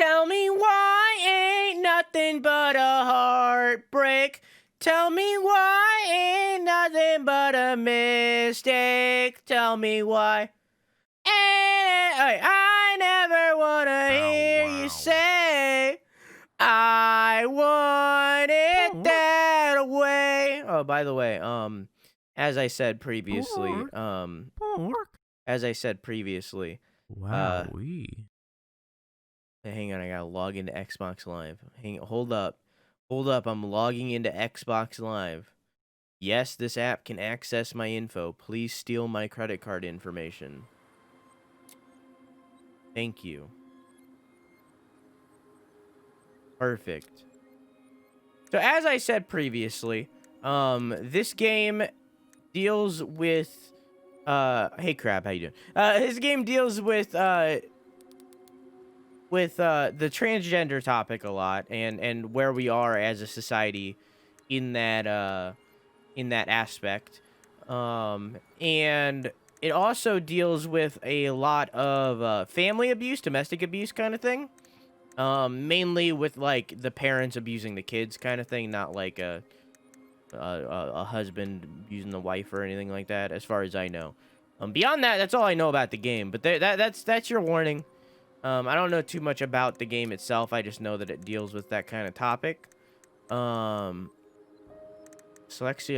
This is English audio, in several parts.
Tell me why ain't nothing but a heartbreak. Tell me why ain't nothing but a mistake. Tell me why. I never wanna hear you say I want it that way. Oh, by the way, as I said previously, Wowee. hang on, I gotta log into Xbox Live. Hold up, I'm logging into Xbox Live. Yes, this app can access my info. Please steal my credit card information. Thank you. Perfect. So as I said previously, this game deals with, hey crab, how you doing? This game deals with the transgender topic a lot, and where we are as a society in that aspect. And it also deals with a lot of family abuse, domestic abuse kind of thing. Mainly with like the parents abusing the kids kind of thing, not like a husband abusing the wife or anything like that, as far as I know. Beyond that, that's all I know about the game. But that's your warning. I don't know too much about the game itself. I just know that it deals with that kind of topic. Dyslexia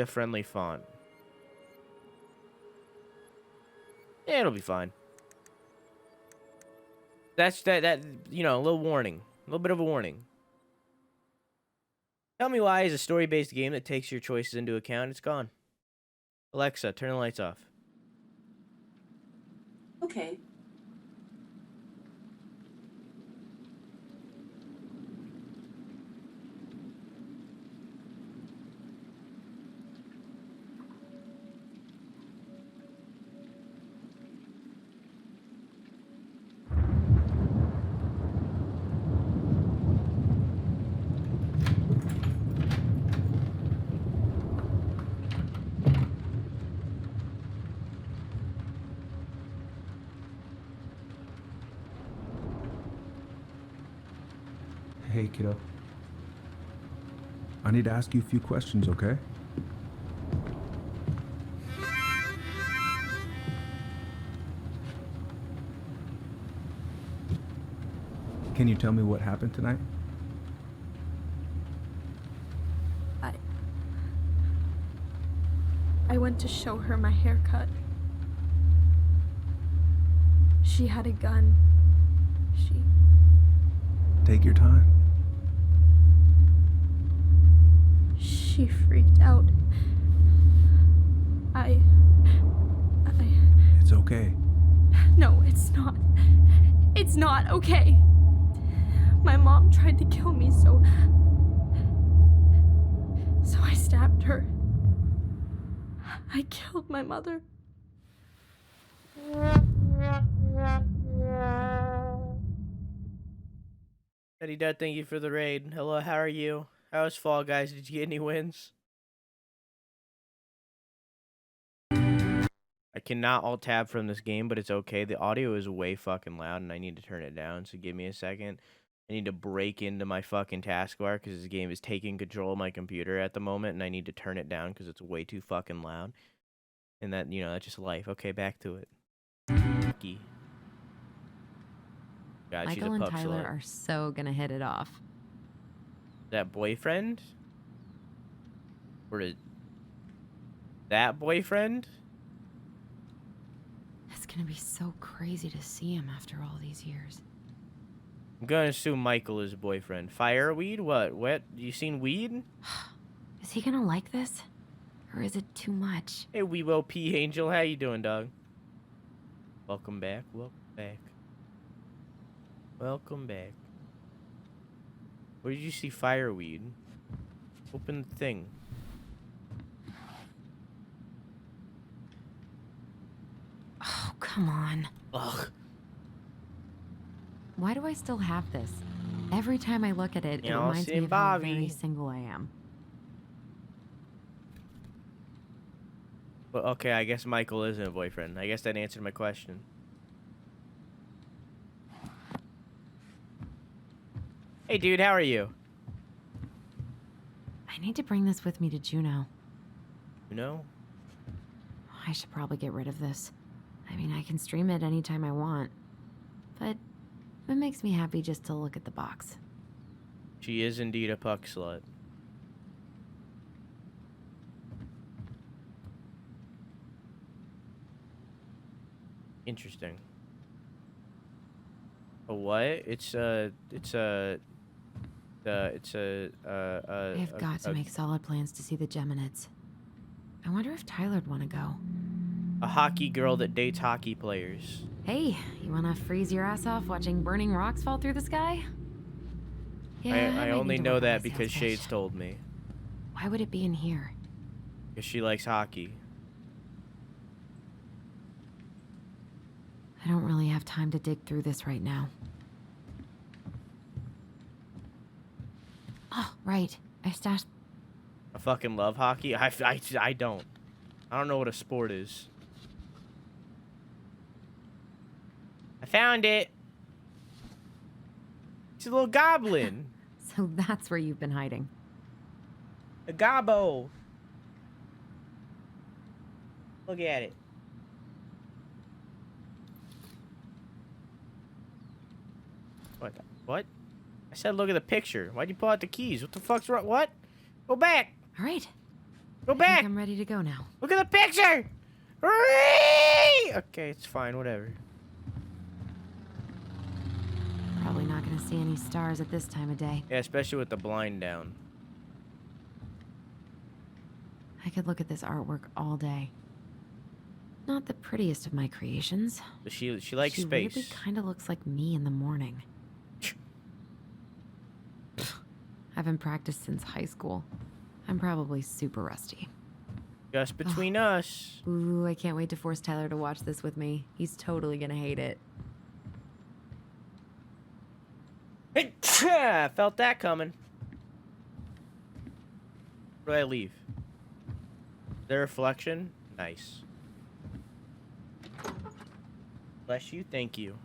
friendly font. Yeah, it'll be fine. That's that you know, a little warning. A little bit of a warning. Tell me why is a story-based game that takes your choices into account. It's gone. Alexa, turn the lights off. Okay. Hey, kiddo. I need to ask you a few questions, okay? Can you tell me what happened tonight? I went to show her my haircut. She had a gun. Take your time. She freaked out. It's okay. No, it's not. It's not okay. My mom tried to kill me, so I stabbed her. I killed my mother. Eddie Dud, thank you for the raid. Hello, how are you? How was Fall Guys? Did you get any wins? I cannot alt-tab from this game, but it's okay. The audio is way fucking loud, and I need to turn it down, so give me a second. I need to break into my fucking taskbar, because this game is taking control of my computer at the moment, and I need to turn it down, because it's way too fucking loud. And that, you know, that's just life. Okay, back to it. God, Michael and Tyler are so gonna hit it off. That boyfriend? Or that boyfriend? It's gonna be so crazy to see him after all these years. I'm gonna assume Michael is a boyfriend. Fireweed? What? You seen weed? Is he gonna like this? Or is it too much? Hey, Weebo P. Angel, how you doing, dog? Welcome back. Welcome back. Welcome back. Where did you see fireweed? Open the thing. Oh, come on. Ugh. Why do I still have this? Every time I look at it, it reminds me of how very single I am. Well, okay, I guess Michael isn't a boyfriend. I guess that answered my question. Hey, dude, how are you? I need to bring this with me to Juneau. Juneau? I should probably get rid of this. I mean, I can stream it anytime I want. But it makes me happy just to look at the box. She is indeed a puck slut. Interesting. A what? I've got to make solid plans to see the Geminids. I wonder if Tyler'd want to go. a hockey girl that dates hockey players. Hey, you want to freeze your ass off watching burning rocks fall through the sky? Yeah, I only know that because Shades told me. Why would it be in here? Because she likes hockey. I don't really have time to dig through this right now. Oh, right. I stashed... I fucking love hockey. I don't. I don't know what a sport is. I found it. It's a little goblin. So that's where you've been hiding. A gobbo. Look at it. What? What? I said look at the picture. Why'd you pull out the keys? What the fuck's wrong? What? Go back. All right. Go I back. think I'm ready to go now. Look at the picture. Hooray! Okay, it's fine. Whatever. Probably not going to see any stars at this time of day. Yeah, especially with the blind down. I could look at this artwork all day. Not the prettiest of my creations. But she likes she space. Really kind of looks like me in the morning. I haven't practiced since high school. I'm probably super rusty. Just between us. Ooh, I can't wait to force Tyler to watch this with me. He's totally gonna hate it. Felt that coming. Where do I leave? Their reflection? Nice. Bless you, thank you.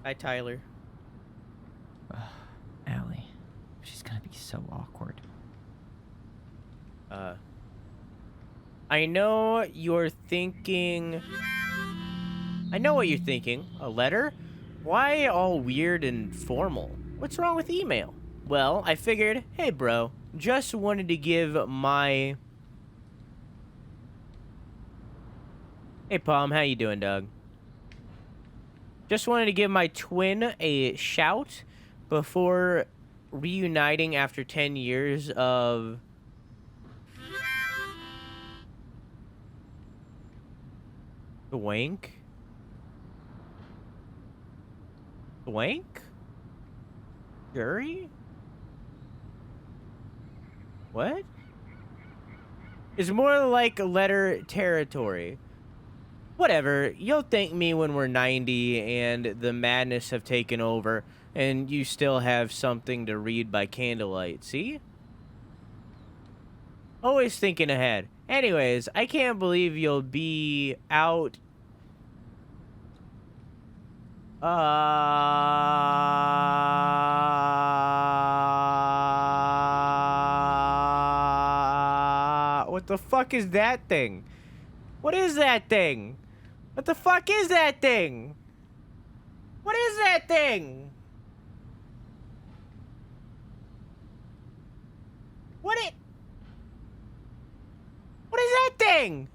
Hi, Tyler. Allie. She's gonna be so awkward. I know you're thinking... I know what you're thinking. A letter? Why all weird and formal? What's wrong with email? Well, I figured, hey bro, just wanted to give my... Hey Palm, how you doing, Doug? Just wanted to give my twin a shout before reuniting after 10 years of... Wank? Wank? Jury? What? It's more like letter territory. Whatever, you'll thank me when we're 90 and the madness have taken over and you still have something to read by candlelight, see? Always thinking ahead. Anyways, I can't believe you'll be out... What the fuck is that thing? What is that thing? What the fuck is that thing? What is that thing? What is that thing?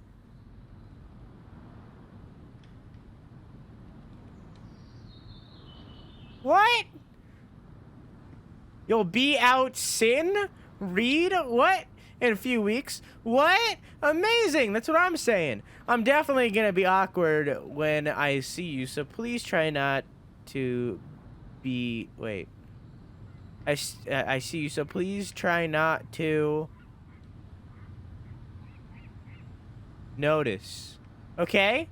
What? You'll be out sin? Read? What? In a few weeks? What? Amazing! That's what I'm saying. I'm definitely gonna be awkward when I see you, so please try not to be... Wait. I see you, so please try not to... notice. Okay?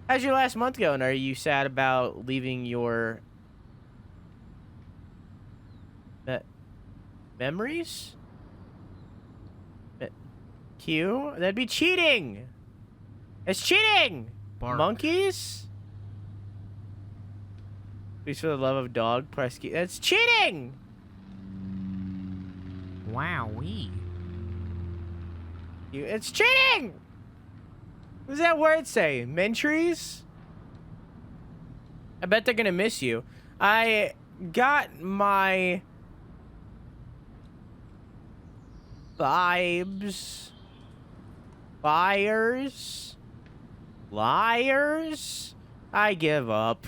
How's your last month going? Are you sad about leaving your... memories? Q? That'd be cheating! It's cheating! Bark. Monkeys? Please, for the love of dog, press key. That's cheating! Wowee. It's cheating! What does that word say? Mentries? I bet they're gonna miss you. I got my vibes. Fires. Liars. I give up.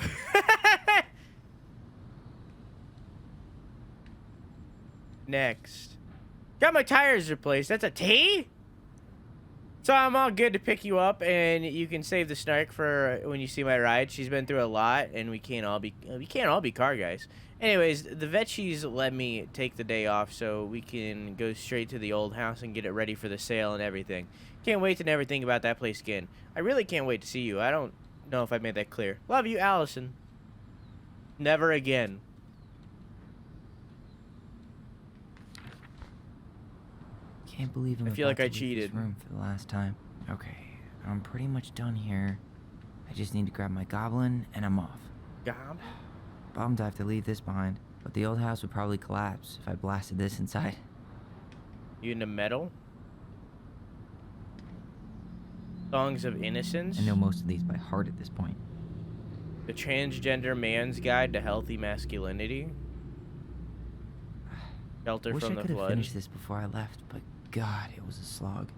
Next. Got my tires replaced. That's a T? So I'm all good to pick you up, and you can save the snark for when you see my ride. She's been through a lot, and we can't all be car guys. Anyways, the Vetshies let me take the day off so we can go straight to the old house and get it ready for the sale and everything. Can't wait to never think about that place again. I really can't wait to see you. I don't know if I made that clear. Love you, Alyson. Never again. Can't believe I feel like I about to leave this cheated. room for the last time. Okay, I'm pretty much done here. I just need to grab my goblin and I'm off. God. Bummed I have to leave this behind, but the old house would probably collapse if I blasted this inside. You into metal? Songs of Innocence? I know most of these by heart at this point. The Transgender Man's Guide to Healthy Masculinity? Shelter Wish from I the could have Flood? finished this before I left, but God, it was a slog.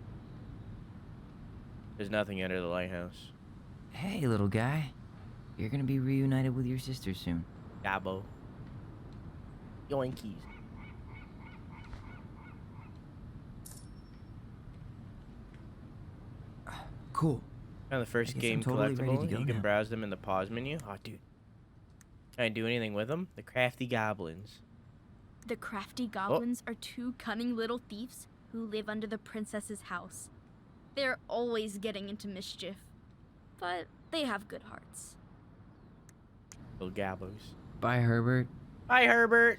There's nothing under the lighthouse. Hey, little guy. You're gonna be reunited with your sister soon. Gabo. Yoinkies. Cool. Found the first I guess game I'm totally ready to collectible. go You can now. browse them in the pause menu. Oh, dude. Can I do anything with them? The crafty goblins. The crafty goblins are two cunning little thieves who live under the princess's house. They're always getting into mischief, but they have good hearts. Little gabos. Bye, Herbert. Hi, Herbert.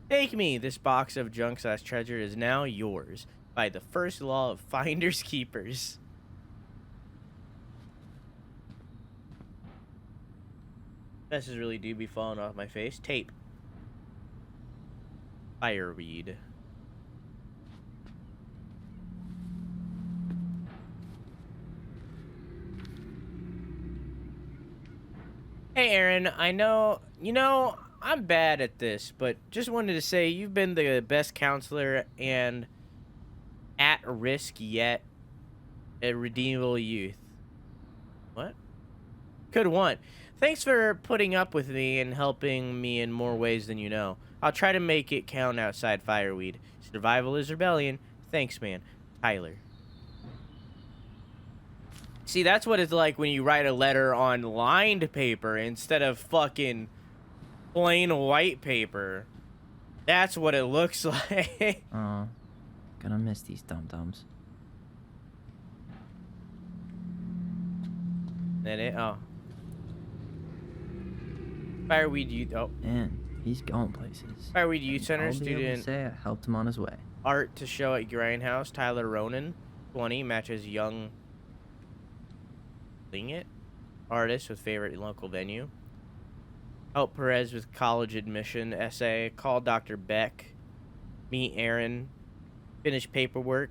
Take me. This box of junk/treasure is now yours by the first law of finders keepers. This is really do be falling off my face. Tape. Fireweed. Hey, Aaron, I know, I'm bad at this, but just wanted to say you've been the best counselor and at risk yet a redeemable youth. What? Could want. Thanks for putting up with me and helping me in more ways than you know. I'll try to make it count outside Fireweed. Survival is rebellion. Thanks, man. Tyler. See, that's what it's like when you write a letter on lined paper instead of fucking plain white paper. That's what it looks like. Aw, gonna miss these dum-dums. That it? Oh. Fireweed Youth. Oh. Man, he's going places. Fireweed Youth Center I'll be able to student say I helped him on his way. art to show at Grindhouse. Tyler Ronan, 20, matches young it artist with favorite local venue. Help Perez with college admission essay. Call Dr. Beck. Meet Aaron. Finish paperwork.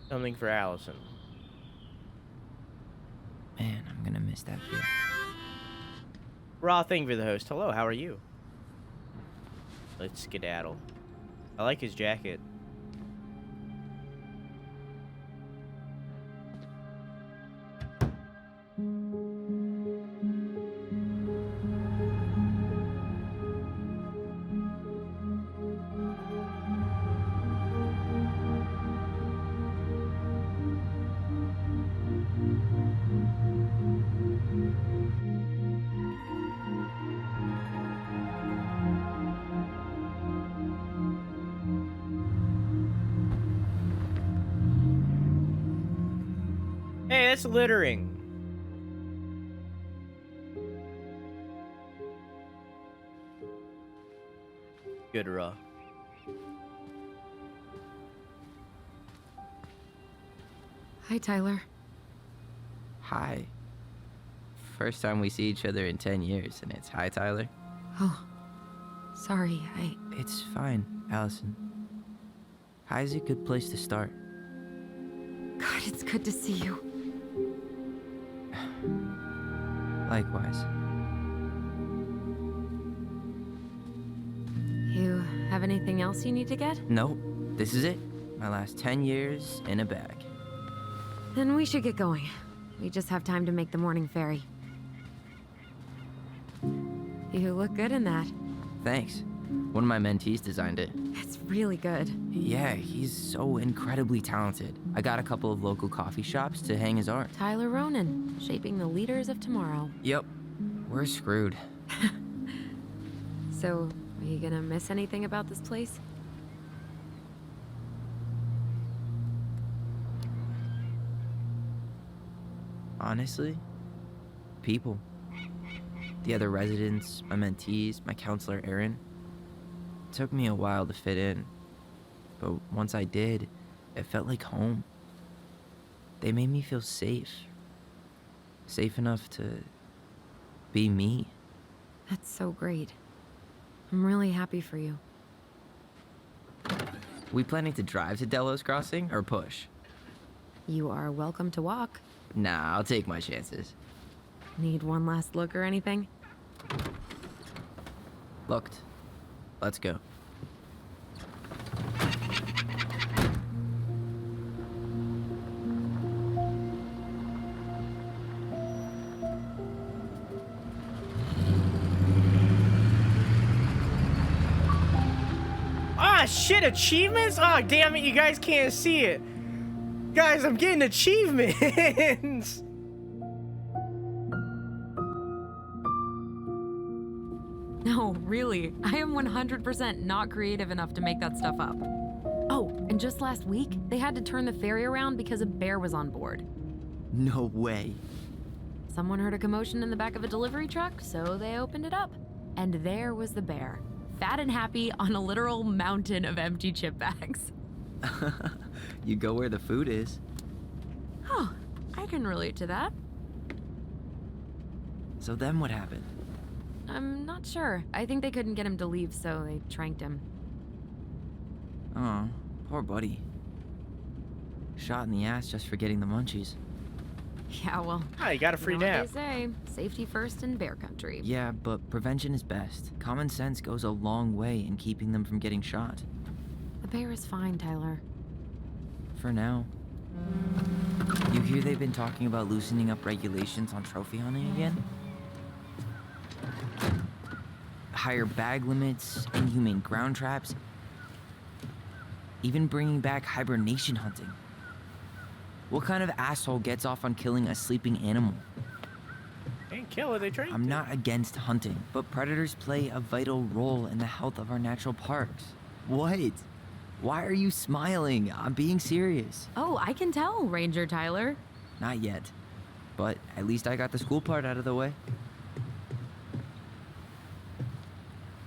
Something for Alyson. Man, I'm gonna miss that view. Raw thing for the host. Hello, how are you? Let's skedaddle. I like his jacket. Hey, that's littering. Good raw. Hi, Tyler. Hi. First time we see each other in 10 years, and it's hi, Tyler. Oh, sorry, It's fine, Alyson. Hi's a good place to start. God, it's good to see you. Likewise. You have anything else you need to get? Nope, this is it. My last 10 years in a bag. Then we should get going. We just have time to make the morning ferry. You look good in that. Thanks. One of my mentees designed it. It's really good. Yeah, he's so incredibly talented. I got a couple of local coffee shops to hang his art. Tyler Ronan, shaping the leaders of tomorrow. Yep, we're screwed. So, are you gonna miss anything about this place? Honestly, people. The other residents, my mentees, my counselor, Aaron. It took me a while to fit in, but once I did, it felt like home. They made me feel safe. Safe enough to be me. That's so great. I'm really happy for you. We planning to drive to Delos Crossing or push? You are welcome to walk. Nah, I'll take my chances. Need one last look or anything? Looked. Let's go. Ah, shit, achievements? Oh, damn it, you guys can't see it. Guys, I'm getting achievements. No, really. I am 100% not creative enough to make that stuff up. Oh, and just last week, they had to turn the ferry around because a bear was on board. No way. Someone heard a commotion in the back of a delivery truck, so they opened it up. And there was the bear, fat and happy on a literal mountain of empty chip bags. You go where the food is. Oh, I can relate to that. So then what happened? I'm not sure. I think they couldn't get him to leave, so they tranked him. Oh, poor buddy. Shot in the ass just for getting the munchies. Yeah, well, Ah, you got a free you know nap. what they say, safety first in bear country. Yeah, but prevention is best. Common sense goes a long way in keeping them from getting shot. The bear is fine, Tyler. For now. You hear they've been talking about loosening up regulations on trophy hunting again? Higher bag limits, inhumane ground traps, even bringing back hibernation hunting. What kind of asshole gets off on killing a sleeping animal? They ain't kill it, they trained I'm it. not against hunting, but predators play a vital role in the health of our natural parks. What? Why are you smiling? I'm being serious. Oh, I can tell, Ranger Tyler. Not yet, but at least I got the school part out of the way.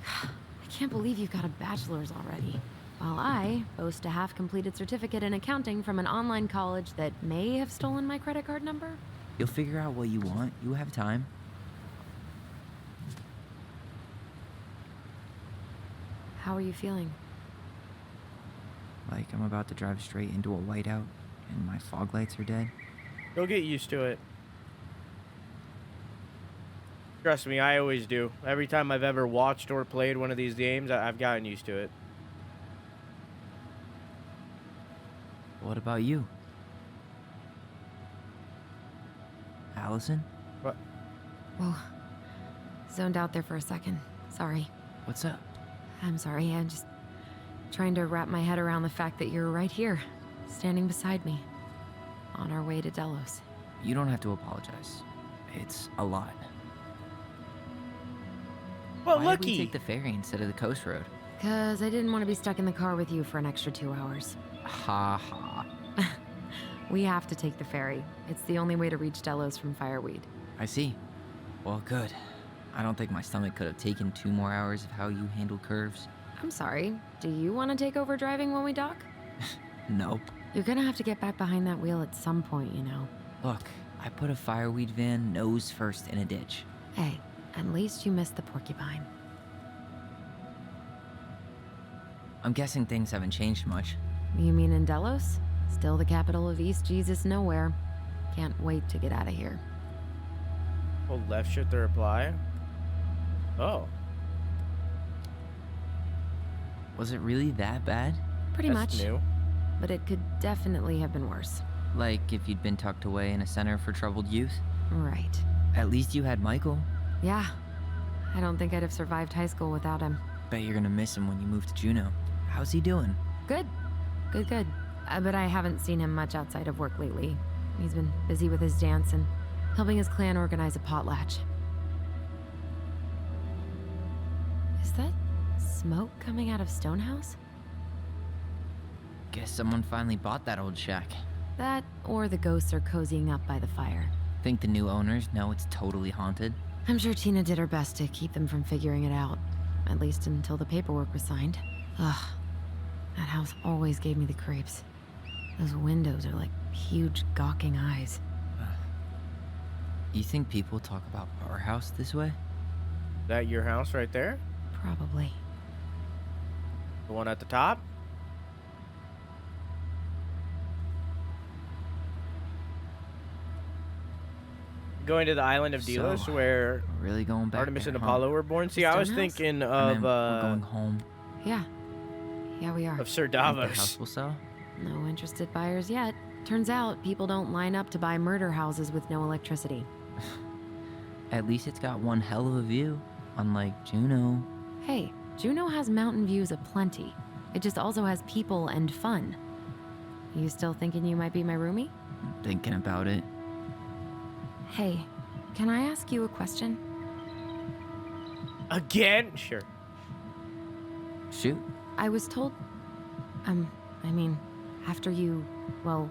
I can't believe you've got a bachelor's already. While I boast a half-completed certificate in accounting from an online college that may have stolen my credit card number. You'll figure out what you want. You have time. How are you feeling? Like I'm about to drive straight into a whiteout and my fog lights are dead. You'll get used to it. Trust me, I always do. Every time I've ever watched or played one of these games, I've gotten used to it. What about you? Alyson? What? Whoa. Zoned out there for a second. Sorry. What's up? I'm sorry. I'm just trying to wrap my head around the fact that you're right here, standing beside me, on our way to Delos. You don't have to apologize. It's a lot. Well, Why did we looky. take the ferry instead of the coast road? 'Cause I didn't want to be stuck in the car with you for an extra 2 hours. Ha ha. We have to take the ferry. It's the only way to reach Delos from Fireweed. I see. Well, good. I don't think my stomach could have taken 2 more hours of how you handle curves. I'm sorry. Do you want to take over driving when we dock? Nope. You're gonna have to get back behind that wheel at some point, you know. Look, I put a fireweed van nose first in a ditch. Hey, at least you missed the porcupine. I'm guessing things haven't changed much. You mean in Delos? Still the capital of East Jesus Nowhere. Can't wait to get out of here. Hold left shift to reply. Oh. Was it really that bad? Pretty That's much. new. But it could definitely have been worse. Like if you'd been tucked away in a center for troubled youth? Right. At least you had Michael. Yeah. I don't think I'd have survived high school without him. Bet you're gonna miss him when you move to Juneau. How's he doing? Good. Good. But I haven't seen him much outside of work lately. He's been busy with his dance and helping his clan organize a potlatch. Is that smoke coming out of Stonehouse? Guess someone finally bought that old shack. That, or the ghosts are cozying up by the fire. Think the new owners know it's totally haunted? I'm sure Tina did her best to keep them from figuring it out. At least until the paperwork was signed. Ugh. That house always gave me the creeps. Those windows are like huge gawking eyes. You think people talk about our house this way? Is that your house right there? Probably. The one at the top? Going to the island of Delos, So, where We're really going back Artemis there, and huh? Apollo were born. See, I was Stonehouse? thinking I of meant we're going home. Yeah. Yeah, we are. of Sir Think the Davos. house will sell? No interested buyers yet. Turns out people don't line up to buy murder houses with no electricity. At least it's got one hell of a view, unlike Juneau. Hey, Juneau has mountain views aplenty. It just also has people and fun. You still thinking you might be my roomie? Thinking about it. Hey, can I ask you a question? Again? Sure. Shoot. I was told, after you, well,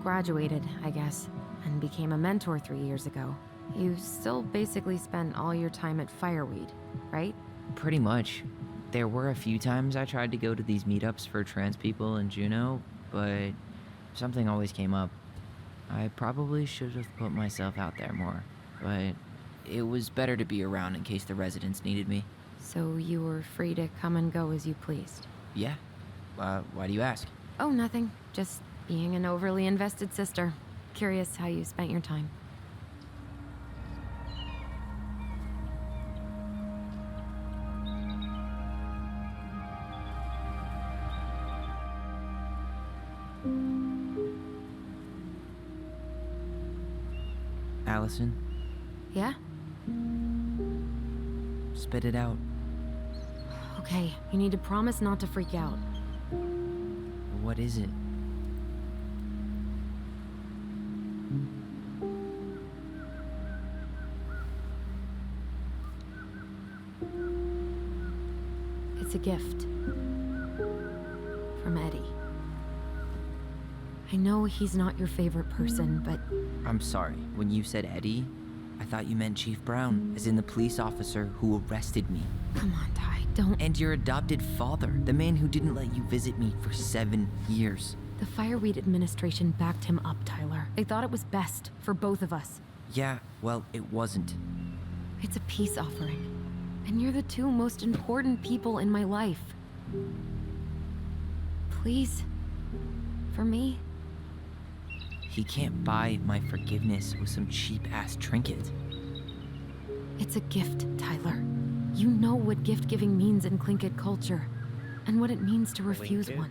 graduated, I guess, and became a mentor 3 years ago, you still basically spent all your time at Fireweed, right? Pretty much. There were a few times I tried to go to these meetups for trans people in Juneau, but something always came up. I probably should have put myself out there more, but it was better to be around in case the residents needed me. So you were free to come and go as you pleased. Yeah. Why do you ask? Oh, nothing. Just being an overly invested sister. Curious how you spent your time. Alyson, Yeah? spit it out. Okay, you need to promise not to freak out. What is it? It's a gift. From Eddie. I know he's not your favorite person, but I'm sorry. When you said Eddie, I thought you meant Chief Brown, as in the police officer who arrested me. come on, Ty, don't. And your adopted father, the man who didn't let you visit me for 7 years. The Fireweed administration backed him up, Tyler. They thought it was best for both of us. Yeah, well, it wasn't. It's a peace offering. And you're the two most important people in my life. Please. For me. He can't buy my forgiveness with some cheap-ass trinket. It's a gift, Tyler. You know what gift giving means in Tlingit culture, and what it means to refuse Tlingit? one.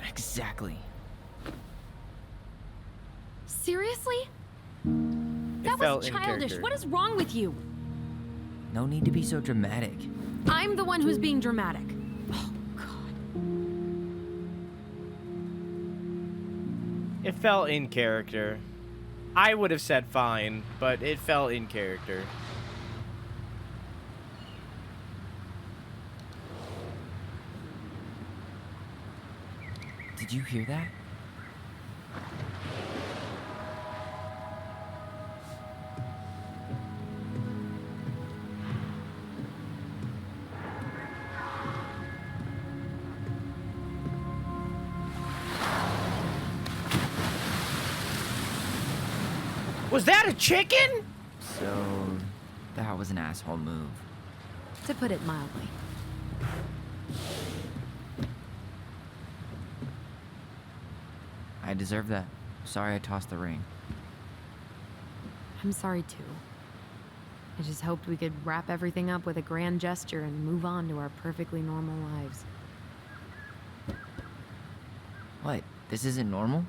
Exactly. Seriously? It That felt was in childish. character. What is wrong with you? No need to be so dramatic. I'm the one who's being dramatic. Oh, God. It felt in character. I would have said fine, but it felt in character. Did you hear that? Was that a chicken? So, that was an asshole move. To put it mildly. I deserve that. Sorry I tossed the ring. I'm sorry too. I just hoped we could wrap everything up with a grand gesture and move on to our perfectly normal lives. What? This isn't normal?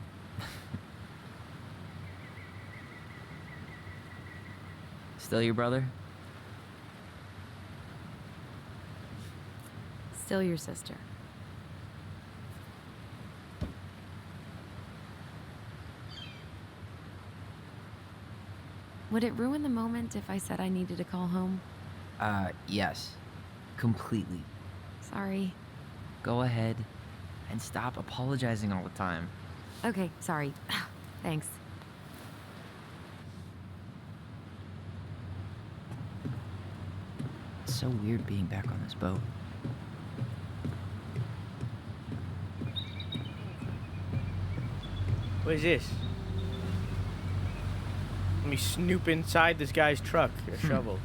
Still your brother? Still your sister. Would it ruin the moment if I said I needed to call home? Yes. Completely. Sorry. Go ahead and stop apologizing all the time. Okay, sorry. Thanks. It's so weird being back on this boat. What is this? Let me snoop inside this guy's truck. A shovel.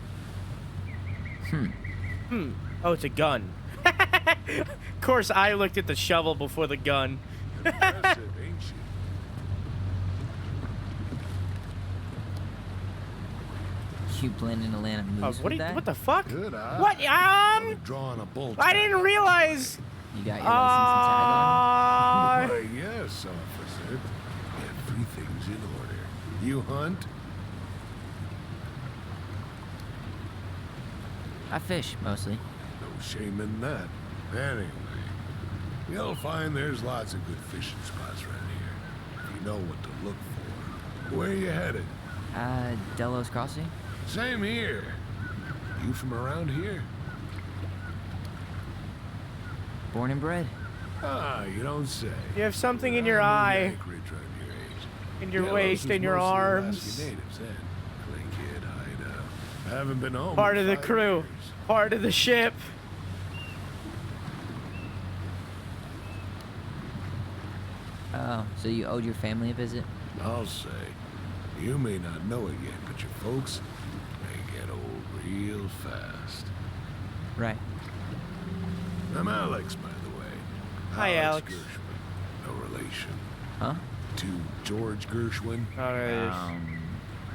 Oh, it's a gun. Of course, I looked at the shovel before the gun. Impressive, ain't she? You blend in Atlanta moves What, with that? what the fuck? Good eye. What? Drawing a bolt. I didn't realize. You got your license and tag on? Why, yes, officer. Everything's in order. You hunt? I fish, mostly. No shame in that. Anyway, you'll find there's lots of good fishing spots around here. If you know what to look for. Where you headed? Delos Crossing? Same here. You from around here? Born and bred. Ah, you don't say. You have something in your I eye, moved to Anchorage around your age. in your Delos waist, was in your mostly arms. Alaska natives then. Clay kid hideout. Haven't been home Part in of the 5 crew, years. part of the ship. Oh, so you owed your family a visit? I'll say. You may not know it yet, but your folks, they get old real fast. Right. I'm Alex, by the way. Hi, Alex. Gershwin. No relation. Huh? To George Gershwin.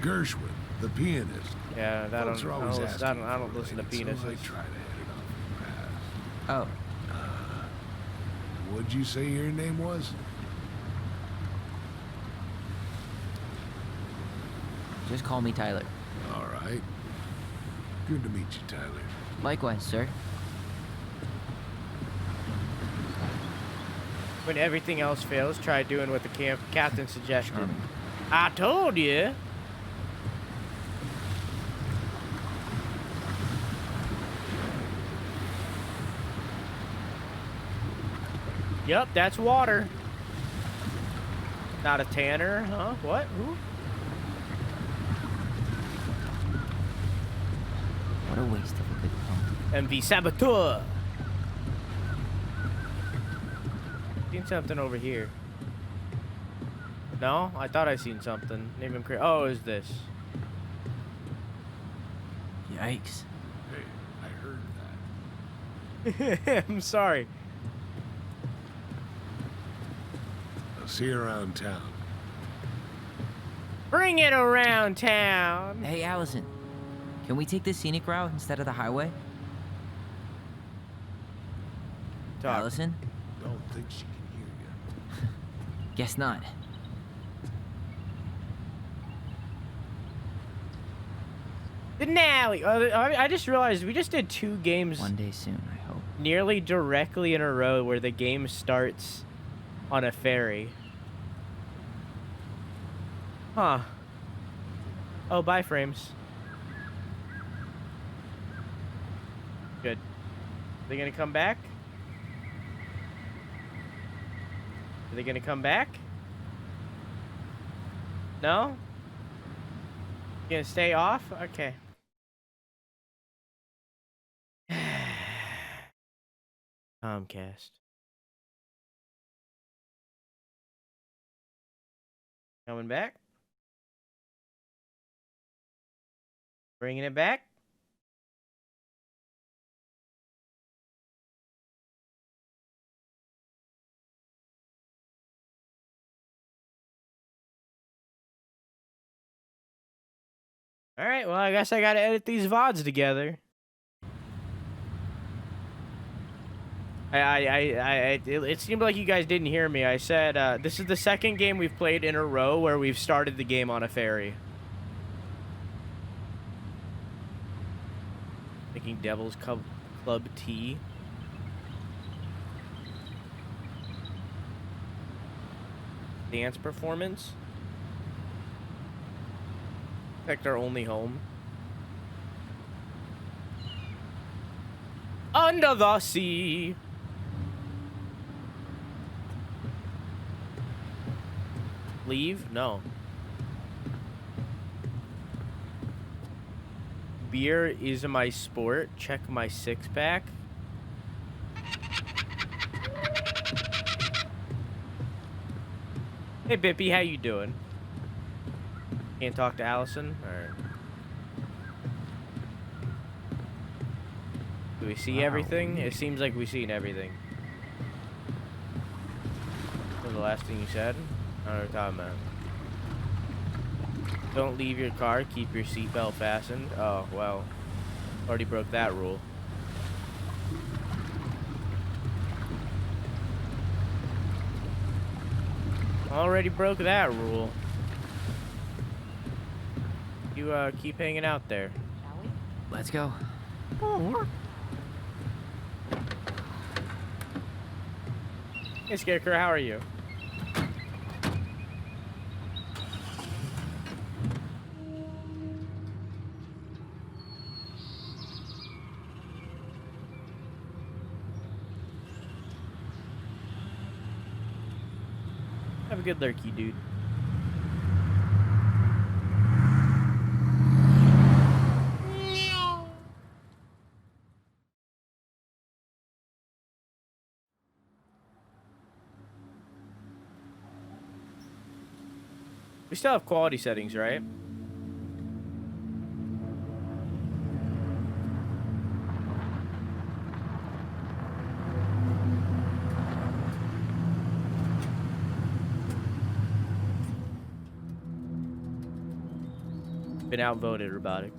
Gershwin, the pianist. Yeah, that Folks don't, are I always don't, listen, I asking don't, I don't for listen to related, so I penises. try to head it off fast. Oh, What'd you say your name was? just call me Tyler. All right. Good to meet you, Tyler. Likewise, sir. When everything else fails, try doing what the captain suggested. Charming. I told you. Yep, that's water. Not a tanner, huh? What? Who? What a waste of a good pump. MV Saboteur. Seen something over here. No? I thought I seen something. Even oh, is this? Yikes. Hey, I heard that. I'm sorry. I'll see you around town. Bring it around town. Hey, Allison. Can we take the scenic route instead of the highway? Talk. Allison? Don't think she can hear you. Guess not. Finale. I just realized we just did 2 games One day soon, I hope. nearly directly in a row where the game starts on a ferry. Huh. Oh, bye, frames. Good. Are they gonna come back? Are they gonna come back? No? You gonna stay off? Okay. Comcast. Coming back? Bringing it back. All right, well, I guess I gotta edit these VODs together. It seemed like you guys didn't hear me. I said, this is the second game we've played in a row where we've started the game on a ferry. Making Devil's Club tea. Dance performance. Protect our only home. Under the sea. Leave? No. Beer is my sport. Check my six-pack. Hey, Bippy, how you doing? Can't talk to Alyson? Alright. Do we see everything? It seems like we've seen everything. What was the last thing you said? I don't know what you're talking about. Don't leave your car. Keep your seatbelt fastened. Oh, well. Already broke that rule. Already broke that rule. You, keep hanging out there. Shall we? Let's go. Hey, Scarecrow, how are you? Have a good lurky, dude. We still have quality settings, right? Been outvoted, robotic.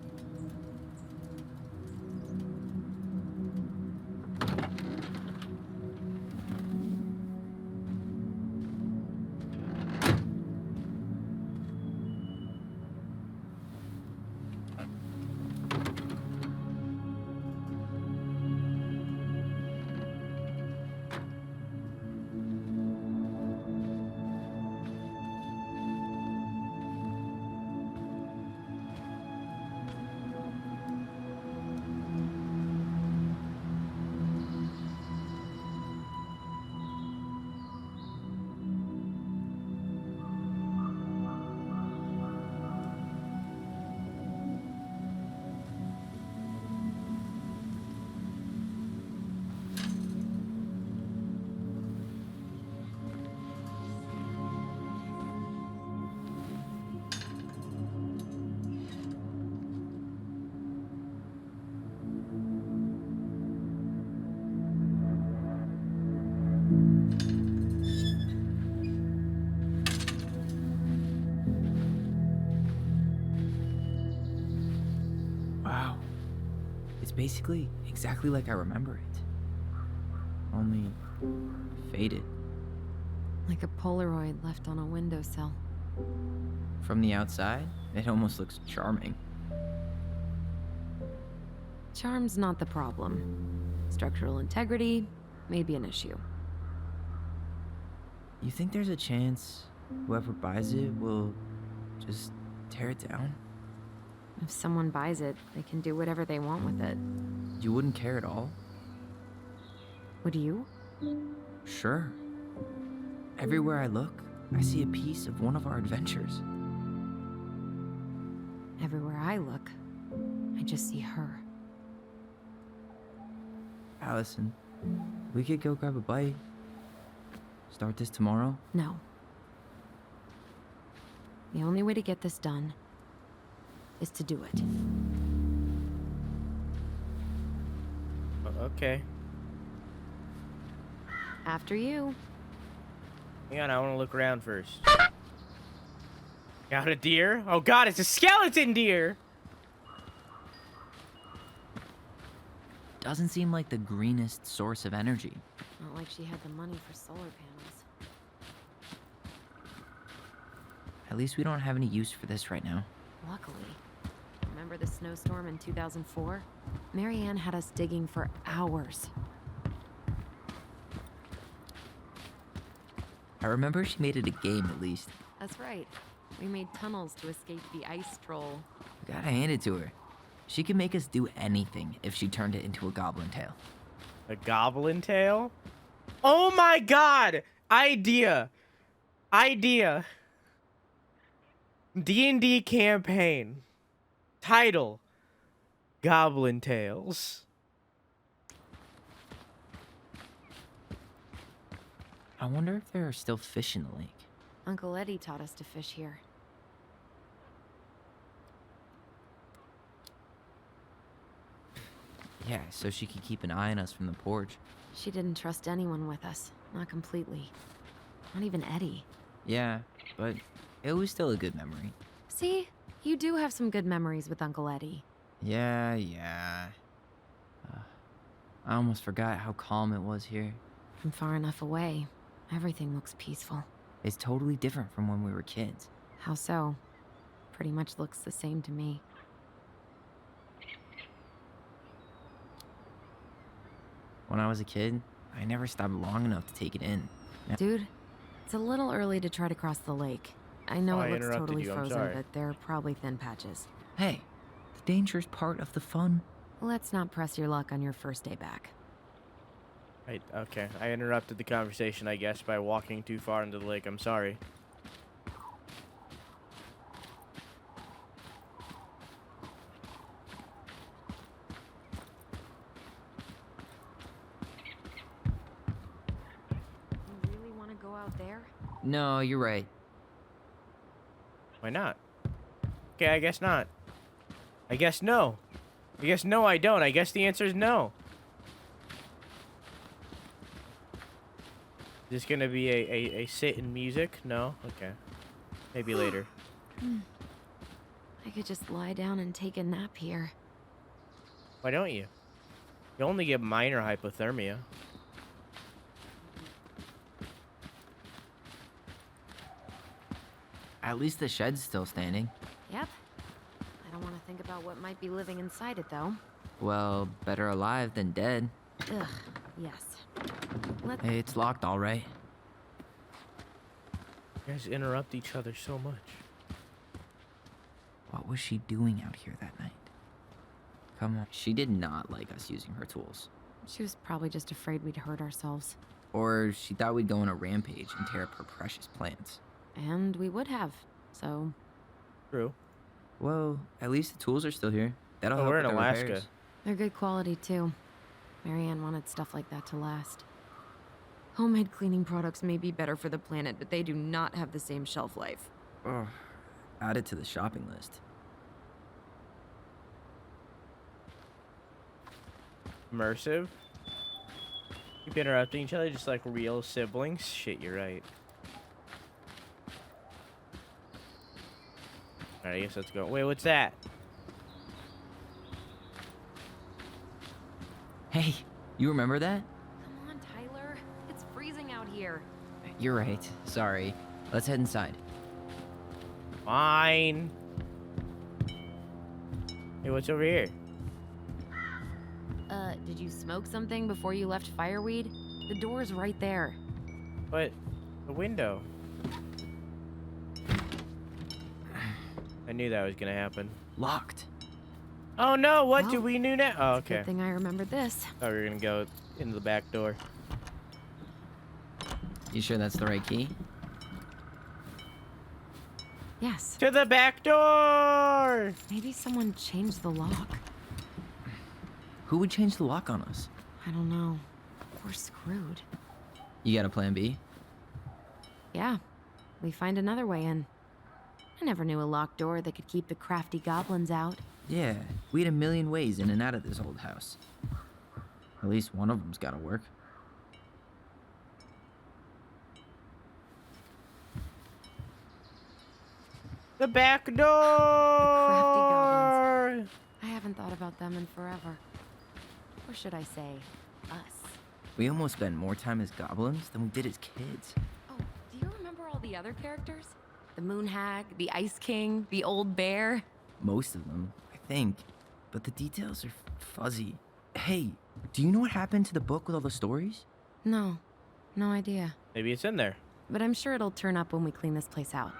Wow. It's basically exactly like I remember it. Only faded. Like a Polaroid left on a windowsill. From the outside, it almost looks charming. Charm's not the problem. Structural integrity may be an issue. You think there's a chance whoever buys it will just tear it down? If someone buys it, they can do whatever they want with it. You wouldn't care at all? Would you? Sure. Everywhere I look, I see a piece of one of our adventures. Everywhere I look, I just see her. Alyson, we could go grab a bite. Start this tomorrow? No. The only way to get this done is to do it. Okay. After you. Hang on, I want to look around first. Got a deer? Oh god, it's a skeleton deer! Doesn't seem like the greenest source of energy. Not like she had the money for solar panels. At least we don't have any use for this right now. Luckily. Remember the snowstorm in 2004? Marianne had us digging for hours. I remember she made it a game at least. That's right. We made tunnels to escape the ice troll. Gotta hand it to her. She can make us do anything if she turned it into a goblin tail. A goblin tail? Oh my god! Idea! Idea! D&D campaign. Title: Goblin Tales. I wonder if there are still fish in the lake. Uncle Eddie taught us to fish here. Yeah, so she could keep an eye on us from the porch. She didn't trust anyone with us. Not completely. Not even Eddie. Yeah, but it was still a good memory. See? You do have some good memories with Uncle Eddie. Yeah. I almost forgot how calm it was here. From far enough away, everything looks peaceful. It's totally different from when we were kids. How so? Pretty much looks the same to me. When I was a kid, I never stopped long enough to take it in. Dude, it's a little early to try to cross the lake. I know Oh, it I looks interrupted totally you, I'm frozen, sorry. but there are probably thin patches. Hey, the danger's part of the fun. Let's not press your luck on your first day back. Okay, I interrupted the conversation, I guess, by walking too far into the lake. I'm sorry. You really want to go out there? No, you're right. Why not? Okay, I guess not. I guess no. I guess no, I don't. I guess the answer is no. Is this gonna be a sit in music? No? Okay. Maybe later. I could just lie down and take a nap here. Why don't you? You only get minor hypothermia. At least the shed's still standing. Yep. I don't want to think about what might be living inside it, though. Well, better alive than dead. Ugh, yes. Let's... Hey, it's locked all right. You guys interrupt each other so much. What was she doing out here that night? Come on. She did not like us using her tools. She was probably just afraid we'd hurt ourselves. Or she thought we'd go on a rampage and tear up her precious plants. And we would have, so... True. Well, at least the tools are still here. That'll Oh, help we're in with the Alaska. repairs. They're good quality, too. Marianne wanted stuff like that to last. Homemade cleaning products may be better for the planet, but they do not have the same shelf life. Oh, add it to the shopping list. Immersive. Keep interrupting each other just like real siblings. Shit, you're right. Alright, I guess let's go. Wait, what's that? Hey, you remember that? Come on, Tyler. It's freezing out here. You're right. Sorry. Let's head inside. Fine. Hey, what's over here? Did you smoke something before you left Fireweed? The door's right there. What? The window. I knew that was gonna happen. Locked. Oh no, what do Well, we do now? Oh, okay. Good thing I remembered this. Thought we were gonna go into the back door. You sure that's the right key? Yes. To the back door! Maybe someone changed the lock. Who would change the lock on us? I don't know. We're screwed. You got a plan B? Yeah. We find another way in. I never knew a locked door that could keep the crafty goblins out. Yeah, we had a million ways in and out of this old house. At least one of them's gotta work. The back door! goblins. I haven't thought about them in forever. Or should I say, us? We almost spent more time as goblins than we did as kids. Oh, do you remember all the other characters? The Moon Hag, the Ice King, the Old Bear? Most of them, I think. But the details are fuzzy. Hey, do you know what happened to the book with all the stories? No, no idea. Maybe it's in there. But I'm sure it'll turn up when we clean this place out.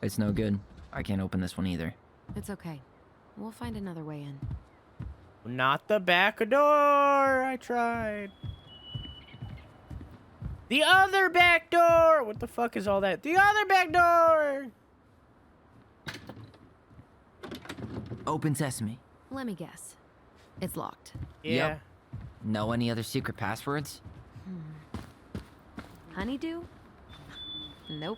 It's no good. I can't open this one either. It's okay. We'll find another way in. Not the back door! I tried. The other back door! What the fuck is all that? The other back door! Open sesame. Let me guess. It's locked. Yeah. Yep. Know any other secret passwords? Honeydew? Nope.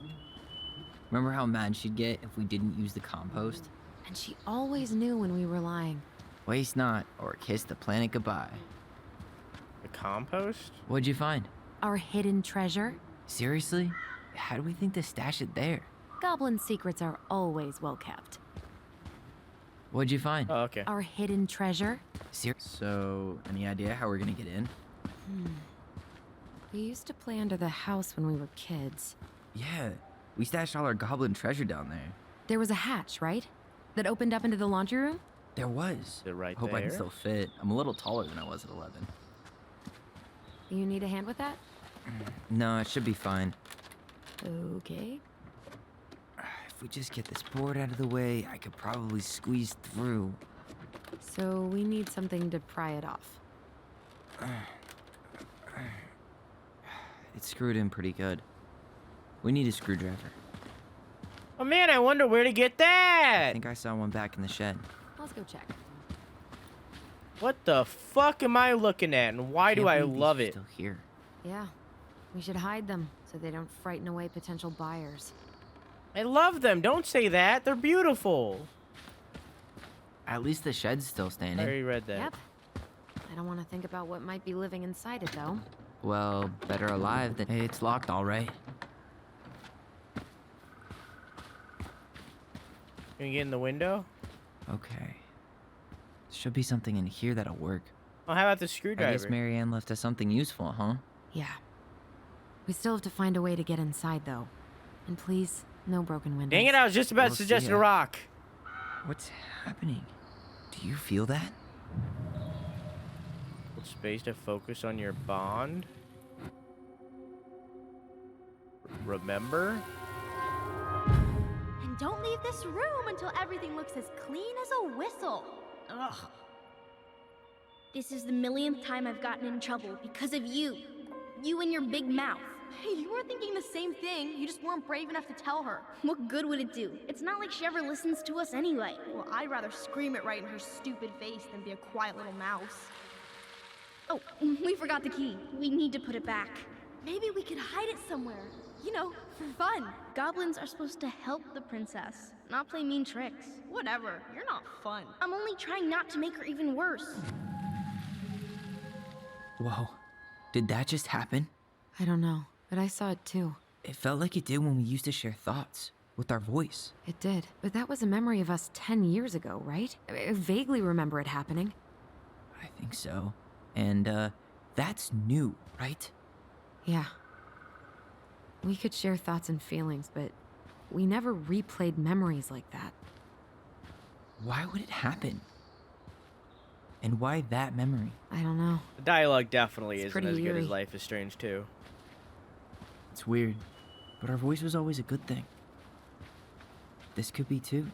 Remember how mad she'd get if we didn't use the compost? And she always knew when we were lying. Waste not, or kiss the planet goodbye. The compost? What'd you find? Our hidden treasure? Seriously? How do we think to stash it there? Goblin secrets are always well kept. What'd you find? Oh, okay. Our hidden treasure? So, any idea how we're gonna get in? We used to play under the house when we were kids. Yeah, we stashed all our goblin treasure down there. There was a hatch, right? That opened up into the laundry room? There was. Is it right Hope I can there? still fit. I'm a little taller than I was at 11. You need a hand with that? No, it should be fine. Okay. If we just get this board out of the way, I could probably squeeze through. So we need something to pry it off. It's screwed in pretty good. We need a screwdriver. Oh man, I wonder where to get that! I think I saw one back in the shed. Let's go check. What the fuck am I looking at, and why do Can't I believe these love are it? Still here. Yeah. We should hide them so they don't frighten away potential buyers. I love them. Don't say that. They're beautiful. At least the shed's still I standing. already read that. Yep. I don't want to think about what might be living inside it, though. Well, better alive than. Hey, it's locked, all right. Can we get in the window? Okay. Should be something in here that'll work. Oh, how about the I screwdriver? guess Marianne left us something useful, huh? Yeah. We still have to find a way to get inside, though. And please, no broken windows. Dang it, I was just about We'll to see suggest a ya. rock. What's happening? Do you feel that? Hold space to focus on your bond. Remember? And don't leave this room until everything looks as clean as a whistle. Ugh. This is the millionth time I've gotten in trouble because of you. You and your big mouth. You were thinking the same thing. You just weren't brave enough to tell her. What good would it do? It's not like she ever listens to us anyway. Well, I'd rather scream it right in her stupid face than be a quiet little mouse. Oh, we forgot the key. We need to put it back. Maybe we could hide it somewhere. You know, for fun. Goblins are supposed to help the princess, not play mean tricks. Whatever. You're not fun. I'm only trying not to make her even worse. Whoa. Did that just happen? I don't know, but I saw it too. It felt like it did when we used to share thoughts with our voice. It did. But that was a memory of us 10 years ago, right? I vaguely remember it happening. I think so. And, that's new, right? Yeah. We could share thoughts and feelings, but we never replayed memories like that. Why would it happen? And why that memory? I don't know. The dialogue definitely It's isn't pretty as good eerie. as Life is Strange 2. It's weird, but our voice was always a good thing. This could be too.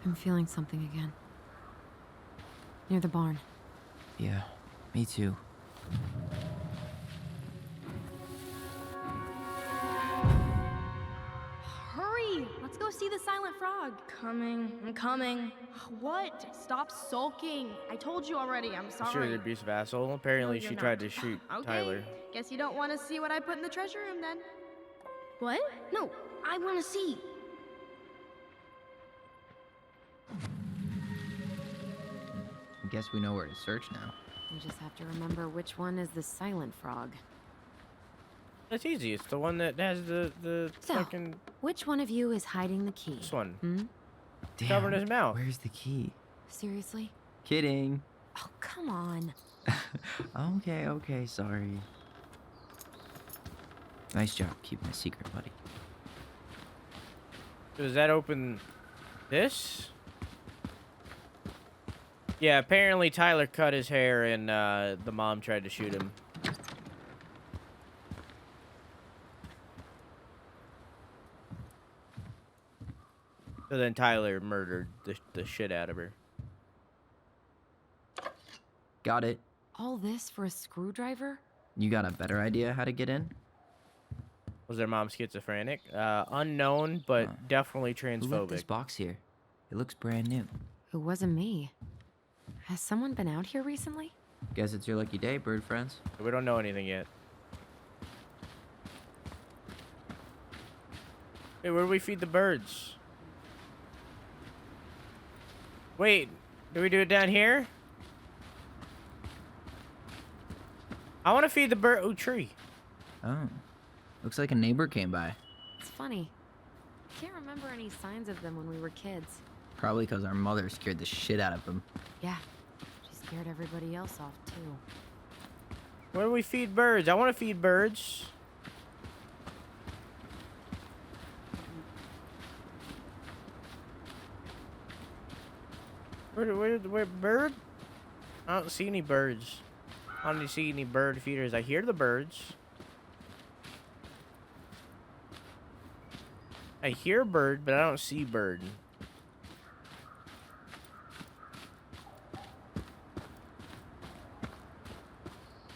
I'm feeling something again. Near the barn. Yeah, me too. Hurry! Let's go see the silent frog. Coming. I'm coming. What? Stop sulking. I told you already. I'm She was sorry. an abusive asshole. Apparently, No, she you're tried not. to shoot Okay. Tyler. Guess you don't want to see what I put in the treasure room then. What? No, I want to see. I guess we know where to search now. We just have to remember which one is the silent frog. That's easy. It's the one that has the So, fucking which one of you is hiding the key? this one. Hmm? Damn, Covering his mouth. Where's the key? Seriously? Kidding. Oh, come on. Okay, sorry. Nice job keeping a secret, buddy. Does that open this? Yeah, apparently Tyler cut his hair and the mom tried to shoot him. So then Tyler murdered the shit out of her. Got it. All this for a screwdriver? You got a better idea how to get in? Was their mom schizophrenic? Unknown, but Huh. definitely Who left this transphobic. box here? It looks brand new. It wasn't me. Has someone been out here recently? Guess it's your lucky day, bird friends. We don't know anything yet. Hey, where do we feed the birds? Wait, do we do it down here? I want to feed the bird. Oh, tree. Oh. Looks like a neighbor came by. It's funny. Can't remember any signs of them when we were kids. Probably because our mother scared the shit out of them. Yeah, she scared everybody else off too. Where do we feed birds? I want to feed birds. Where bird? I don't see any birds. I don't see any bird feeders. I hear the birds. I hear bird, but I don't see bird.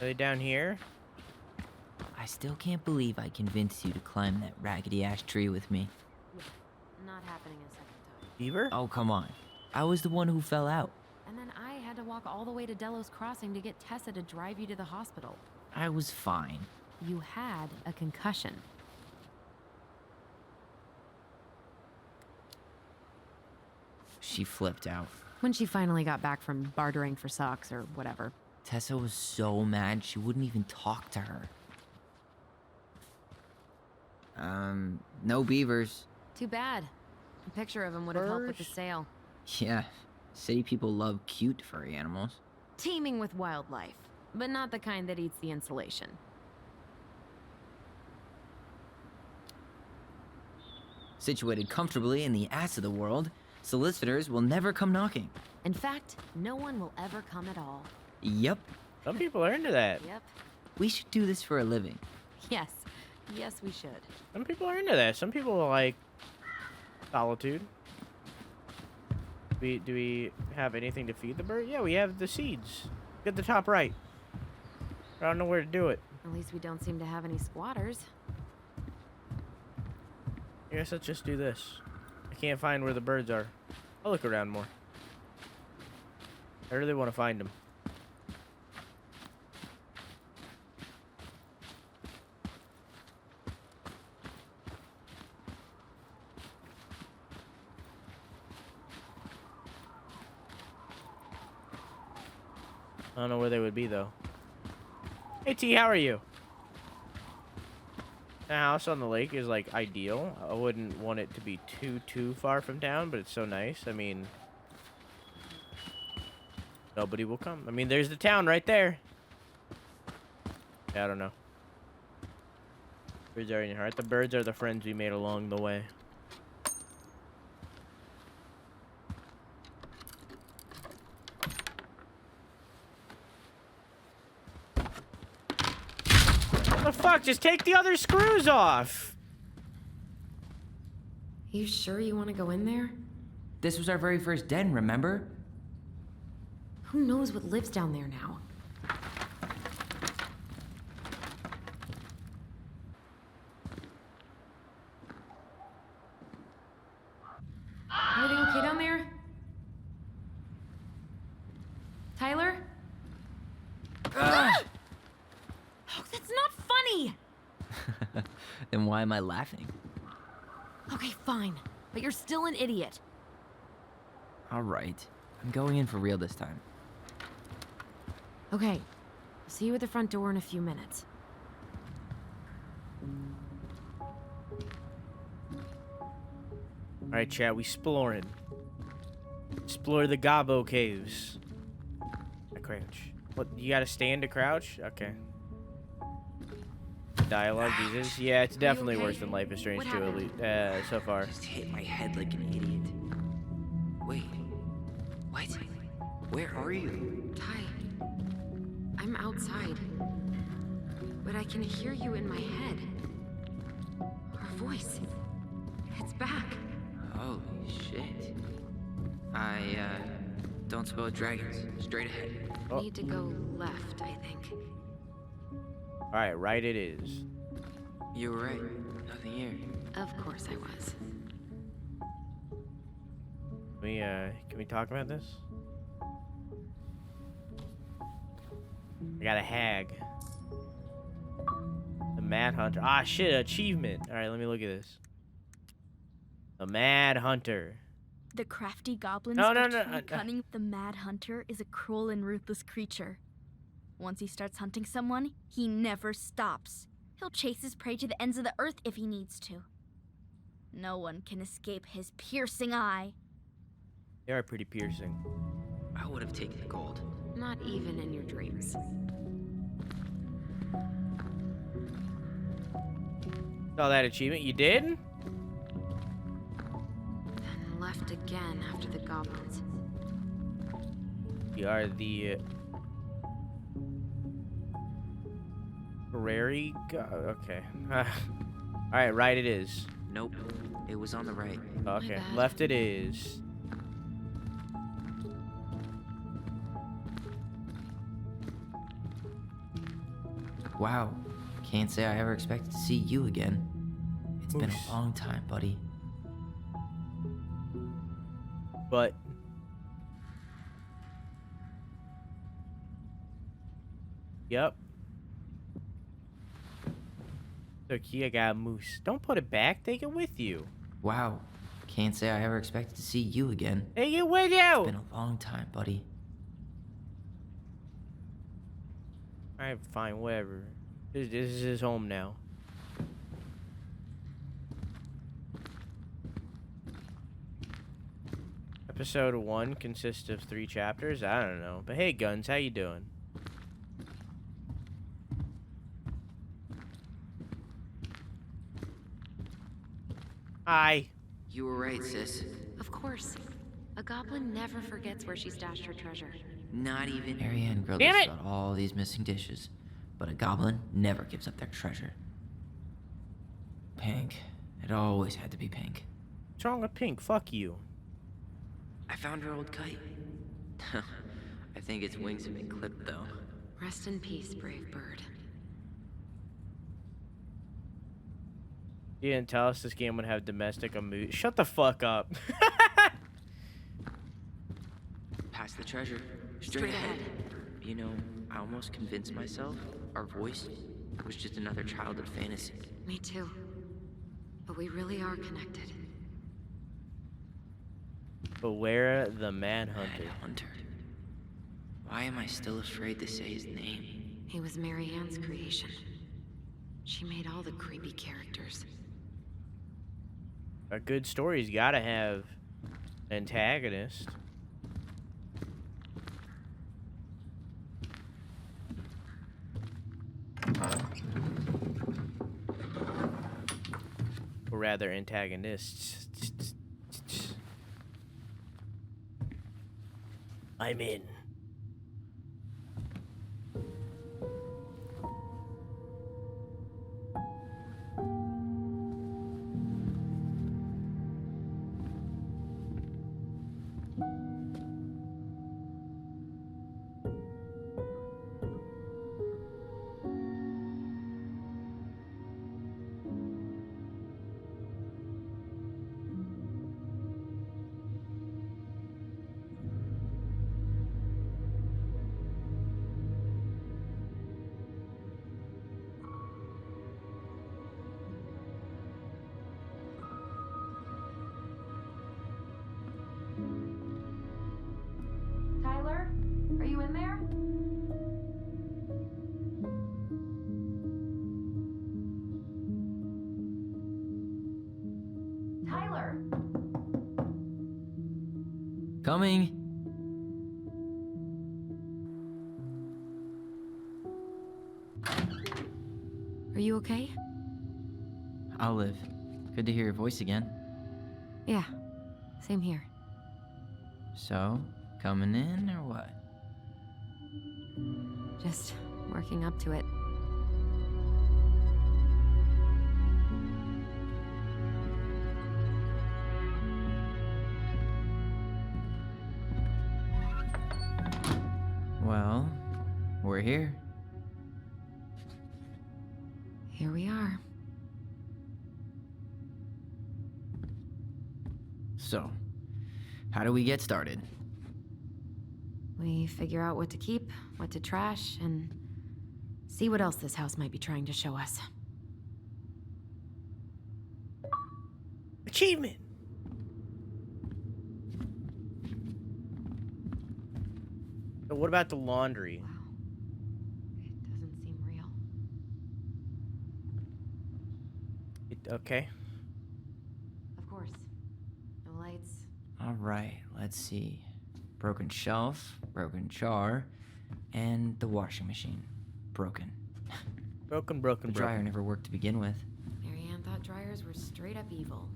Are they down here? I still can't believe I convinced you to climb that raggedy ass tree with me. Not happening a second time. Beaver? Oh, come on. I was the one who fell out. And then I had to walk all the way to Delos Crossing to get Tessa to drive you to the hospital. I was fine. You had a concussion. She flipped out. When she finally got back from bartering for socks or whatever. Tessa was so mad she wouldn't even talk to her. No beavers. Too bad. A picture of him would have helped with the Birds? sale. Yeah, city people love cute furry animals. Teeming with wildlife, but not the kind that eats the insulation. Situated comfortably in the ass of the world, solicitors will never come knocking. In fact, no one will ever come at all. Yep, Some people are into that. Yep. we should do this for a living. Yes. Yes, we should. Some people are into that. Some people like solitude. Do we have anything to feed the bird? Yeah, we have the seeds. Get the top right. I don't know where to do it. At least we don't seem to have any squatters. I guess let's just do this. I can't find where the birds are. I'll look around more. I really want to find them. I don't know where they would be though. Hey T, how are you? The house on the lake is like ideal. I wouldn't want it to be too far from town, but it's so nice. I mean, nobody will come. I mean, there's the town right there. Yeah, I don't know. Birds are in your heart. The birds are the friends we made along the way. What the fuck? Just take the other screws off. You sure you want to go in there? This was our very first den, remember? Who knows what lives down there now? Tyler? Oh, that's not funny! Then why am I laughing? Okay, fine. But you're still an idiot. All right. I'm going in for real this time. Okay. I'll see you at the front door in a few minutes. Alright, chat, we exploring. Explore the Gobbo caves. I crouch. What, you gotta stand to crouch? Okay. Dialogue, Jesus. Yeah, it's definitely okay? worse than Life is Strange What 2 at happened? least, so far. Just hit my head like an idiot. Wait. What? Where are you? Ty, I'm outside. But I can hear you in my head. Our voice. It's back. Holy shit. Don't spell dragons. Straight ahead. Oh. Need to go left, I think. Alright, right it is. You were right. Nothing here. Of course I was. Can we talk about this? I got a hag. The Mad Hunter. Ah, shit, achievement. Alright, let me look at this. The Mad Hunter. The crafty goblins No, are no, too no, cunning. The Mad Hunter is a cruel and ruthless creature. Once he starts hunting someone, he never stops. He'll chase his prey to the ends of the earth if he needs to. No one can escape his piercing eye. They are pretty piercing. I would have taken the gold. Not even in your dreams. Saw that achievement. You did? Then left again after the goblins. You are the prairie. Okay. Alright, right it is. Nope. It was on the right. Okay, bad. left it is. Wow. Can't say I ever expected to see you again. It's been Oops. a long time, buddy. But yep. Look, here I got a moose. Don't put it back. Take it with you. Wow. Can't say I ever expected to see you again. Take it with It's you. been a long time, buddy. Alright, fine, whatever. This is his home now. Episode 1 consists of 3 chapters. I don't know. But hey, Guns, how you doing? Hi. You were right, sis. Of course. A goblin never forgets where she stashed her treasure. Not even. Marianne grilled Damn us it! about all these missing dishes, but a goblin never gives up their treasure. Pink. It always had to be pink. What's wrong with Pink? Fuck you. I found her old kite. I think its wings have been clipped, though. Rest in peace, brave bird. You didn't tell us this game would have domestic moose. Shut the fuck up. Past the treasure. Straight ahead. You know, I almost convinced myself our voice was just another childhood fantasy. Me too. But we really are connected. Beware the manhunter. Hunter. Why am I still afraid to say his name? He was Marianne's creation. She made all the creepy characters. A good story's gotta have an antagonist. Or rather, antagonists. I'm in. you in there? Tyler! Coming. Are you okay? Olive, good to hear your voice again. Yeah, same here. So, coming in or what? Just working up to it. Well, we're here. Here we are. So, how do we get started? We figure out what to keep, what to trash, and see what else this house might be trying to show us. Achievement. So what about the laundry? Wow. It doesn't seem real. Okay. Of course. No lights. All right, let's see. Broken shelf, broken jar, and the washing machine. Broken. Broken. The dryer never worked to begin with. Marianne thought dryers were straight up evil.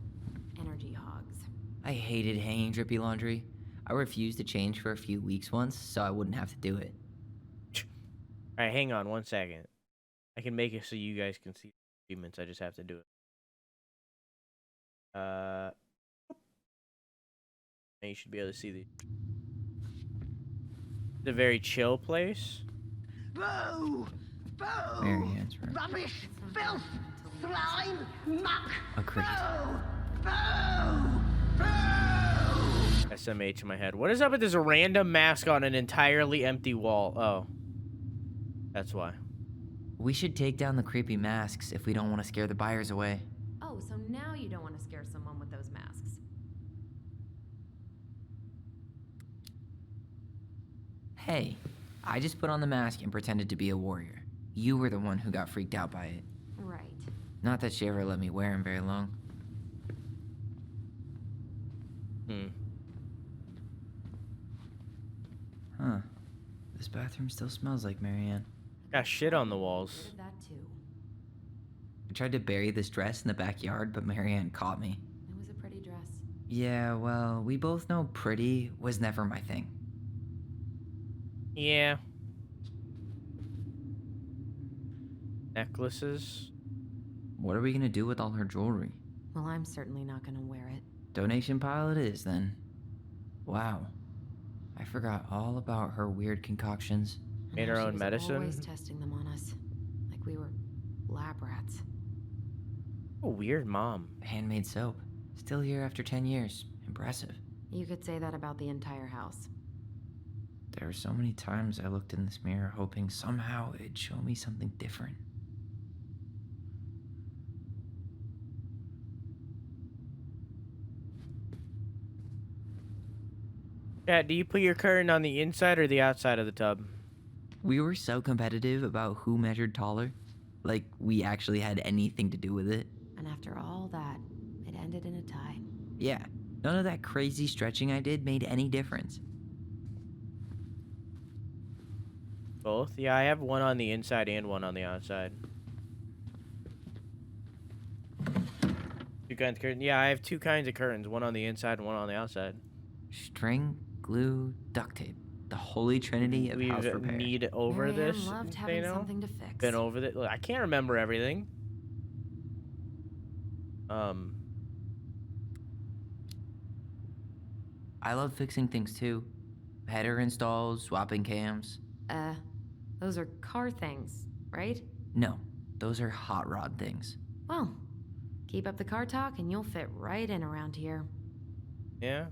Energy hogs. I hated hanging drippy laundry. I refused to change for a few weeks once, so I wouldn't have to do it. All right, hang on 1 second. I can make it so you guys can see the achievements. I just have to do it. Now you should be able to see the. It's a very chill place. Boo! Boo! Marianne's room. Rubbish! Filth! Slime! Muck! Agreed. Boo! Boo! Boo! SMH in my head. What is up with this random mask on an entirely empty wall? Oh. That's why. We should take down the creepy masks if we don't want to scare the buyers away. Oh, so now you don't want to scare someone with those masks. Hey, I just put on the mask and pretended to be a warrior. You were the one who got freaked out by it. Right. Not that she ever let me wear him very long. Huh. This bathroom still smells like Marianne. Got shit on the Rid walls. of that too. I tried to bury this dress in the backyard, but Marianne caught me. It was a pretty dress. Yeah, well, we both know pretty was never my thing. Yeah. Necklaces. What are we gonna do with all her jewelry? Well, I'm certainly not gonna wear it. Donation pile it is, then. Wow. I forgot all about her weird concoctions. And Made how her she own was medicine? Always testing them on us, like we were lab rats. A weird mom. Handmade soap. Still here after 10 years. Impressive. You could say that about the entire house. There were so many times I looked in this mirror hoping somehow it'd show me something different. Chat, do you put your curtain on the inside or the outside of the tub? We were so competitive about who measured taller. Like we actually had anything to do with it. And after all that, it ended in a tie. Yeah, none of that crazy stretching I did made any difference. Both? Yeah, I have one on the inside and one on the outside. Two kinds of curtains. Yeah, I have two kinds of curtains. One on the inside and one on the outside. String, glue, duct tape. The holy trinity of house We've repair. need over Marianne this. loved you having know? something to fix. Been over this. Look, I can't remember everything. I love fixing things too. Header installs, swapping cams. Those are car things, right? No, those are hot rod things. Well, keep up the car talk and you'll fit right in around here. Yeah.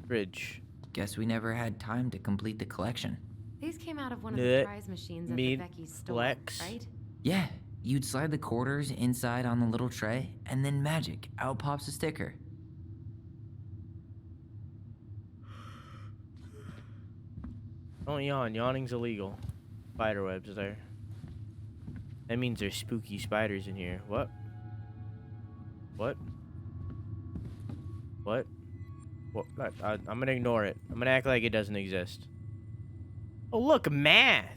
Fridge. Guess we never had time to complete the collection. These came out of one of the Blech. prize machines at the Meat. Becky's store, Flex. right? Yeah, You'd slide the quarters inside on the little tray, and then magic, out pops a sticker. Don't yawn. Yawning's illegal. Spider webs there. That means there's spooky spiders in here. What? What? What? What? I'm gonna ignore it. I'm gonna act like it doesn't exist. Oh, look, math.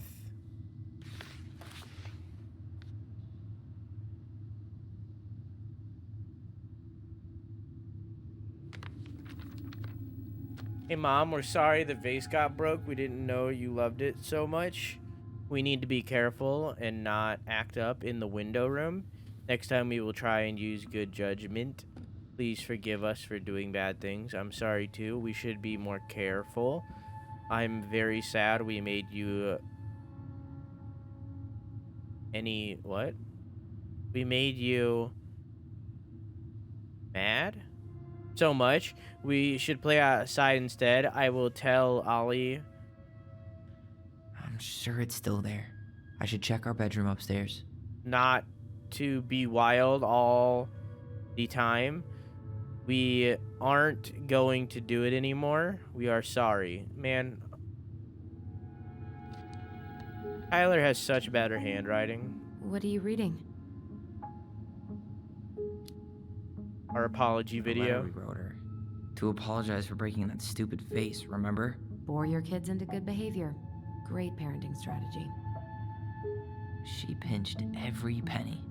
Hey, Mom, we're sorry the vase got broke. We didn't know you loved it so much. We need to be careful and not act up in the window room. Next time we will try and use good judgment. Please forgive us for doing bad things. I'm sorry, too. We should be more careful. I'm very sad we made you... What? We made you... mad? So much. We should play outside instead. I will tell Ollie. I'm sure it's still there. I should check our bedroom upstairs. Not to be wild all the time. We aren't going to do it anymore. We are sorry. Man. Tyler has such better handwriting. What are you reading? Our apology The letter video. we wrote her. To apologize for breaking that stupid vase, remember? Bore your kids into good behavior. Great parenting strategy. She pinched every penny.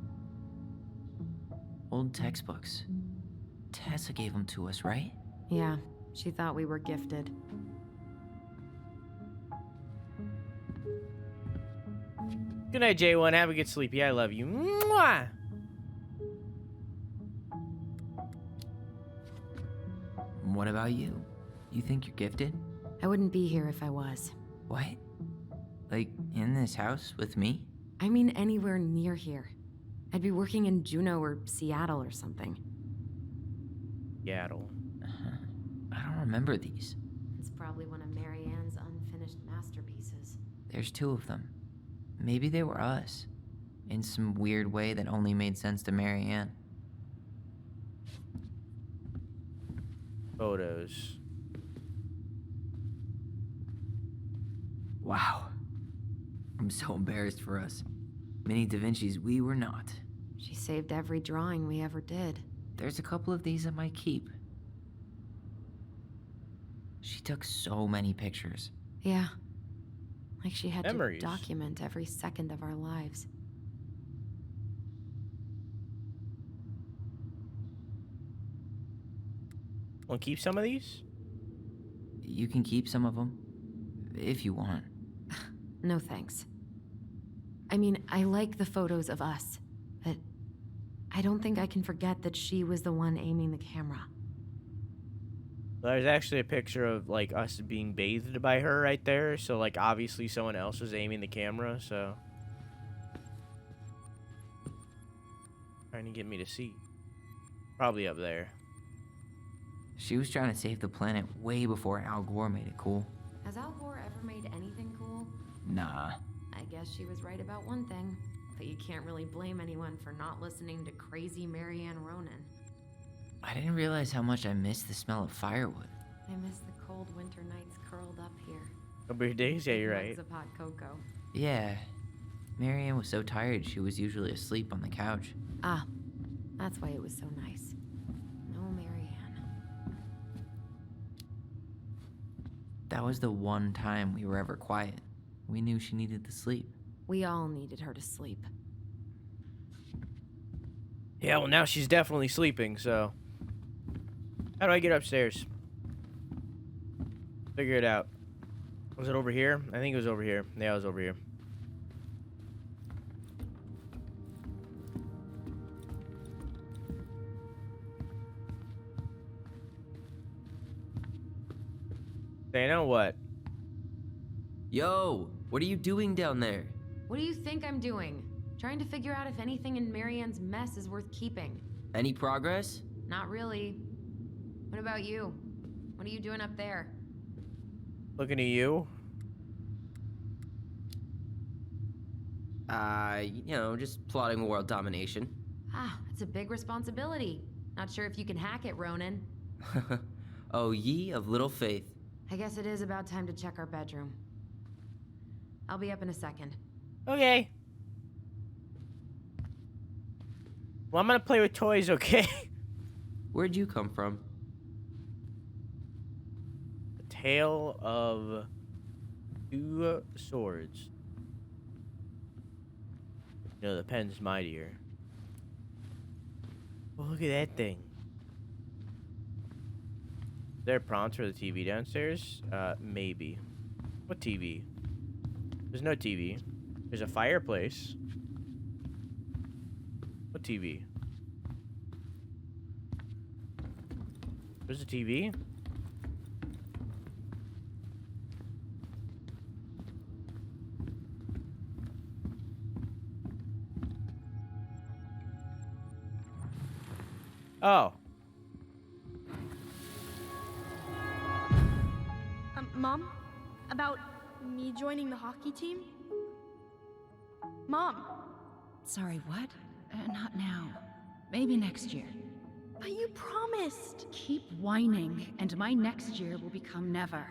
Old textbooks. Tessa gave them to us, right? Yeah, she thought we were gifted. Good night, J1. Have a good sleep. Yeah, I love you. Mwah! What about you? You think you're gifted? I wouldn't be here if I was. What? Like, in this house with me? I mean anywhere near here. I'd be working in Juneau or Seattle or something. Yaddle. I don't remember these. It's probably one of Marianne's unfinished masterpieces. There's 2 of them. Maybe they were us. In some weird way that only made sense to Marianne. Photos. Wow. I'm so embarrassed for us. Mini Da Vinci's we were not. She saved every drawing we ever did. There's a couple of these I might keep. She took so many pictures. Yeah. Like she had Memories. to document every second of our lives. Want to keep some of these? You can keep some of them, if you want. No thanks. I mean, I like the photos of us, but I don't think I can forget that she was the one aiming the camera. There's actually a picture of, like, us being bathed by her right there. So, like, obviously someone else was aiming the camera, so. Trying to get me to see. Probably up there. She was trying to save the planet way before Al Gore made it cool. Has Al Gore ever made anything cool? Nah. I guess she was right about one thing, but you can't really blame anyone for not listening to crazy Marianne Ronan. I didn't realize how much I missed the smell of firewood. I miss the cold winter nights curled up here. Couple days, yeah, you're right. Mugs of hot cocoa. Yeah. Marianne was so tired she was usually asleep on the couch. Ah, that's why it was so nice. No Marianne. That was the one time we were ever quiet. We knew she needed to sleep. We all needed her to sleep. Yeah, well, now she's definitely sleeping, so. How do I get upstairs? Figure it out. Was it over here? I think it was over here. Yeah, it was over here. Dana, what? Yo, what are you doing down there? What do you think I'm doing? Trying to figure out if anything in Marianne's mess is worth keeping. Any progress? Not really. What about you? What are you doing up there? Looking at you. Just plotting world domination. Ah, it's a big responsibility. Not sure if you can hack it, Ronan. Oh, ye of little faith. I guess it is about time to check our bedroom. I'll be up in a second. Okay. Well, I'm gonna play with toys, okay? Where'd you come from? The Tale of Two Swords. No, the pen's mightier. Oh, look at that thing. Is there prompts for the TV downstairs? Maybe. What TV? There's no TV. There's a fireplace. What TV? There's a TV? Oh. Mom? About me joining the hockey team? Mom! Sorry, what? Not now. Maybe next year. But you promised! Keep whining, and my next year will become never.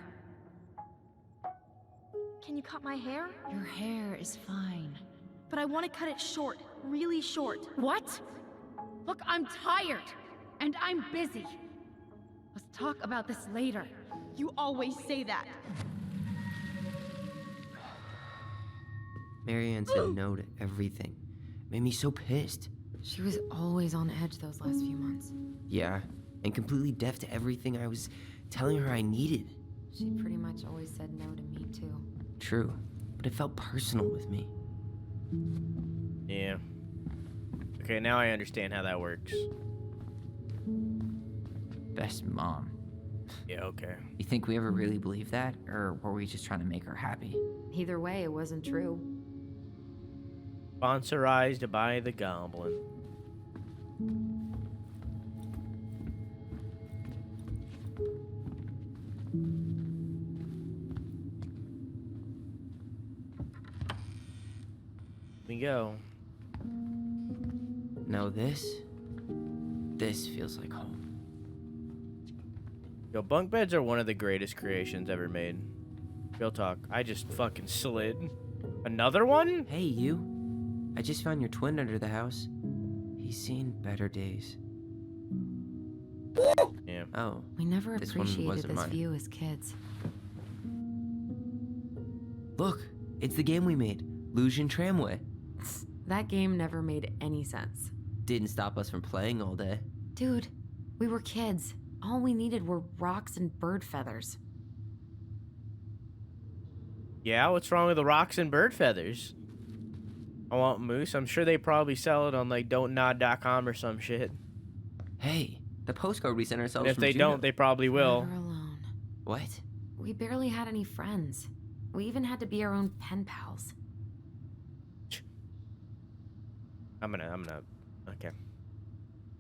Can you cut my hair? Your hair is fine. But I want to cut it short. Really short. What? Look, I'm tired, and I'm busy. Let's talk about this later. You always say that. Marianne said no to everything. Made me so pissed. She was always on edge those last few months. Yeah, and completely deaf to everything I was telling her I needed. She pretty much always said no to me, too. True, but it felt personal with me. Yeah. Okay, now I understand how that works. Best mom. Yeah, okay. You think we ever really believed that, or were we just trying to make her happy? Either way, it wasn't true. Sponsorized by the Goblin. We go. No, this feels like home. Yo, bunk beds are one of the greatest creations ever made. Real talk. I just fucking slid. Another one? Hey, you. I just found your twin under the house. He's seen better days. Yeah. Oh. We never This one appreciated wasn't this mine. view as kids. Look, it's the game we made. Lucian Tramway. That game never made any sense. Didn't stop us from playing all day. Dude, we were kids. All we needed were rocks and bird feathers. Yeah, what's wrong with the rocks and bird feathers? I want moose. I'm sure they probably sell it on like don'tnod.com or some shit. Hey, the postcard we sent ourselves And if from they Juneau. don't, they probably will. Never alone. What? We barely had any friends. We even had to be our own pen pals. I'm gonna. Okay.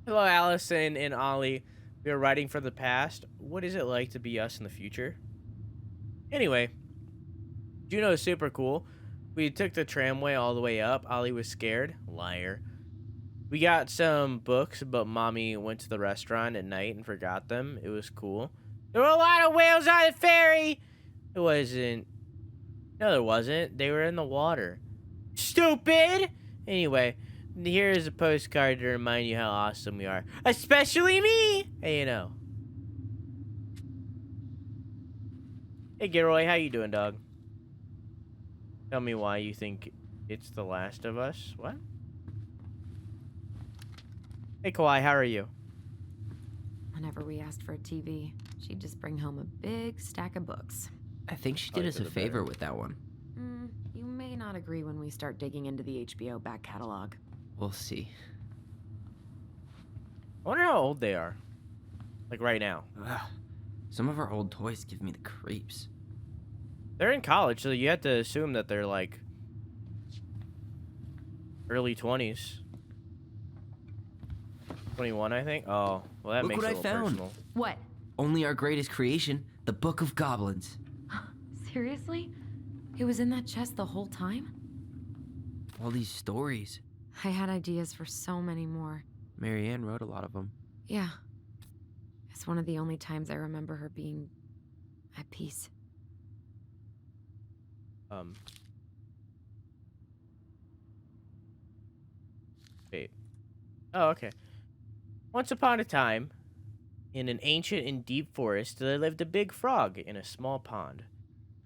Hello, Allison and Ollie. We are writing from the past. What is it like to be us in the future? Anyway, Juneau is super cool. We took the tramway all the way up. Ollie was scared. Liar. We got some books, but Mommy went to the restaurant at night and forgot them. It was cool. There were a lot of whales on the ferry. It wasn't. No, there wasn't. They were in the water. Stupid! Anyway, here's a postcard to remind you how awesome we are. Especially me! Hey, you know. Hey, Gilroy, how you doing, dog? Tell me why you think it's The Last of Us. What? Hey, Kawhi, how are you? Whenever we asked for a TV, she'd just bring home a big stack of books. I think she did Probably us for a the favor better. with that one. You may not agree when we start digging into the HBO back catalog. We'll see. I wonder how old they are. Like right now. Ugh. Some of our old toys give me the creeps. They're in college, so you have to assume that they're like early 20s. 21, I think. Oh, well, that Look makes what it I a little found. personal. What? Only our greatest creation, the Book of Goblins. Seriously? It was in that chest the whole time? All these stories. I had ideas for so many more. Marianne wrote a lot of them. Yeah. It's one of the only times I remember her being at peace. Wait. Oh, okay. Once upon a time, in an ancient and deep forest, there lived a big frog in a small pond.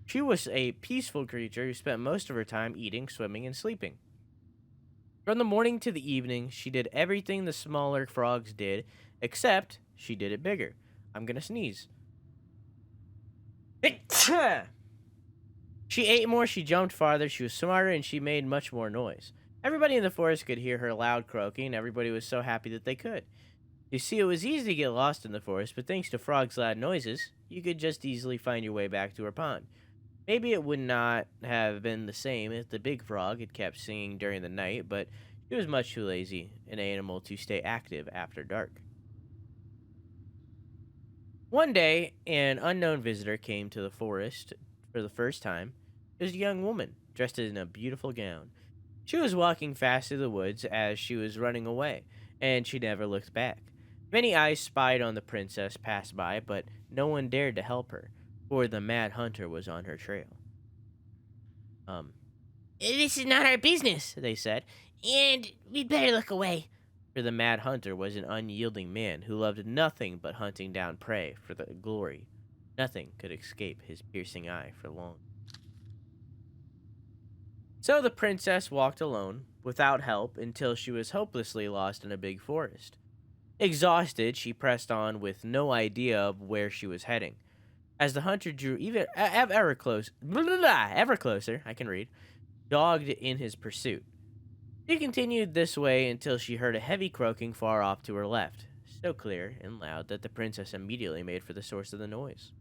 She was a peaceful creature who spent most of her time eating, swimming, and sleeping. From the morning to the evening, she did everything the smaller frogs did, except she did it bigger. I'm gonna sneeze. She ate more, she jumped farther, she was smarter, and she made much more noise. Everybody in the forest could hear her loud croaking, and everybody was so happy that they could. You see, it was easy to get lost in the forest, but thanks to Frog's loud noises, you could just easily find your way back to her pond. Maybe it would not have been the same if the big frog had kept singing during the night, but she was much too lazy an animal to stay active after dark. One day, an unknown visitor came to the forest for the first time. It was a young woman, dressed in a beautiful gown. She was walking fast through the woods as she was running away, and she never looked back. Many eyes spied on the princess pass by, but no one dared to help her, for the mad hunter was on her trail. This is not our business, they said, and we'd better look away. For the mad hunter was an unyielding man who loved nothing but hunting down prey for the glory. Nothing could escape his piercing eye for long. So the princess walked alone, without help, until she was hopelessly lost in a big forest. Exhausted, she pressed on with no idea of where she was heading. As the hunter drew ever closer, I can read, dogged in his pursuit. She continued this way until she heard a heavy croaking far off to her left, so clear and loud that the princess immediately made for the source of the noise.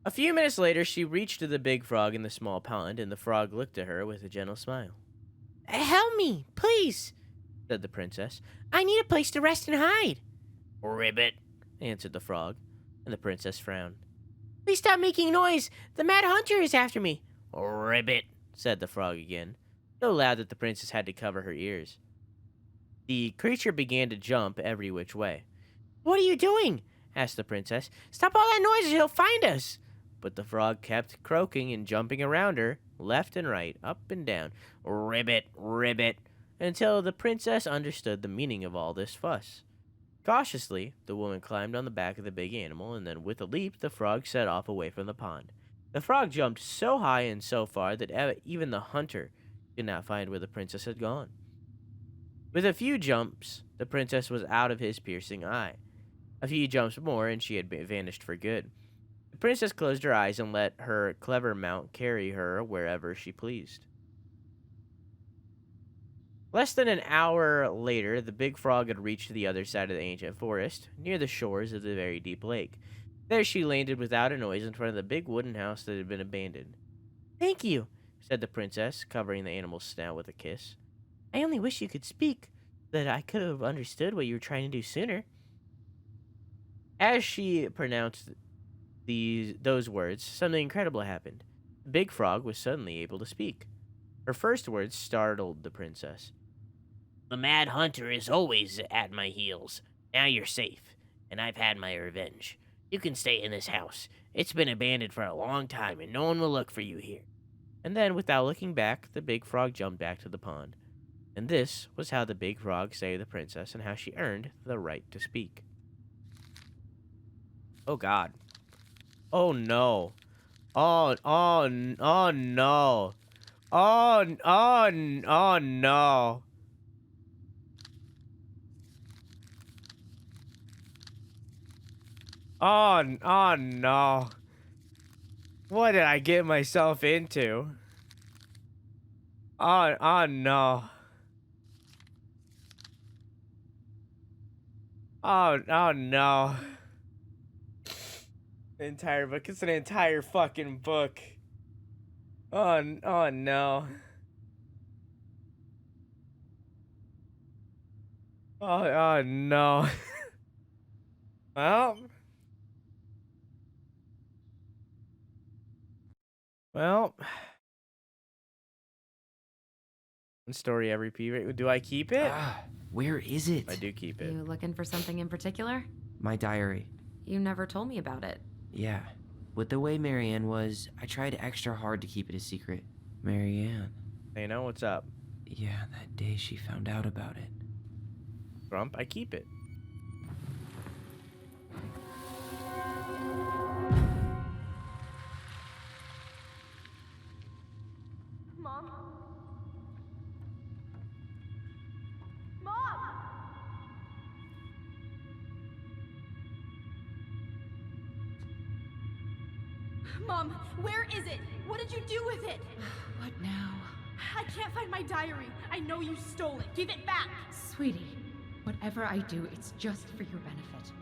A few minutes later, she reached the big frog in the small pond, and the frog looked at her with a gentle smile. "Help me, please," said the princess. "I need a place to rest and hide." "Ribbit," answered the frog, and the princess frowned. "Please stop making noise. The mad hunter is after me." "Ribbit," said the frog again, so loud that the princess had to cover her ears. The creature began to jump every which way. "What are you doing?" asked the princess. "Stop all that noise or he'll find us." But the frog kept croaking and jumping around her, left and right, up and down, "Ribbit, ribbit," until the princess understood the meaning of all this fuss. Cautiously, the woman climbed on the back of the big animal, and then with a leap, the frog set off away from the pond. The frog jumped so high and so far that even the hunter could not find where the princess had gone. With a few jumps, the princess was out of his piercing eye. A few jumps more, and she had vanished for good. The princess closed her eyes and let her clever mount carry her wherever she pleased. Less than an hour later, the big frog had reached the other side of the ancient forest, near the shores of the very deep lake. There she landed without a noise in front of the big wooden house that had been abandoned. "Thank you," said the princess, covering the animal's snout with a kiss. "I only wish you could speak, so that I could have understood what you were trying to do sooner." As she pronounced those words, something incredible happened. The big frog was suddenly able to speak. Her first words startled the princess. "The mad hunter is always at my heels. Now you're safe, and I've had my revenge. You can stay in this house. It's been abandoned for a long time, and no one will look for you here." And then, without looking back, the big frog jumped back to the pond. And this was how the big frog saved the princess and how she earned the right to speak. Oh, God. Oh, no. Oh no. Oh, no. Oh, no. Oh, no. What did I get myself into? Oh, no. Oh, no. The entire book. It's an entire fucking book. Oh, no. Oh, no. Well. Well. Story every P. Do I keep it? Where is it? I do keep it. You looking for something in particular? My diary. You never told me about it. Yeah. With the way Marianne was, I tried extra hard to keep it a secret. Marianne. Hey, know what's up? Yeah, that day she found out about it. Grump, I keep it. Mom? Mom! Mom, where is it? What did you do with it? What now? I can't find my diary. I know you stole it. Give it back. Sweetie, whatever I do, it's just for your benefit.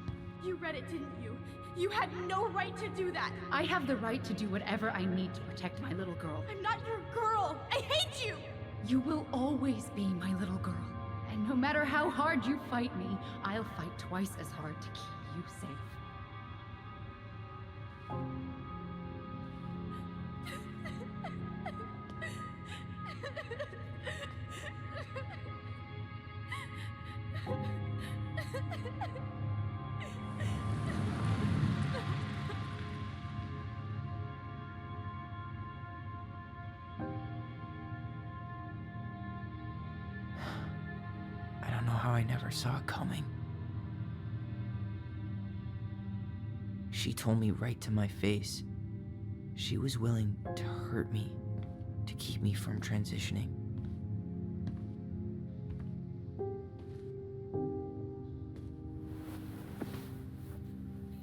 You read it, didn't you? You had no right to do that. I have the right to do whatever I need to protect my little girl. I'm not your girl. I hate you. You will always be my little girl. And no matter how hard you fight me, I'll fight twice as hard to keep you safe. I don't know how I never saw it coming. She told me right to my face. She was willing to hurt me to keep me from transitioning.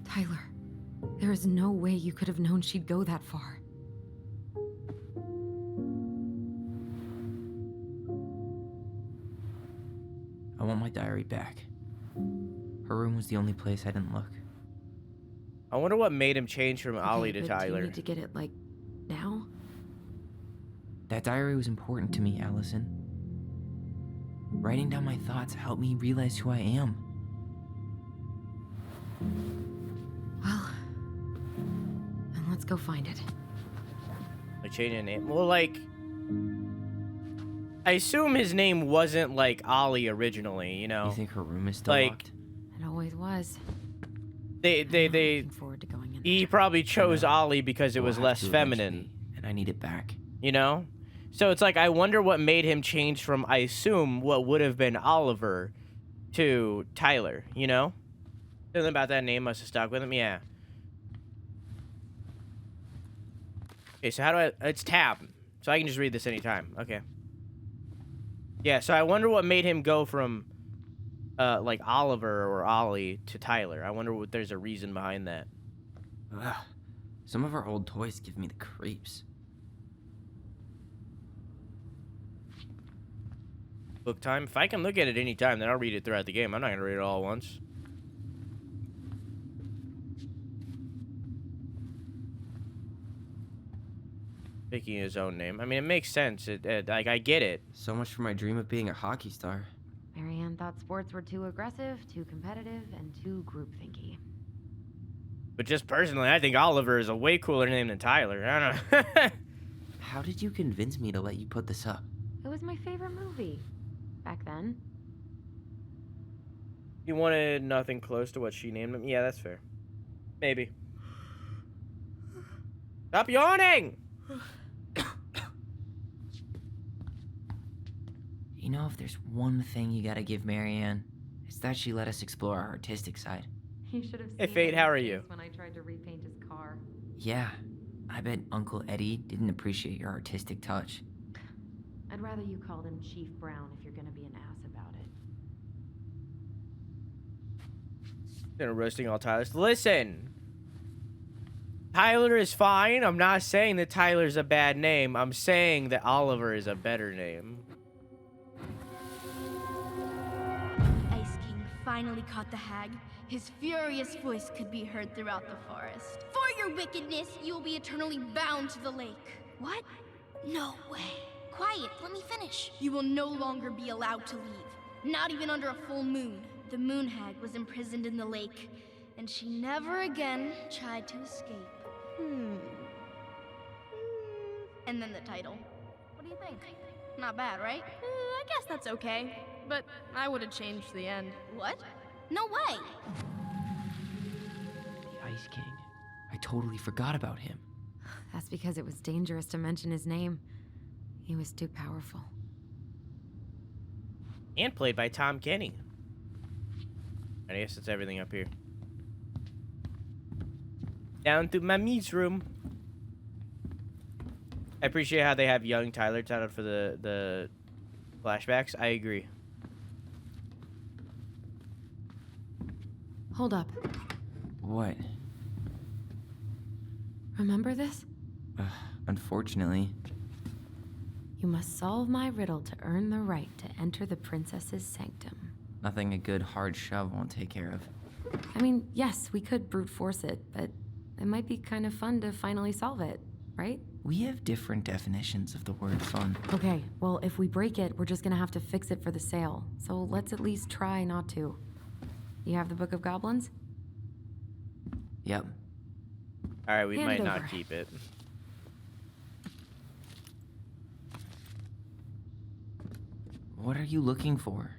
Tyler, there is no way you could have known she'd go that far. I want my diary back. Her room was the only place I didn't look. I wonder what made him change from Ollie to Okay, but do Tyler. you need to get it, like, now? That diary was important to me, Alyson. Writing down my thoughts helped me realize who I am. Well, then let's go find it. Like changing the name. Well, like, I assume his name wasn't like Ollie originally. You know. You think her room is still Like, locked? It always was. They I'm not looking forward to going in He there. probably chose Ollie because it We'll was have less to feminine. eventually, and I need it back. You know. So it's like I wonder what made him change from I assume what would have been Oliver to Tyler. You know. Something about that name must have stuck with him. Yeah. Okay, so how do I... It's tab. So I can just read this anytime. Okay. Yeah, so I wonder what made him go from, like, Oliver or Ollie to Tyler. I wonder what there's a reason behind that. Ugh. Some of our old toys give me the creeps. Book time? If I can look at it anytime, then I'll read it throughout the game. I'm not going to read it all at once. Picking his own name. I mean, it makes sense. Like, I get it. So much for my dream of being a hockey star. Marianne thought sports were too aggressive, too competitive, and too groupthinky. But just personally, I think Oliver is a way cooler name than Tyler. I don't know. How did you convince me to let you put this up? It was my favorite movie. Back then. You wanted nothing close to what she named him? Yeah, that's fair. Maybe. Stop yawning! You know, if there's one thing you gotta give Marianne, it's that she let us explore our artistic side. You should have seen Hey, Fade, his how are face you? when I tried to repaint his car. Yeah, I bet Uncle Eddie didn't appreciate your artistic touch. I'd rather you called him Chief Brown if you're gonna be an ass about it. Gonna roasting all Tylers. Listen! Tyler is fine. I'm not saying that Tyler's a bad name. I'm saying that Oliver is a better name. Ice King finally caught the hag. His furious voice could be heard throughout the forest. For your wickedness, you will be eternally bound to the lake. What? No way. Quiet, let me finish. You will no longer be allowed to leave. Not even under a full moon. The moon hag was imprisoned in the lake, and she never again tried to escape. And then the title. What do you think? Not bad, right? I guess that's okay. But I would have changed the end. What? No way! The Ice King. I totally forgot about him. That's because it was dangerous to mention his name. He was too powerful. And played by Tom Kenny. I guess that's everything up here. Down to Mommy's room. I appreciate how they have young Tyler titled for the flashbacks. I agree. Hold up. What? Remember this? Unfortunately. You must solve my riddle to earn the right to enter the princess's sanctum. Nothing a good hard shove won't take care of. I mean, yes, we could brute force it, but it might be kind of fun to finally solve it, right? We have different definitions of the word fun. Okay, well, if we break it, we're just gonna have to fix it for the sale. So let's at least try not to. You have the Book of Goblins? Yep. Alright, we Hand might it not over. keep it. What are you looking for?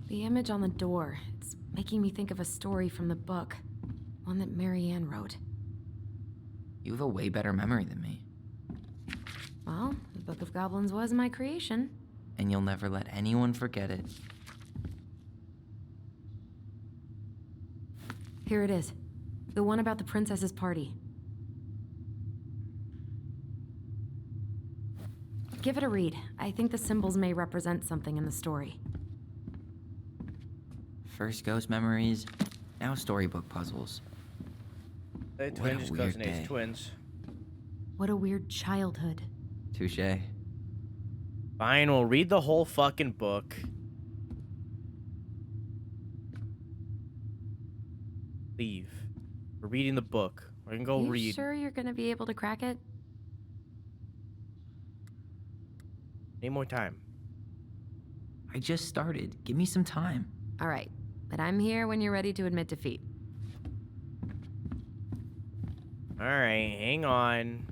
The image on the door. It's making me think of a story from the book. One that Marianne wrote. You have a way better memory than me. Well, the Book of Goblins was my creation. And you'll never let anyone forget it. Here it is. The one about the princess's party. Give it a read. I think the symbols may represent something in the story. First ghost memories, now storybook puzzles. They What a twins, weird cousin A's day. twins. What a weird childhood. Touche. Fine, we'll read the whole fucking book. Leave. We're reading the book. We're gonna go you read. sure you're gonna be able to crack it? Need more time. I just started. Give me some time. All right, but I'm here when you're ready to admit defeat. Alright, hang on.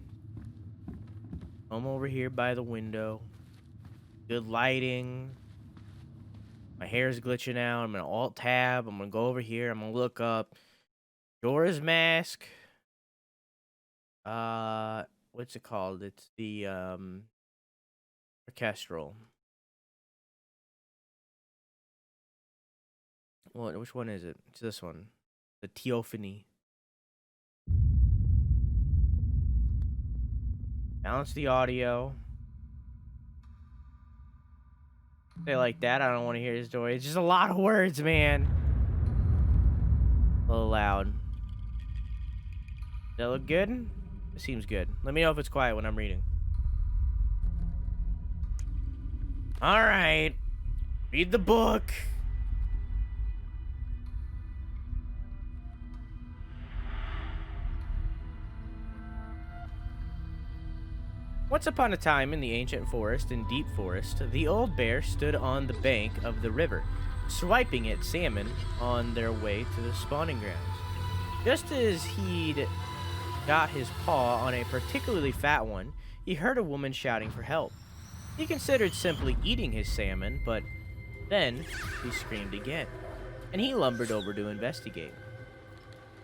I'm over here by the window. Good lighting. My hair's glitching out. I'm gonna alt tab. I'm gonna go over here. I'm gonna look up Dora's mask. What's it called? It's the orchestral. What? Which one is it? It's this one. The Theophany. Balance the audio. Say like that. I don't want to hear his story. It's just a lot of words, man. A little loud. Does that look good? It seems good. Let me know if it's quiet when I'm reading. Alright. Read the book. Once upon a time in the ancient forest and deep forest, the old bear stood on the bank of the river, swiping at salmon on their way to the spawning grounds. Just as he'd got his paw on a particularly fat one, he heard a woman shouting for help. He considered simply eating his salmon, but then he screamed again, and he lumbered over to investigate.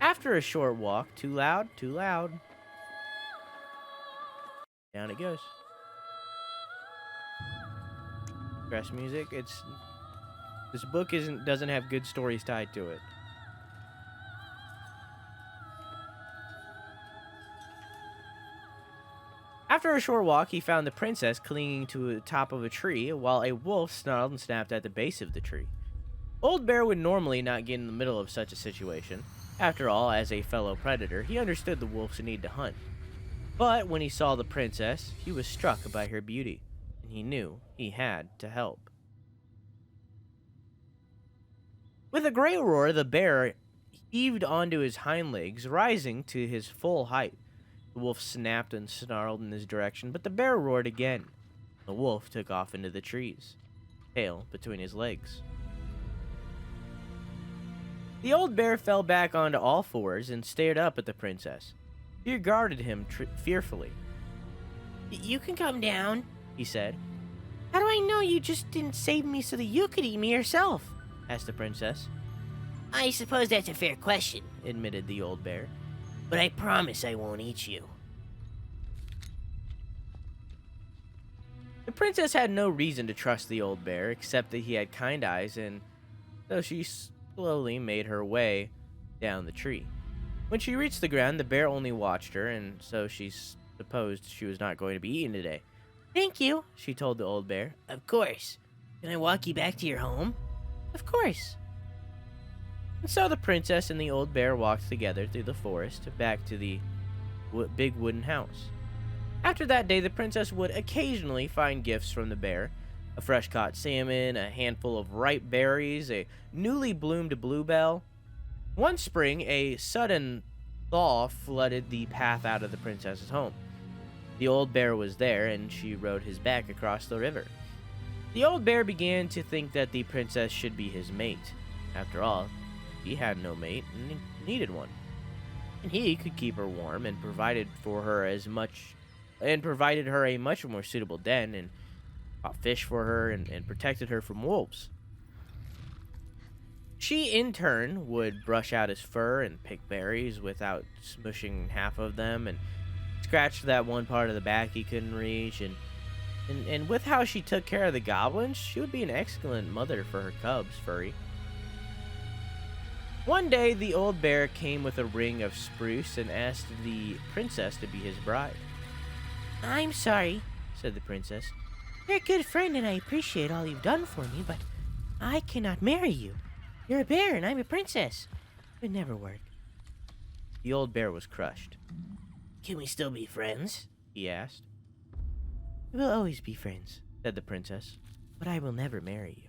After a short walk, too loud, down it goes. Stress music. This book doesn't have good stories tied to it. After a short walk, he found the princess clinging to the top of a tree, while a wolf snarled and snapped at the base of the tree. Old Bear would normally not get in the middle of such a situation. After all, as a fellow predator, he understood the wolf's need to hunt. But when he saw the princess, he was struck by her beauty, and he knew he had to help. With a great roar, the bear heaved onto his hind legs, rising to his full height. The wolf snapped and snarled in his direction, but the bear roared again. The wolf took off into the trees, tail between his legs. The old bear fell back onto all fours and stared up at the princess. She regarded him fearfully. "You can come down," he said. How do I know you just didn't save me so that you could eat me yourself? Asked the princess. I suppose that's a fair question, Admitted the old bear. but I promise I won't eat you. The princess had no reason to trust the old bear, except that he had kind eyes, and so she slowly made her way down the tree. When she reached the ground, the bear only watched her, and so she supposed she was not going to be eaten today. Thank you. She told the old bear. Of course. Can I walk you back to your home? Of course. And so the princess and the old bear walked together through the forest back to the big wooden house. After that day, the princess would occasionally find gifts from the bear: a fresh caught salmon, a handful of ripe berries, a newly bloomed bluebell. One spring, a sudden thaw flooded the path out of the princess's home. The old bear was there, and she rode his back across the river. The old bear began to think that the princess should be his mate. After all, he had no mate and needed one. And he could keep her warm and provided her a much more suitable den, and caught fish for her and protected her from wolves. She, in turn, would brush out his fur and pick berries without smushing half of them, and scratch that one part of the back he couldn't reach, and with how she took care of the goblins, she would be an excellent mother for her cubs, Furry. One day, the old bear came with a ring of spruce and asked the princess to be his bride. I'm sorry, said the princess. You're a good friend and I appreciate all you've done for me, but I cannot marry you. You're a bear and I'm a princess. It would never work. The old bear was crushed. Can we still be friends? He asked. We will always be friends, Said the princess. but I will never marry you.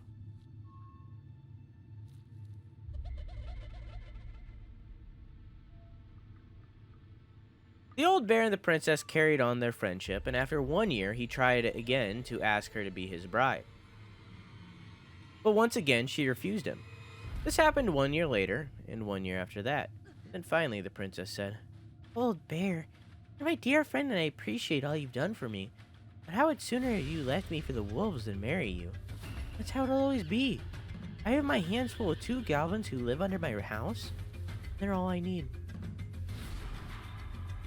The old bear and the princess carried on their friendship, and after 1 year, he tried again to ask her to be his bride. But once again, she refused him. This happened 1 year later, and 1 year after that. Then finally, the princess said, Old bear, you're my dear friend and I appreciate all you've done for me, but how would sooner you left me for the wolves than marry you? That's how it'll always be. I have my hands full with 2 goblins who live under my house. They're all I need.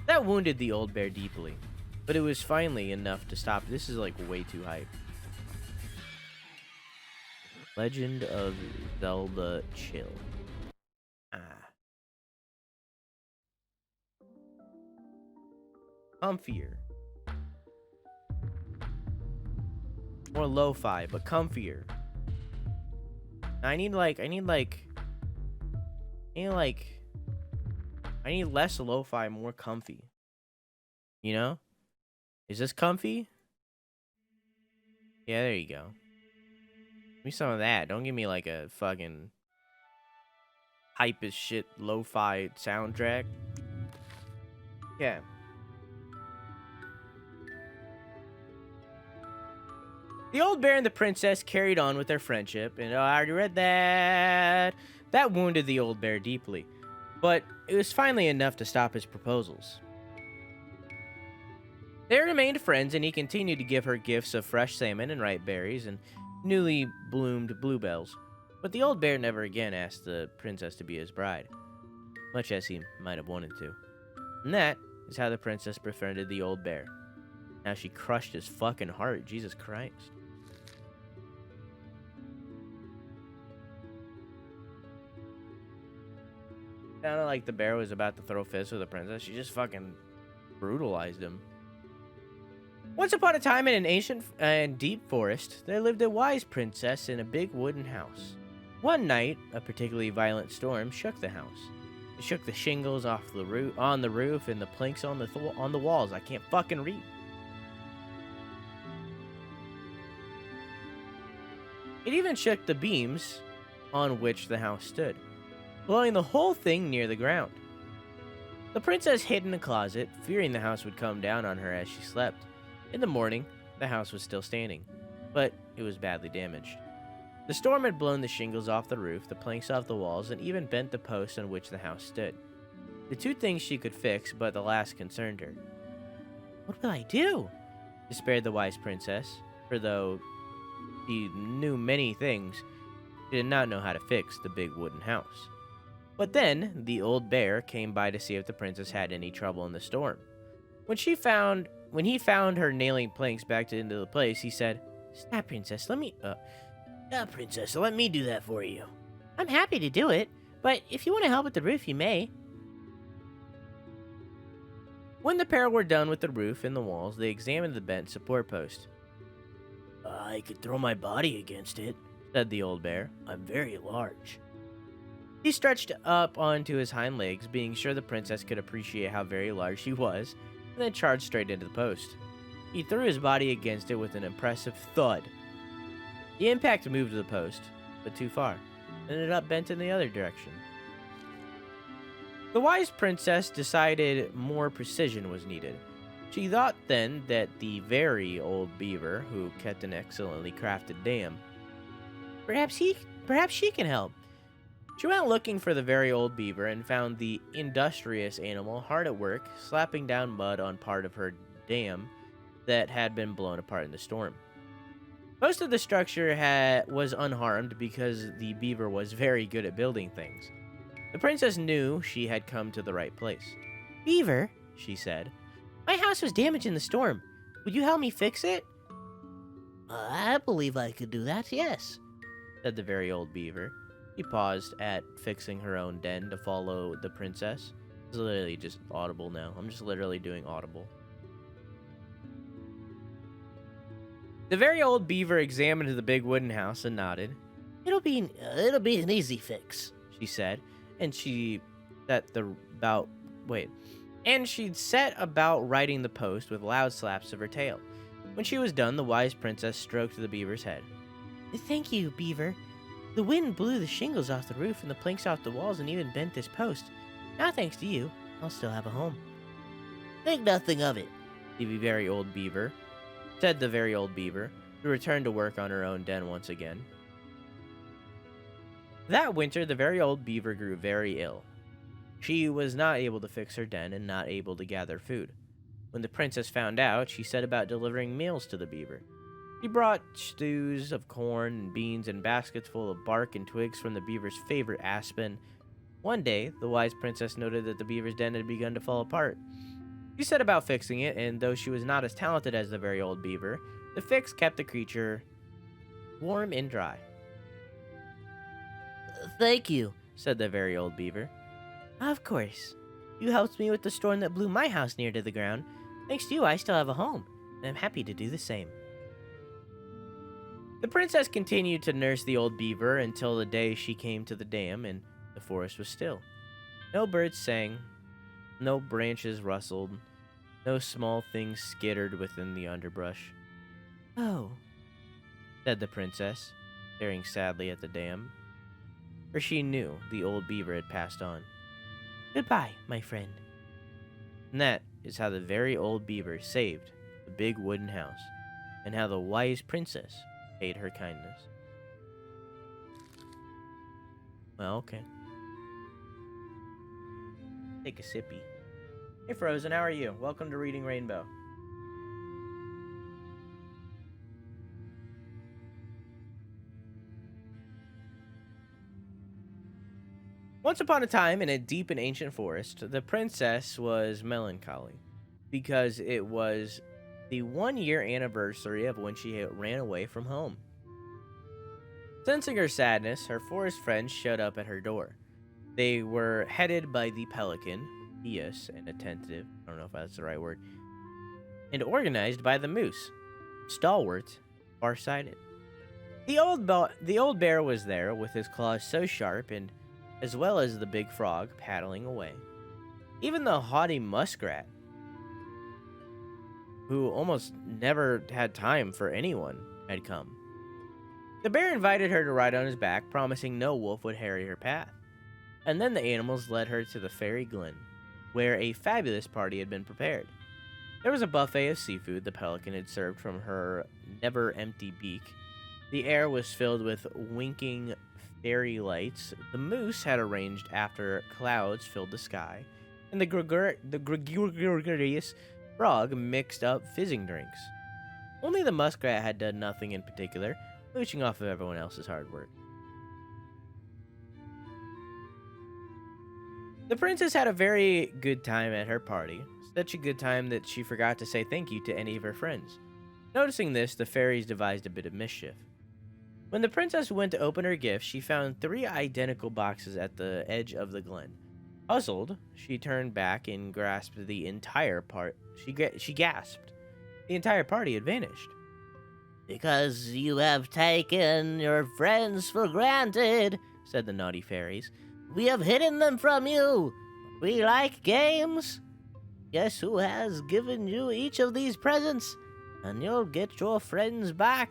That wounded the old bear deeply, but it was finally enough to stop. This is like way too hype. Legend of Zelda Chill. Comfier. More lo-fi, but comfier. I need less lo-fi, more comfy. You know? Is this comfy? Yeah, there you go. Give me some of that. Don't give me like a fucking hype as shit lo-fi soundtrack. Yeah. The old bear and the princess carried on with their friendship, and I already read that. That wounded the old bear deeply, but it was finally enough to stop his proposals. They remained friends, and he continued to give her gifts of fresh salmon and ripe berries and newly bloomed bluebells. But the old bear never again asked the princess to be his bride, much as he might have wanted to. And that is how the princess befriended the old bear. Now she crushed his fucking heart, Jesus Christ. Sounded like the bear was about to throw fists with the princess. She just fucking brutalized him. Once upon a time in an ancient and deep forest, there lived a wise princess in a big wooden house. One night, a particularly violent storm shook the house. It shook the shingles off the roof and the planks on the walls. I can't fucking read. It even shook the beams on which the house stood, blowing the whole thing near the ground. The princess hid in a closet, fearing the house would come down on her as she slept. In the morning, the house was still standing, but it was badly damaged. The storm had blown the shingles off the roof, the planks off the walls, and even bent the posts on which the house stood. The 2 things she could fix, but the last concerned her. What will I do? Despaired the wise princess, for though She knew many things. She did not know how to fix the big wooden house. But then, the old bear came by to see if the princess had any trouble in the storm. When he found her nailing planks back into the place, he said, "Stop, princess, let me do that for you." I'm happy to do it, but if you want to help with the roof, you may. When the pair were done with the roof and the walls, they examined the bent support post. "I could throw my body against it," said the old bear. "I'm very large." He stretched up onto his hind legs, being sure the princess could appreciate how very large he was, and then charged straight into the post. He threw his body against it with an impressive thud. The impact moved the post, but too far, and ended up bent in the other direction. The wise princess decided more precision was needed. She thought then that the very old beaver, who kept an excellently crafted dam, perhaps she can help. She went looking for the very old beaver and found the industrious animal hard at work, slapping down mud on part of her dam that had been blown apart in the storm. Most of the structure was unharmed because the beaver was very good at building things. The princess knew she had come to the right place. Beaver, She said, my house was damaged in the storm. Would you help me fix it? "I believe I could do that, yes," said the very old beaver. He paused at fixing her own den to follow the princess. It's literally just audible now. I'm just literally doing audible. The very old beaver examined the big wooden house and nodded. It'll be an easy fix. She said, and she'd set about righting the post with loud slaps of her tail. When she was done, the wise princess stroked the beaver's head. Thank you, Beaver. The wind blew the shingles off the roof and the planks off the walls and even bent this post. Now, thanks to you, I'll still have a home. "Think nothing of it," said the very old beaver, who returned to work on her own den once again. That winter, the very old beaver grew very ill. She was not able to fix her den and not able to gather food. When the princess found out, she set about delivering meals to the beaver. She brought stews of corn and beans and baskets full of bark and twigs from the beaver's favorite aspen. One day, the wise princess noted that the beaver's den had begun to fall apart. She set about fixing it, and though she was not as talented as the very old beaver, the fix kept the creature warm and dry. Thank you, said the very old beaver. Of course. You helped me with the storm that blew my house near to the ground. Thanks to you, I still have a home, and I'm happy to do the same. The princess continued to nurse the old beaver until the day she came to the dam and the forest was still. No birds sang, no branches rustled, no small things skittered within the underbrush. Oh, said the princess, staring sadly at the dam, for she knew the old beaver had passed on. Goodbye, my friend. And that is how the very old beaver saved the big wooden house, and how the wise princess paid her kindness. Well, okay. Take a sippy. Hey Frozen, how are you? Welcome to Reading Rainbow. Once upon a time, in a deep and ancient forest, the princess was melancholy because it was the 1-year anniversary of when she ran away from home. Sensing her sadness, her forest friends showed up at her door. They were headed by the pelican, pious and attentive, I don't know if that's the right word, and organized by the moose, stalwart, farsighted. The old bear was there with his claws so sharp, and as well as the big frog paddling away. Even the haughty muskrat, who almost never had time for anyone, had come. The bear invited her to ride on his back, promising no wolf would harry her path. And then the animals led her to the fairy glen, where a fabulous party had been prepared. There was a buffet of seafood the pelican had served from her never-empty beak. The air was filled with winking fairy lights. The moose had arranged after clouds filled the sky, and the gregarious frog mixed up fizzing drinks. Only the muskrat had done nothing in particular, mooching off of everyone else's hard work. The princess had a very good time at her party, such a good time that she forgot to say thank you to any of her friends. Noticing this, the fairies devised a bit of mischief. When the princess went to open her gift, she found 3 identical boxes at the edge of the glen. Puzzled, she turned back and grasped the entire part. She gasped. The entire party had vanished. Because you have taken your friends for granted, said the naughty fairies. We have hidden them from you. We like games. Guess who has given you each of these presents? And you'll get your friends back.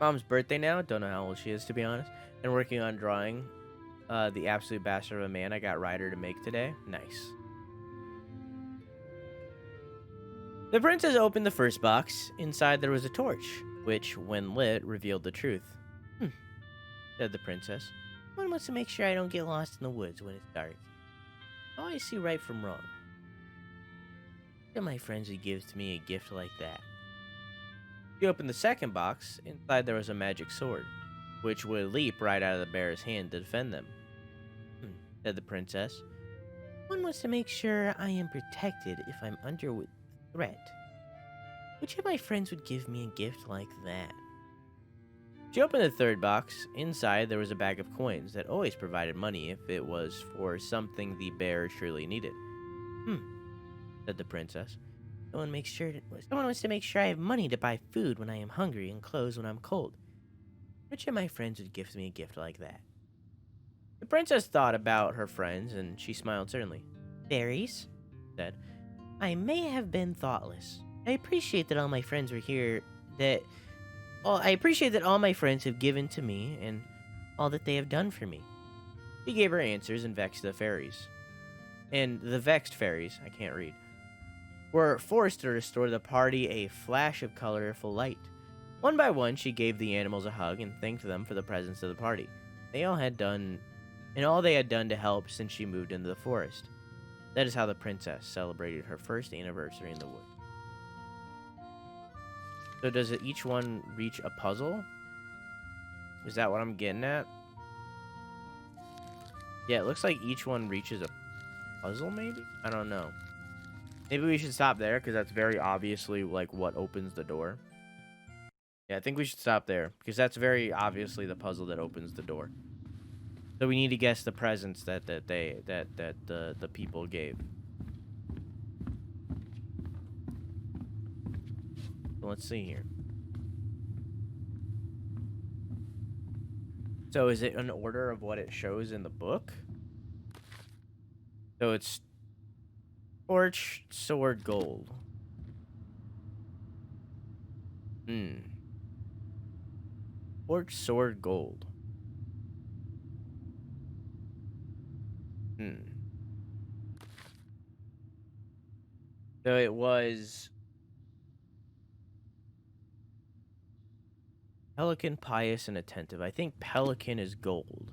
Mom's birthday now. Don't know how old she is, to be honest. And working on drawing the absolute bastard of a man I got Ryder to make today. Nice. The princess opened the first box. Inside there was a torch, which, when lit, revealed the truth. Said the princess. One wants to make sure I don't get lost in the woods when it's dark. I always see right from wrong. Look at my friends who gives me a gift like that. She opened the second box. Inside there was a magic sword, which would leap right out of the bear's hand to defend them. Said the princess. One wants to make sure I am protected if I'm under threat. Which of my friends would give me a gift like that? She opened the third box. Inside there was a bag of coins that always provided money if it was for something the bear truly needed. Said the princess. Someone wants to make sure I have money to buy food when I am hungry and clothes when I'm cold. Which of my friends would give me a gift like that? The princess thought about her friends, and she smiled certainly. Fairies, said, I may have been thoughtless. I appreciate that all my friends were here, I appreciate that all my friends have given to me and all that they have done for me. She gave her answers and vexed the fairies. And the vexed fairies, I can't read, were forced to restore the party a flash of colorful light. One by one, she gave the animals a hug and thanked them for the presence of the party. All they had done to help since she moved into the forest. That is how the princess celebrated her first anniversary in the woods. So does each one reach a puzzle? Is that what I'm getting at? Yeah, it looks like each one reaches a puzzle, maybe? I don't know. Maybe we should stop there, because that's very obviously, like, what opens the door. Yeah, I think we should stop there, because that's very obviously the puzzle that opens the door. So we need to guess the presents that the people gave. So let's see here. So is it an order of what it shows in the book? So it's torch, sword, gold. Torch, sword, gold. So it was Pelican, pious, and attentive. I think pelican is gold.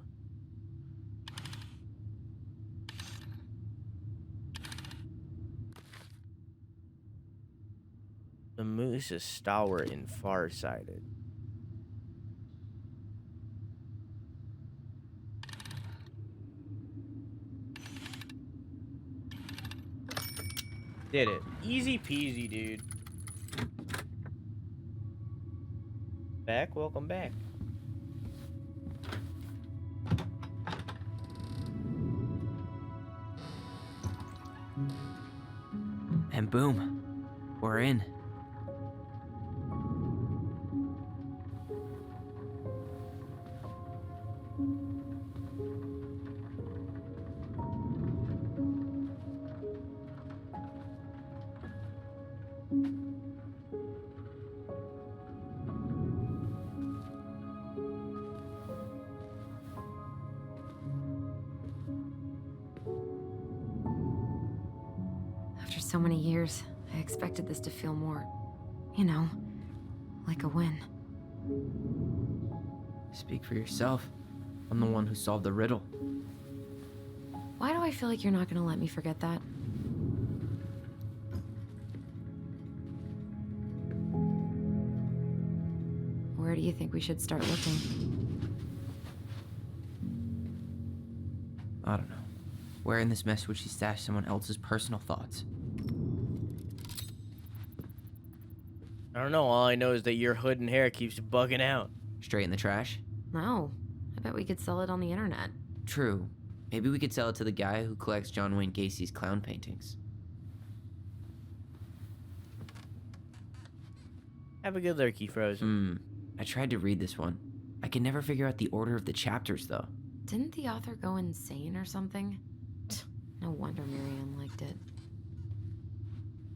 The moose is stalwart and far-sighted. Did it. Easy peasy, dude. Welcome back. And boom, we're in. After so many years, I expected this to feel more, like a win. Speak for yourself. I'm the one who solved the riddle. Why do I feel like you're not gonna let me forget that? Where do you think we should start looking? I don't know. Where in this mess would she stash someone else's personal thoughts? I don't know. All I know is that your hood and hair keeps bugging out. Straight in the trash? No. I bet we could sell it on the internet. True. Maybe we could sell it to the guy who collects John Wayne Gacy's clown paintings. Have a good lurky, Frozen. I tried to read this one. I can never figure out the order of the chapters, though. Didn't the author go insane or something? No wonder Marianne liked it.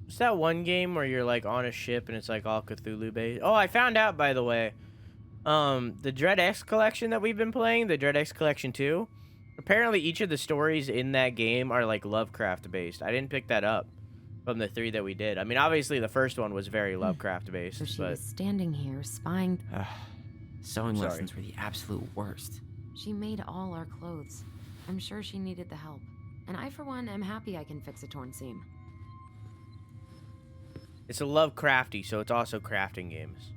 It's that one game where you're like on a ship and it's like all Cthulhu based. Oh, I found out, by the way. The Dread X collection that we've been playing, the Dread X collection 2, apparently each of the stories in that game are like Lovecraft based. I didn't pick that up from the 3 that we did. I mean, obviously the first one was very Lovecraft based. So she but was standing here spying. Sewing Sorry. lessons were the absolute worst. She made all our clothes. I'm sure she needed the help. And I, for one, am happy I can fix a torn seam. it's a Lovecrafty, so it's also crafting games.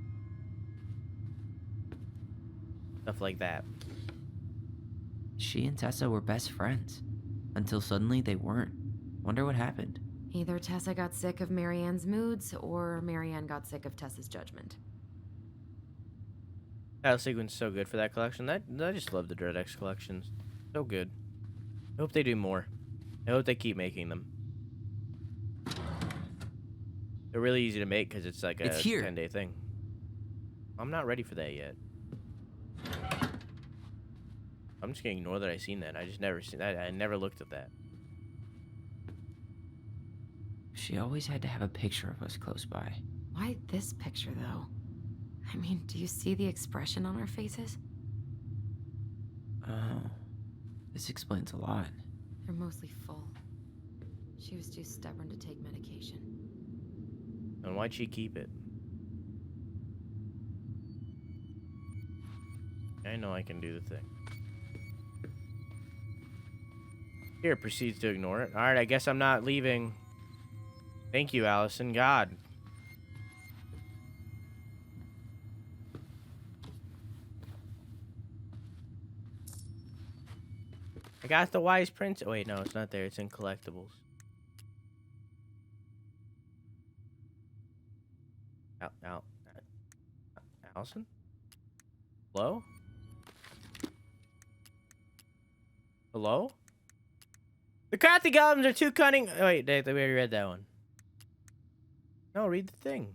Stuff like that. She and Tessa were best friends. Until suddenly they weren't. Wonder what happened. Either Tessa got sick of Marianne's moods, or Marianne got sick of Tessa's judgment. Battle sequence is so good for that collection. I just love the Dread X collections. So good. I hope they do more. I hope they keep making them. They're really easy to make because it's like a It's here. 10-day thing. I'm not ready for that yet. I'm just gonna ignore that I seen that. I just never seen that. I never looked at that. She always had to have a picture of us close by. Why this picture, though? I mean, do you see the expression on our faces? Oh. This explains a lot. They're mostly full. She was too stubborn to take medication. And why'd she keep it? I know I can do the thing. Here, proceeds to ignore it. Alright, I guess I'm not leaving. Thank you, Alyson. God. I got the Wise Prince. Oh, wait, no, it's not there. It's in collectibles. Alyson? Hello? Hello? The crafty goblins are too cunning. Oh, wait, we already read that one. No, read the thing.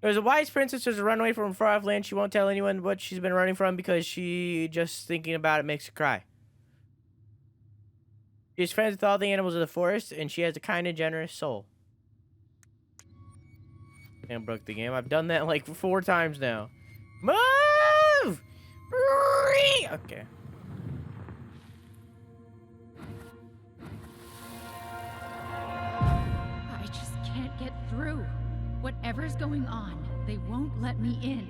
There's a wise princess who's a runaway from a far off land. She won't tell anyone what she's been running from because she just thinking about it makes her cry. She's friends with all the animals of the forest, and she has a kind and generous soul. And broke the game. I've done that like 4 times now. Move! Okay. I just can't get through. Whatever's going on, they won't let me in.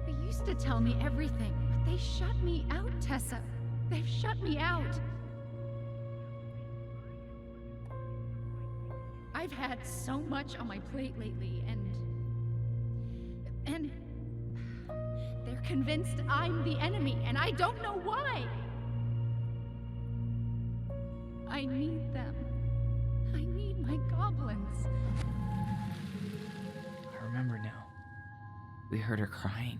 They used to tell me everything, but they shut me out, Tessa. They've shut me out. I've had so much on my plate lately, and they're convinced I'm the enemy, and I don't know why. I need them. I need my goblins. I remember now. We heard her crying.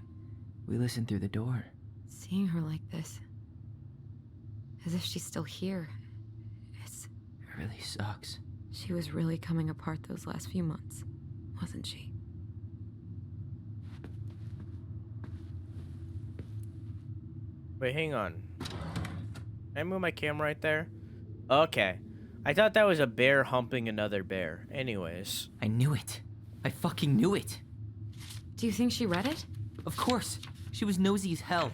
We listened through the door. Seeing her like this, as if she's still here, It really sucks. she was really coming apart those last few months, wasn't she? Wait, hang on. Can I move my camera right there? Okay. I thought that was a bear humping another bear. Anyways. I knew it. I fucking knew it. Do you think she read it? Of course. She was nosy as hell.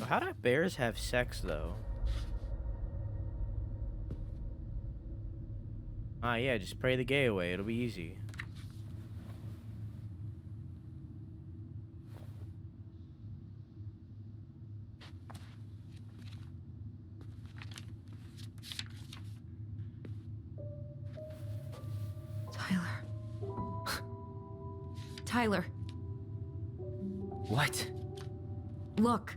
How do bears have sex, though? Ah, yeah, just pray the gay away. It'll be easy. Tyler. Tyler, What? look.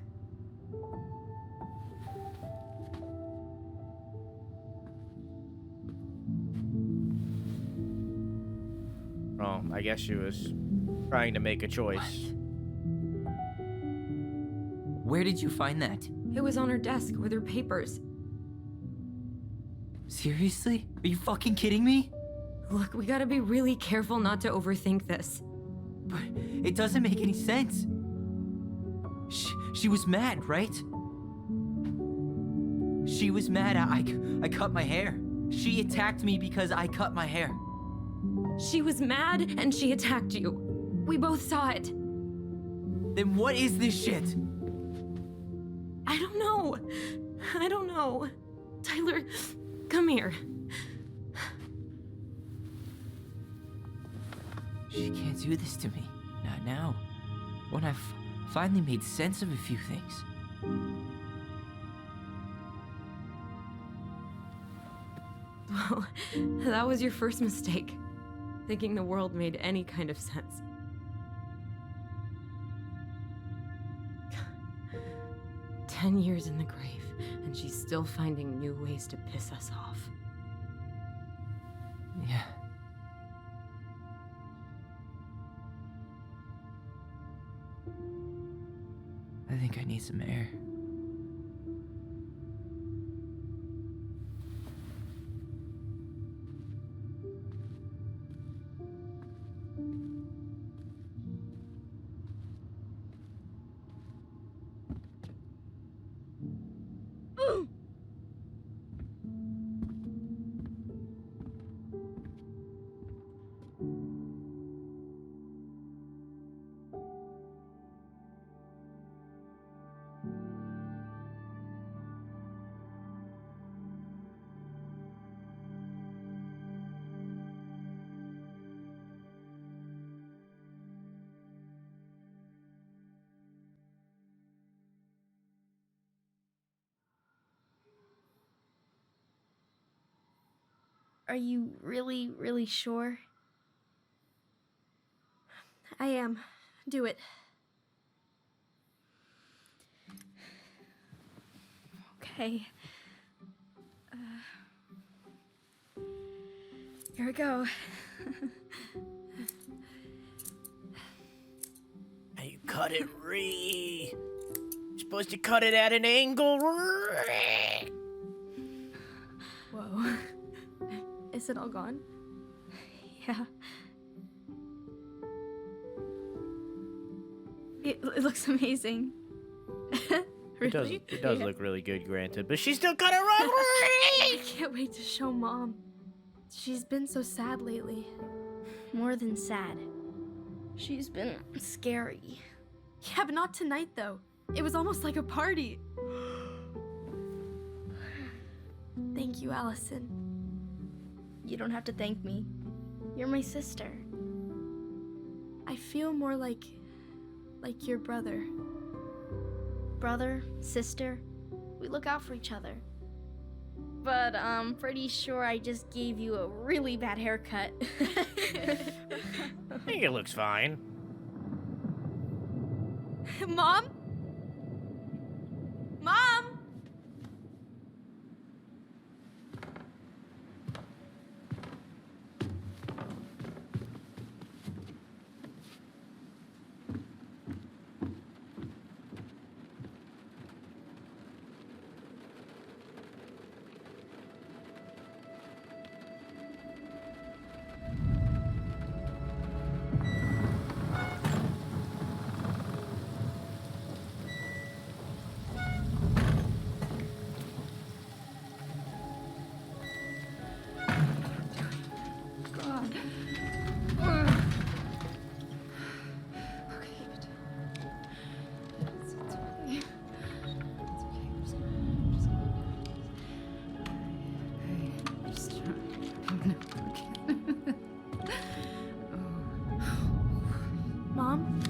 Oh, I guess she was trying to make a choice. Where did you find that? It was on her desk with her papers. Seriously? Are you fucking kidding me? Look, we gotta be really careful not to overthink this. But it doesn't make any sense. She was mad, right? She was mad I cut my hair. She attacked me because I cut my hair. She was mad and she attacked you. We both saw it. Then what is this shit? I don't know. I don't know. Tyler, come here. She can't do this to me. Not now. When I've finally made sense of a few things. Well, that was your first mistake. Thinking the world made any kind of sense. "10 years in the grave, and she's still finding new ways to piss us off." Yeah. I think I need some air. Are you really, really sure? I am. Do it. Okay. Here we go. Now you cut it You're supposed to cut it at an angle. Whoa. Is it all gone? Yeah. It looks amazing. Really? It does Yeah. look really good, granted, but she still cut it wrong. I can't wait to show Mom. She's been so sad lately. More than sad. She's been scary. Yeah, but not tonight, though. It was almost like a party. Thank you, Alyson. You don't have to thank me. You're my sister. I feel more like your brother. Brother, sister, we look out for each other. But I'm pretty sure I just gave you a really bad haircut. I think it looks fine. Mom? Mom? Mom?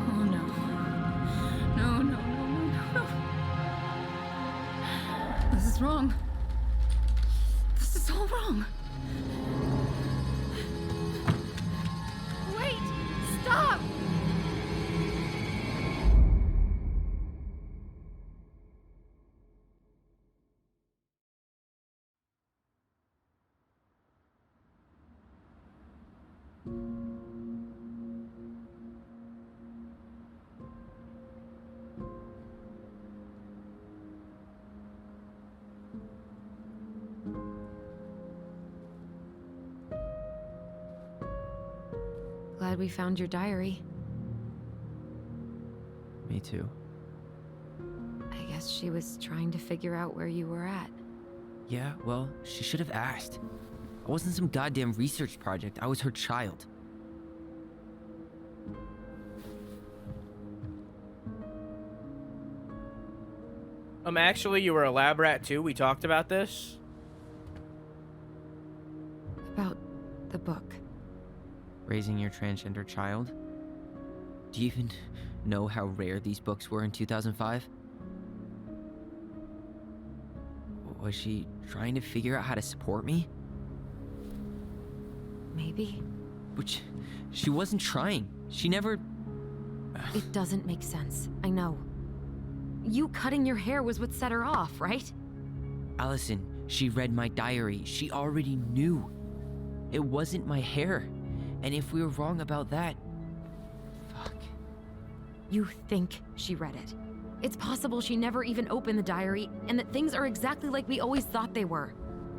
Oh no. No, no, no, no, no. This is wrong. This is all wrong. Wait! Stop! Glad we found your diary. Me too. I guess she was trying to figure out where you were at. Yeah, well, she should have asked. I wasn't some goddamn research project. I was her child. Actually, you were a lab rat too. We talked about this. About the book. Raising your transgender child? Do you even know how rare these books were in 2005? Was she trying to figure out how to support me? Maybe. Which, she wasn't trying. She never... It doesn't make sense. I know. You cutting your hair was what set her off, right? Alyson, she read my diary. She already knew. It wasn't my hair. And if we were wrong about that... Fuck. You think she read it. It's possible she never even opened the diary, and that things are exactly like we always thought they were.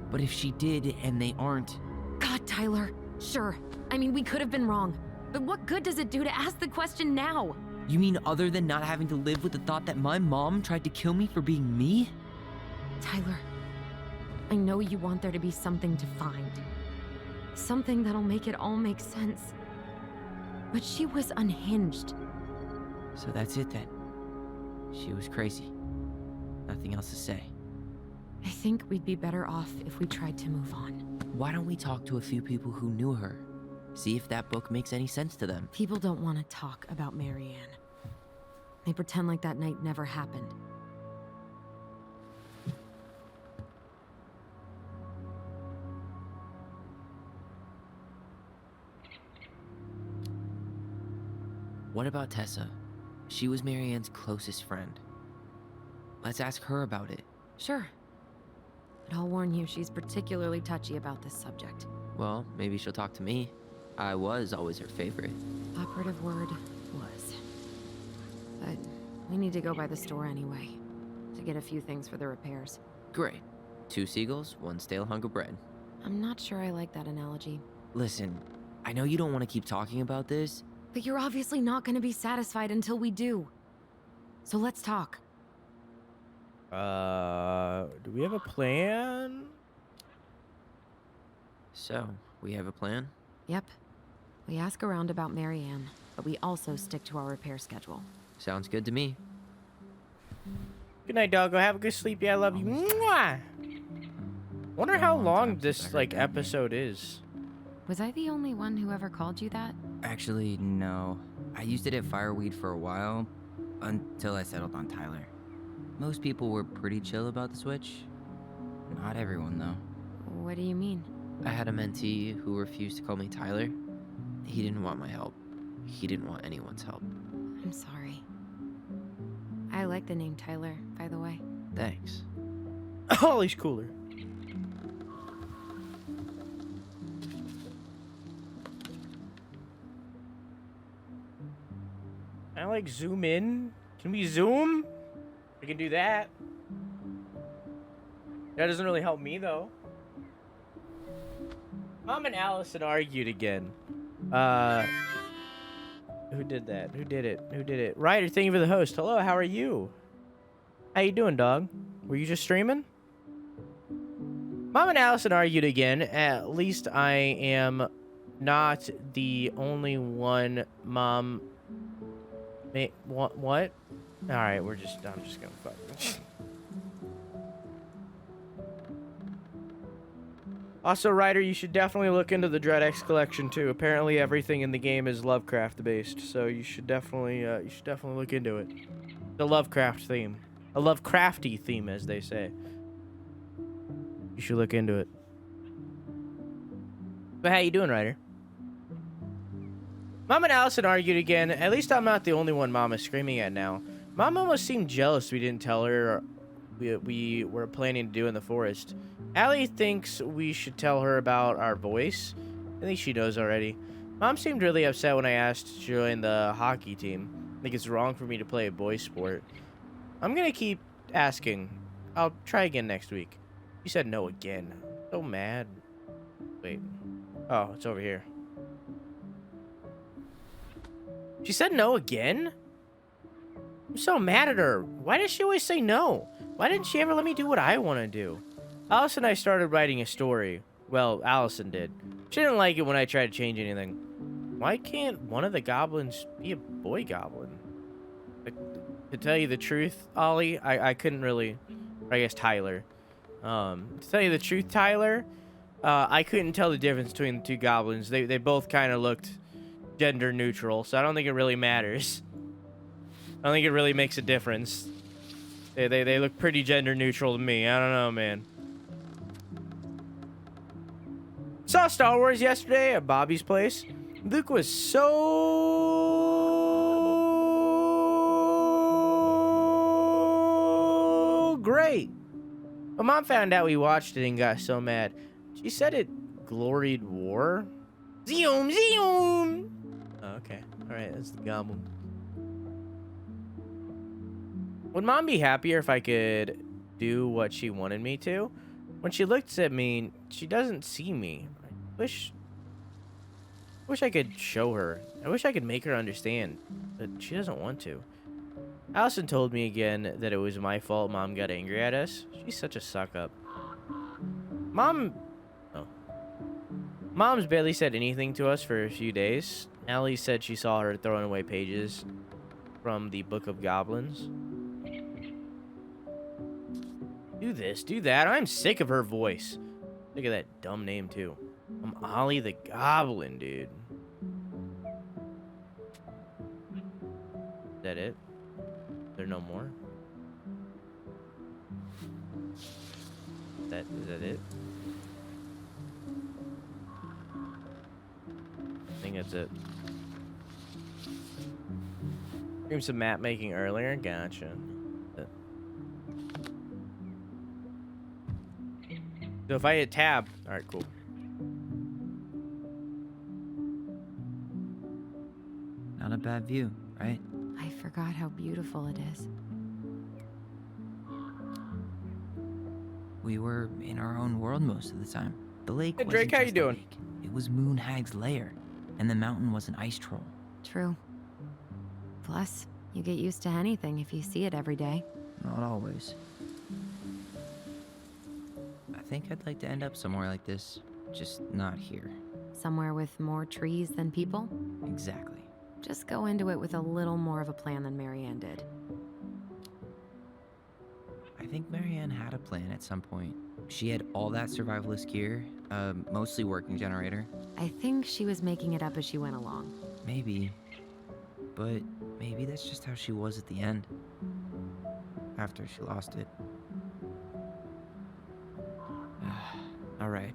But if she did, and they aren't... God, Tyler. Sure. I mean, we could have been wrong. But what good does it do to ask the question now? You mean other than not having to live with the thought that my mom tried to kill me for being me? Tyler, I know you want there to be something to find. Something that'll make it all make sense. But she was unhinged. So that's it then. She was crazy. Nothing else to say. I think we'd be better off if we tried to move on. Why don't we talk to a few people who knew her? See if that book makes any sense to them. People don't want to talk about Marianne. They pretend like that night never happened. What about Tessa? She was Marianne's closest friend. Let's ask her about it. Sure. But I'll warn you, she's particularly touchy about this subject. Well, maybe she'll talk to me. I was always her favorite. Operative word was. But we need to go by the store anyway, to get a few things for the repairs. Great. 2 seagulls, 1 stale hunk of bread. I'm not sure I like that analogy. Listen, I know you don't want to keep talking about this. But you're obviously not going to be satisfied until we do. So let's talk. Do we have a plan? So, we have a plan? Yep. We ask around about Marianne, but we also stick to our repair schedule. Sounds good to me. Good night, doggo. Have a good sleep. Yeah, I love you. Mwah! Wonder how long this episode is. Was I the only one who ever called you that? Actually, no. I used it at Fireweed for a while, until I settled on Tyler. Most people were pretty chill about the switch. Not everyone, though. What do you mean? I had a mentee who refused to call me Tyler. He didn't want my help. He didn't want anyone's help. I'm sorry. I like the name Tyler, by the way. Thanks. Oh, he's cooler. I like zoom in. Can we zoom? We can do that. That doesn't really help me though. Mom and Alyson argued again. Who did that? Who did it? Who did it? Ryder, thank you for the host. Hello, how are you? How you doing, dog? Were you just streaming? Mom and Alyson argued again. At least I am not the only one. Mom. What? All right, I'm just gonna fuck. Also, Ryder, you should definitely look into the Dread X collection too. Apparently, everything in the game is Lovecraft based, so you should definitely look into it. The Lovecraft theme, a Lovecrafty theme, as they say. You should look into it. But how you doing, Ryder? Mom and Alyson argued again. At least I'm not the only one Mom is screaming at now. Mom almost seemed jealous we didn't tell her we were planning to do in the forest. Allie thinks we should tell her about our voice. I think she knows already. Mom seemed really upset when I asked to join the hockey team. I think it's wrong for me to play a boys sport. I'm gonna keep asking. I'll try again next week. You said no again. So mad. Wait. Oh, it's over here. She said no again? I'm so mad at her. Why does she always say no? Why didn't she ever let me do what I want to do? Alice and I started writing a story. Well, Allison did. She didn't like it when I tried to change anything. Why can't one of the goblins be a boy goblin? To tell you the truth, Ollie, I couldn't really... I guess Tyler. To tell you the truth, Tyler, I couldn't tell the difference between the two goblins. They both kind of looked gender neutral, so I don't think it really matters. I don't think it really makes a difference. They look pretty gender neutral to me. I don't know, man. Saw Star Wars yesterday at Bobby's place. Luke was so great. My mom found out we watched it and got so mad. She said it gloried war. Zoom, zoom. Oh, okay. All right, that's the goblin. Would Mom be happier if I could do what she wanted me to? When she looks at me, she doesn't see me. I wish I could show her. I wish I could make her understand, but she doesn't want to. Allison told me again that it was my fault Mom got angry at us. She's such a suck-up. Mom's barely said anything to us for a few days. Allie said she saw her throwing away pages from the Book of Goblins. Do this, do that. I'm sick of her voice. Look at that dumb name, too. I'm Ollie the Goblin, dude. Is that it? Is there no more? Is that it? I think that's it. Doing some map making earlier. Gotcha. So if I hit tab, all right, cool. Not a bad view, right? I forgot how beautiful it is. We were in our own world most of the time. The lake Hey, wasn't Drake, how you just a doing? lake. It was Moonhag's lair, and the mountain was an ice troll. True. Plus, you get used to anything if you see it every day. Not always. I think I'd like to end up somewhere like this, just not here. Somewhere with more trees than people? Exactly. Just go into it with a little more of a plan than Marianne did. I think Marianne had a plan at some point. She had all that survivalist gear, mostly working generator. I think she was making it up as she went along. Maybe. But maybe that's just how she was at the end. After she lost it. Alright.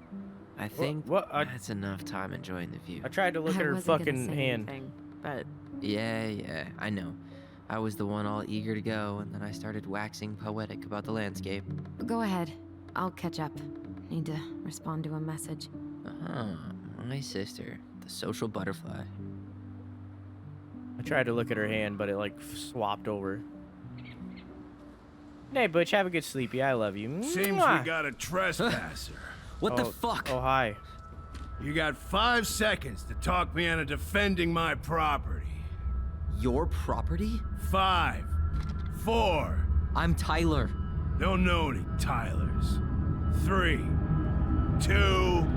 I think that's enough time enjoying the view. I tried to look at her wasn't gonna fucking say hand. anything, but Yeah, I know. I was the one all eager to go, and then I started waxing poetic about the landscape. go ahead. I'll catch up. Need to respond to a message. My sister, the social butterfly. I tried to look at her hand, but it like swapped over. Hey, Butch, have a good sleep. Yeah, I love you. Seems Mwah. we got a trespasser. What the fuck? Oh, hi. You got 5 seconds to talk me into defending my property. Your property? 5, 4. I'm Tyler. Don't know any Tylers. 3, 2.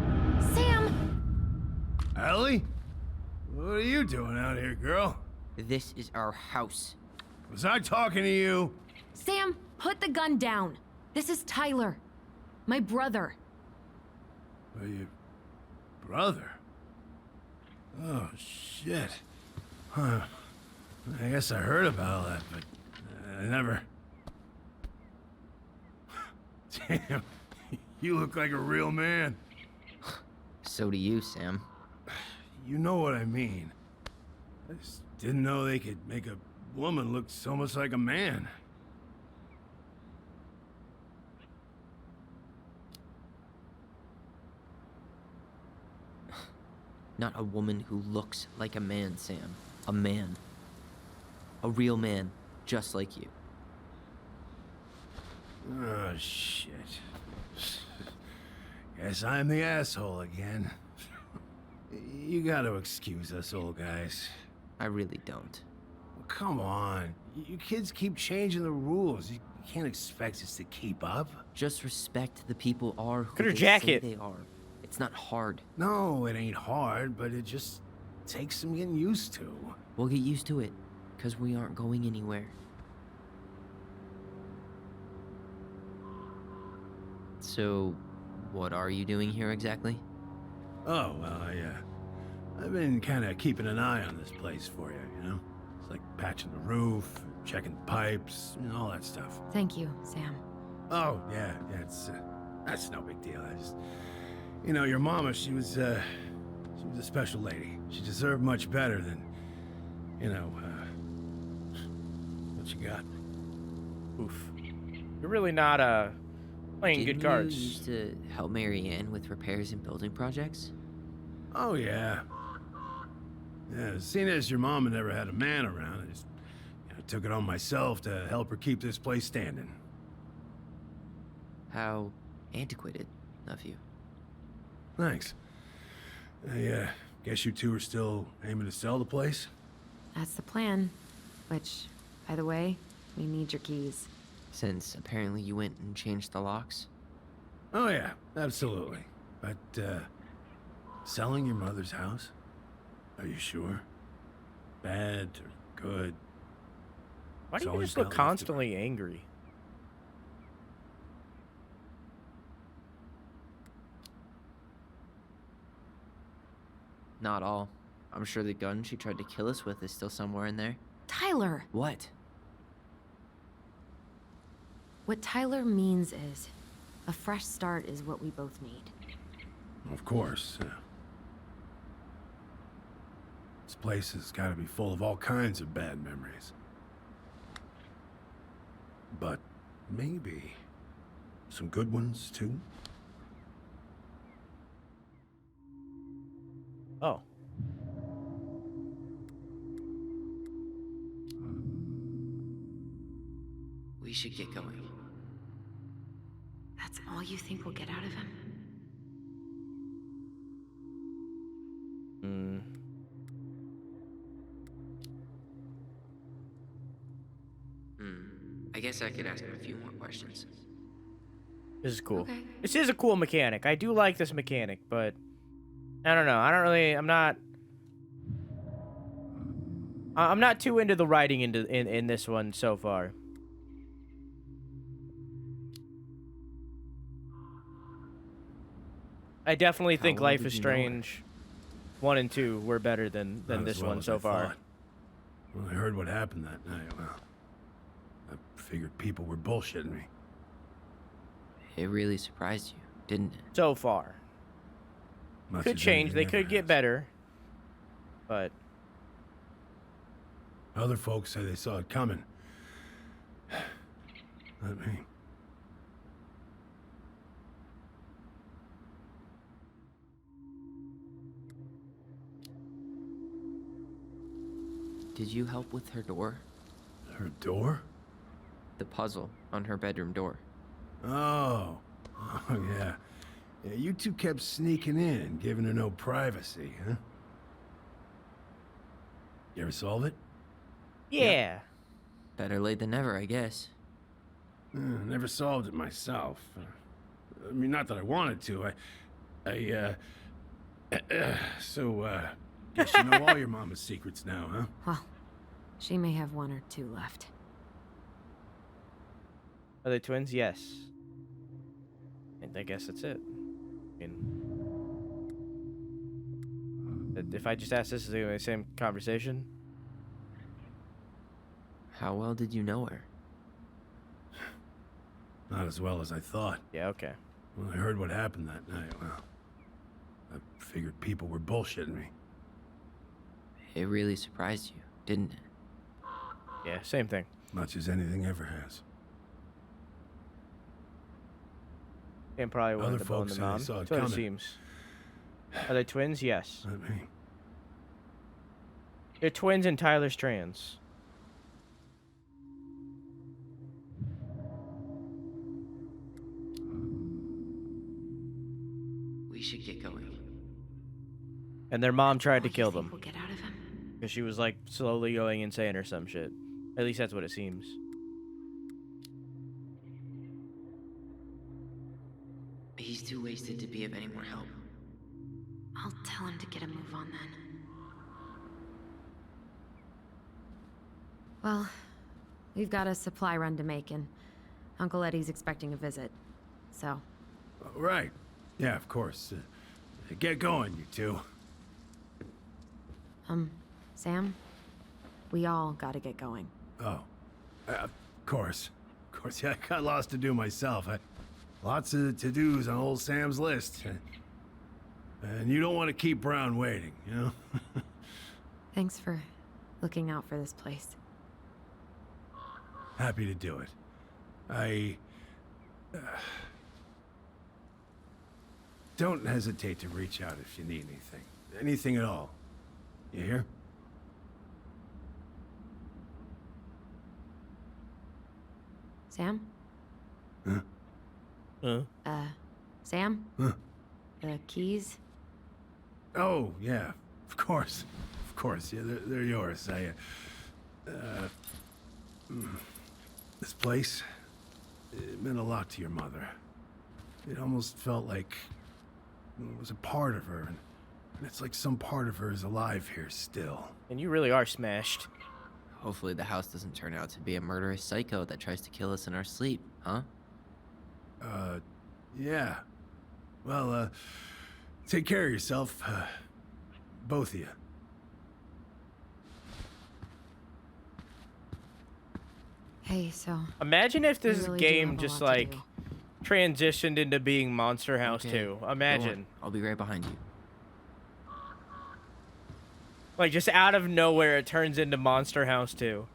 Sam! Ellie? What are you doing out here, girl? This is our house. Was I talking to you? Sam, put the gun down. This is Tyler. My brother. Are you... brother? Oh, shit. Huh. I guess I heard about all that, but I never... Damn, you look like a real man. So do you, Sam. You know what I mean. I just didn't know they could make a woman look so much like a man. Not a woman who looks like a man, Sam. A man. A real man, just like you. Oh, shit. Guess I'm the asshole again. You gotta excuse us old guys. I really don't. Well, come on. You kids keep changing the rules. You can't expect us to keep up. Just respect the people are who Look at her they jacket. say they are. It's not hard. No, it ain't hard, but it just takes some getting used to. We'll get used to it, because we aren't going anywhere. So, what are you doing here exactly? Oh, well, I've been kind of keeping an eye on this place for you, you know? It's like patching the roof, checking pipes, and all that stuff. Thank you, Sam. Oh, yeah, that's no big deal. I just, you know, your mama, she was a special lady. She deserved much better than, you know, what you got. Oof. You're really not, playing Didn't good cards. you used to help Mary Ann with repairs and building projects? Oh, yeah. Yeah, seeing as your mama never had a man around, I just took it on myself to help her keep this place standing. How antiquated of you. Thanks. I guess you two are still aiming to sell the place? That's the plan. Which, by the way, we need your keys. Since apparently you went and changed the locks? Oh, yeah, absolutely. But, selling your mother's house? Are you sure? Bad or good? Why do It's you always just look got left to- constantly angry? Not all. I'm sure the gun she tried to kill us with is still somewhere in there. Tyler! What? What Tyler means is, a fresh start is what we both need. Of course. This place has got to be full of all kinds of bad memories. But maybe some good ones, too? Oh. We should get going. That's all you think we'll get out of him? Hmm. I guess I could ask him a few more questions. This is cool. Okay. This is a cool mechanic. I do like this mechanic, but I don't know. I'm not too into the writing in this one so far. I definitely How think well Life did is you know her? Strange 1 and 2 were better than Not this as well one as so I far. thought. When I heard what happened that night, well, I figured people were bullshitting me. It really surprised you, didn't it? So far. Much Could as change. They anything could get ever has. better. But Other folks say they saw it coming. Not me. Did you help with her door? Her door? The puzzle on her bedroom door. Oh. Oh, yeah. Yeah, you two kept sneaking in, giving her no privacy, huh? You ever solve it? yeah. Better late than never, I guess. Never solved it myself. I mean, not that I wanted to. So, guess you know all your mama's secrets now, huh? Well, she may have one or two left. Are they twins? Yes. And I guess that's it. I mean, if I just ask this, is it gonna be the same conversation? How well did you know her? Not as well as I thought. Yeah, okay. When I heard what happened that night, well, I figured people were bullshitting me. It really surprised you, didn't it? Yeah, same thing. Much as anything ever has. And probably Other wanted to bone folks the say they mom. saw it That's what it coming. seems. Are they twins? Yes. Not me. They're twins and Tyler's trans. We should get going. And their mom tried to What do you kill think them. we'll get out of him? Because she was like slowly going insane or some shit. At least that's what it seems. He's too wasted to be of any more help. I'll tell him to get a move on then. Well, we've got a supply run to make, and Uncle Eddie's expecting a visit. So, Right. Yeah, of course. Get going, you two. Sam, we all gotta get going. Oh. Of course. Of course, yeah, I got lots to do myself. Lots of to-dos on old Sam's list. And you don't want to keep Brown waiting, you know? Thanks for looking out for this place. Happy to do it. Don't hesitate to reach out if you need anything. Anything at all. You hear? Sam? Huh? Sam? Huh? The keys? Oh, yeah. Of course. Of course. Yeah, they're yours. This place, it meant a lot to your mother. It almost felt like it was a part of her, and it's like some part of her is alive here still. And you really are smashed. Hopefully the house doesn't turn out to be a murderous psycho that tries to kill us in our sleep, huh? Yeah. Well, take care of yourself, both of you. Hey, so... Imagine if we this really do game have a just lot to like do. transitioned into being Monster House Okay, 2. go on. Imagine. I'll be right behind you. Like just out of nowhere it turns into Monster House 2.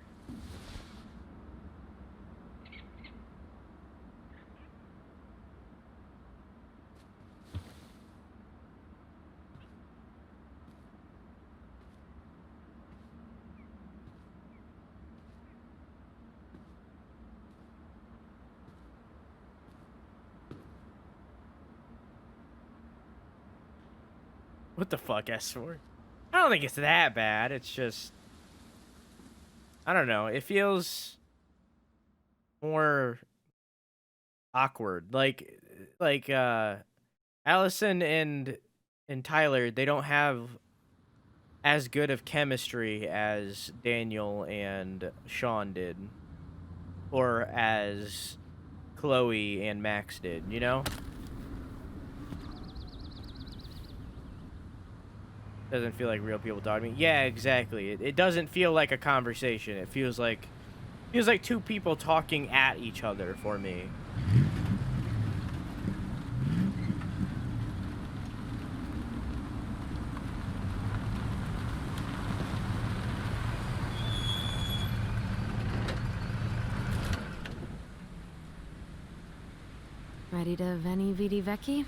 What the fuck, S4? I don't think it's that bad. It's just... I don't know. It feels... more... awkward. Like Alyson and Tyler, they don't have as good of chemistry as Daniel and Sean did. Or as Chloe and Max did, you know? Doesn't feel like real people talking to me. Yeah, exactly. It doesn't feel like a conversation. It feels like two people talking at each other for me. Ready to Veni Vidi Vecchi?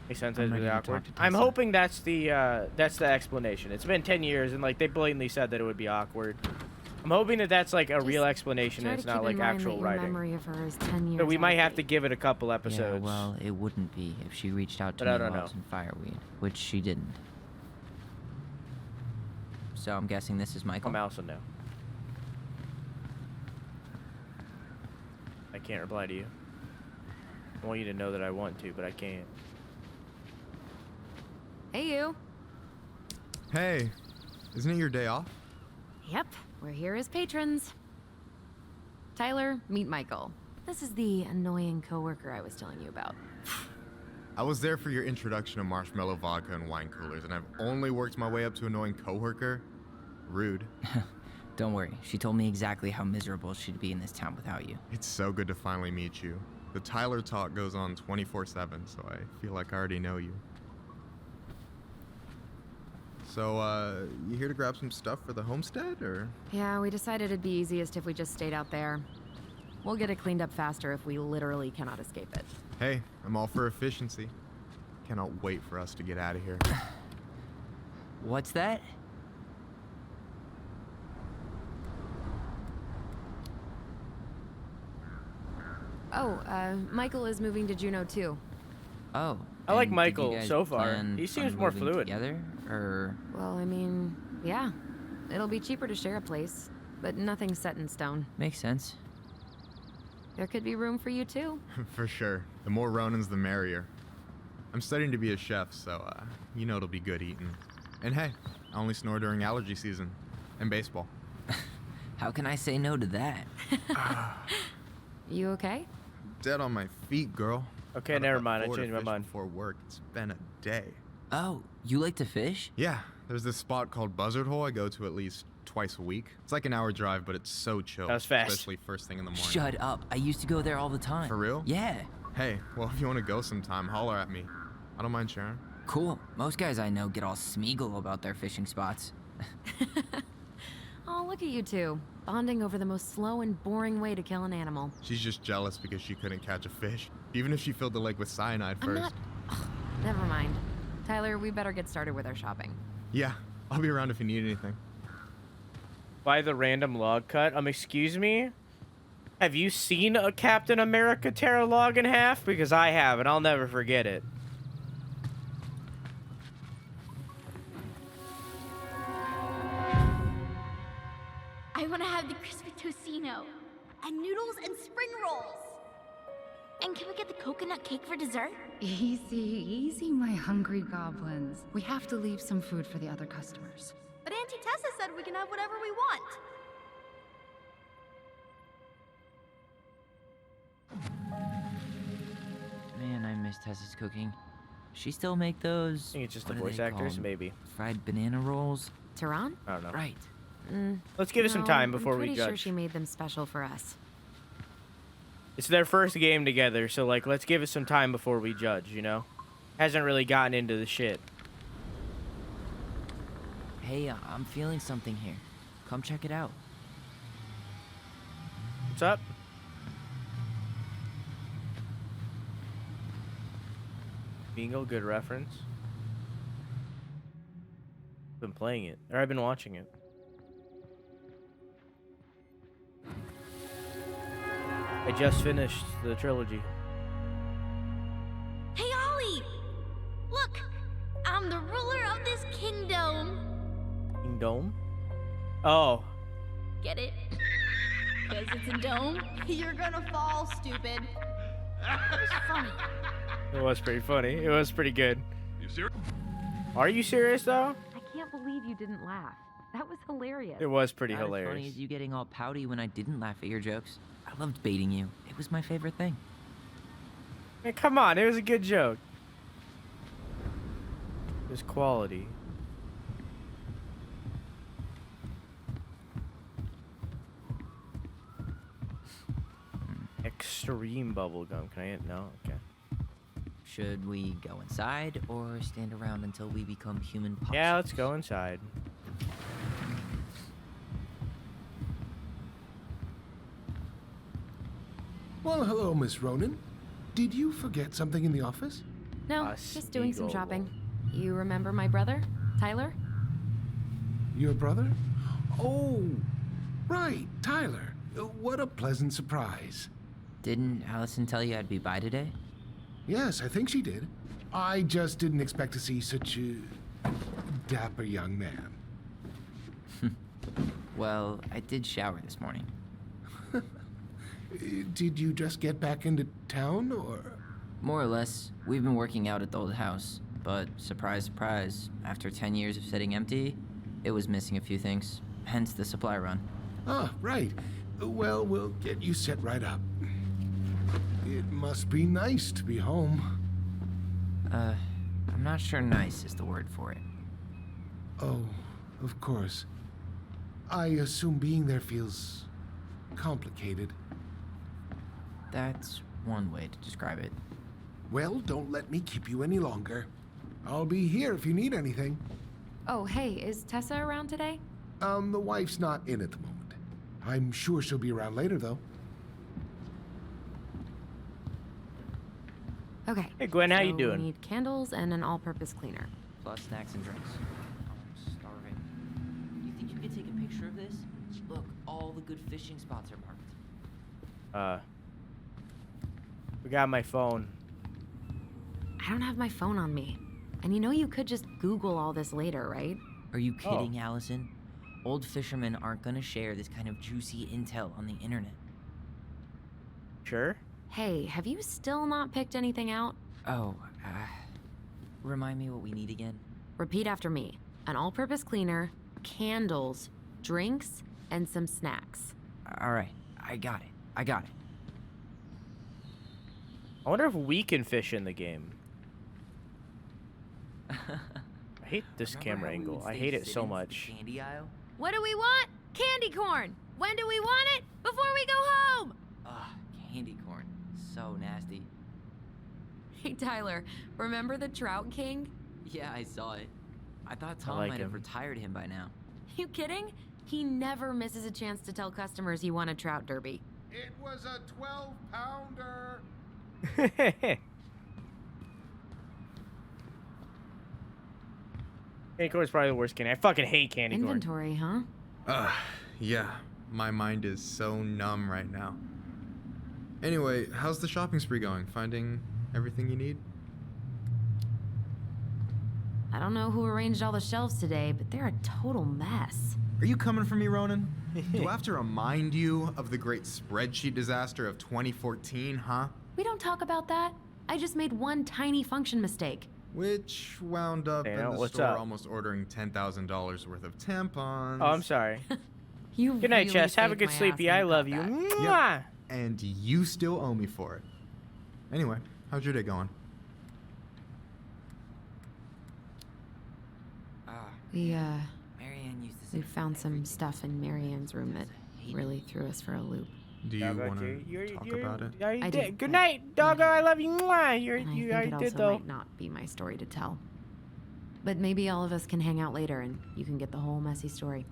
Makes sense. I'm That's ready really to awkward. talk to I'm Tessa. hoping that's the explanation. It's been 10 years and like they blatantly said that it would be awkward. I'm hoping that that's like a Just real explanation Try and to it's not keep like in mind actual that your writing. memory of her is 10 years So we might have to outdated. give it a couple Yeah, episodes. well, it wouldn't be if she reached out to But I me don't while I know. was in fireweed, which she didn't. So I'm guessing this is Michael? I'm Allison now. I can't reply to you. I want you to know that I want to, but I can't. Hey, you. Hey, isn't it your day off? Yep, we're here as patrons. Tyler, meet Michael. This is the annoying coworker I was telling you about. I was there for your introduction to marshmallow vodka and wine coolers, and I've only worked my way up to annoying coworker. Rude. Don't worry, she told me exactly how miserable she'd be in this town without you. It's so good to finally meet you. The Tyler talk goes on 24/7, so I feel like I already know you. So, you here to grab some stuff for the homestead, or? Yeah, we decided it'd be easiest if we just stayed out there. We'll get it cleaned up faster if we literally cannot escape it. Hey, I'm all for efficiency. Cannot wait for us to get out of here. What's that? Oh, Michael is moving to Juneau too. Oh. I like and did you Michael guys so far. plan He seems on more moving fluid. Together, or? Well, I mean, yeah. It'll be cheaper to share a place, but nothing's set in stone. Makes sense. There could be room for you too. For sure. The more Ronans, the merrier. I'm studying to be a chef, so, you know it'll be good eating. And hey, I only snore during allergy season. And baseball. How can I say no to that? You okay? Dead on my feet, girl. Okay, Got never up at mind. I 4 to changed my fish mind. Before work, it's been a day. Oh, you like to fish? Yeah, there's this spot called Buzzard Hole I go to at least twice a week. It's like an hour drive, but it's so chill. That was fast. Especially first thing in the morning. Shut up. I used to go there all the time. For real? Yeah. Hey, well, if you want to go sometime, holler at me. I don't mind sharing. Cool. Most guys I know get all Smeagol about their fishing spots. Oh, look at you two. Bonding over the most slow and boring way to kill an animal. She's just jealous because she couldn't catch a fish, even if she filled the lake with cyanide I'm first. not... Ugh, never mind. Tyler, we better get started with our shopping. Yeah, I'll be around if you need anything. By the random log cut. Excuse me? Have you seen a Captain America tear a log in half? Because I have, and I'll never forget it. I want to have the crispy tocino and noodles and spring rolls. And can we get the coconut cake for dessert? Easy, easy, my hungry goblins. We have to leave some food for the other customers. But Auntie Tessa said we can have whatever we want. Man, I miss Tessa's cooking. She still make those... I think it's just the what are voice they actors, called? maybe. Fried banana rolls? Tehran? I don't know. Right. Let's give it some No, time before I'm we pretty judge. sure she made them special for us. It's their first game together, so like let's give it some time before we judge, you know? Hasn't really gotten into the shit. Hey, I'm feeling something here. Come check it out. What's up? Bingo, good reference. Been playing it, or I've been watching it. I just finished the trilogy. Hey, Ollie! Look! I'm the ruler of this kingdom. Kingdom? Oh. Get it? Because it's a dome? You're gonna fall, stupid. That was funny. It was pretty funny. It was pretty good. You serious? Are you serious though? I can't believe you didn't laugh. That was hilarious. It was pretty Not as funny hilarious. as you getting all pouty when I didn't laugh at your jokes. I loved baiting you. It was my favorite thing. Hey, come on, it was a good joke. It was quality. Extreme bubblegum. Can I hit? No? Okay. Should we go inside or stand around until we become human possums? Yeah, let's go inside. Well, hello, Miss Ronan. Did you forget something in the office? No, just doing some shopping. You remember my brother, Tyler? Your brother? Oh, right, Tyler. What a pleasant surprise. Didn't Alyson tell you I'd be by today? Yes, I think she did. I just didn't expect to see such a dapper young man. Well, I did shower this morning. Did you just get back into town, or? More or less. We've been working out at the old house. But, surprise, surprise, after 10 years of sitting empty, it was missing a few things. Hence the supply run. Ah, right. Well, we'll get you set right up. It must be nice to be home. I'm not sure nice is the word for it. Oh, of course. I assume being there feels complicated. That's one way to describe it. Well, don't let me keep you any longer. I'll be here if you need anything. Oh, hey, is Tessa around today? The wife's not in at the moment. I'm sure she'll be around later, though. Okay. Hey, Gwen, how you so doing? We need candles and an all-purpose cleaner. Plus snacks and drinks. I'm starving. You think you could take a picture of this? Look, all the good fishing spots are marked. We got my phone. I don't have my phone on me. And you know you could just Google all this later, right? Are you kidding, Allison? Old fishermen aren't gonna share this kind of juicy intel on the internet. Sure. Hey, have you still not picked anything out? Oh, remind me what we need again? Repeat after me. An all-purpose cleaner, candles, drinks, and some snacks. Alright, I got it. I wonder if we can fish in the game. I hate this camera angle. I hate it so much. Candy aisle? What do we want? Candy corn! When do we want it? Before we go home! Ugh, candy corn. So nasty. Hey, Tyler, remember the Trout King? Yeah, I saw it. I thought Tom like might have him. retired him by now. You kidding? He never misses a chance to tell customers he won a trout derby. It was a 12-pounder. Candy corn's probably the worst candy. I fucking hate candy corn. Inventory, huh? Yeah. My mind is so numb right now. Anyway, how's the shopping spree going? Finding everything you need? I don't know who arranged all the shelves today, but they're a total mess. Are you coming for me, Ronan? Do I have to remind you of the great spreadsheet disaster of 2014, huh? We don't talk about that. I just made one tiny function mistake. Which wound up Hey, in now, the what's store up? almost ordering $10,000 worth of tampons. Oh, I'm sorry. You Good night, really Chess. Have a saved good my sleepy. ass I and love got you. that. Mwah! And you still owe me for it. Anyway, how's your day going? Marianne used to say We found some stuff in Marianne's room that really threw us for a loop. Do you want to talk about it? I did. did. Good night, doggo. I love you. Mwah! And I think I it did also though. might not be my story to tell. But maybe all of us can hang out later and you can get the whole messy story.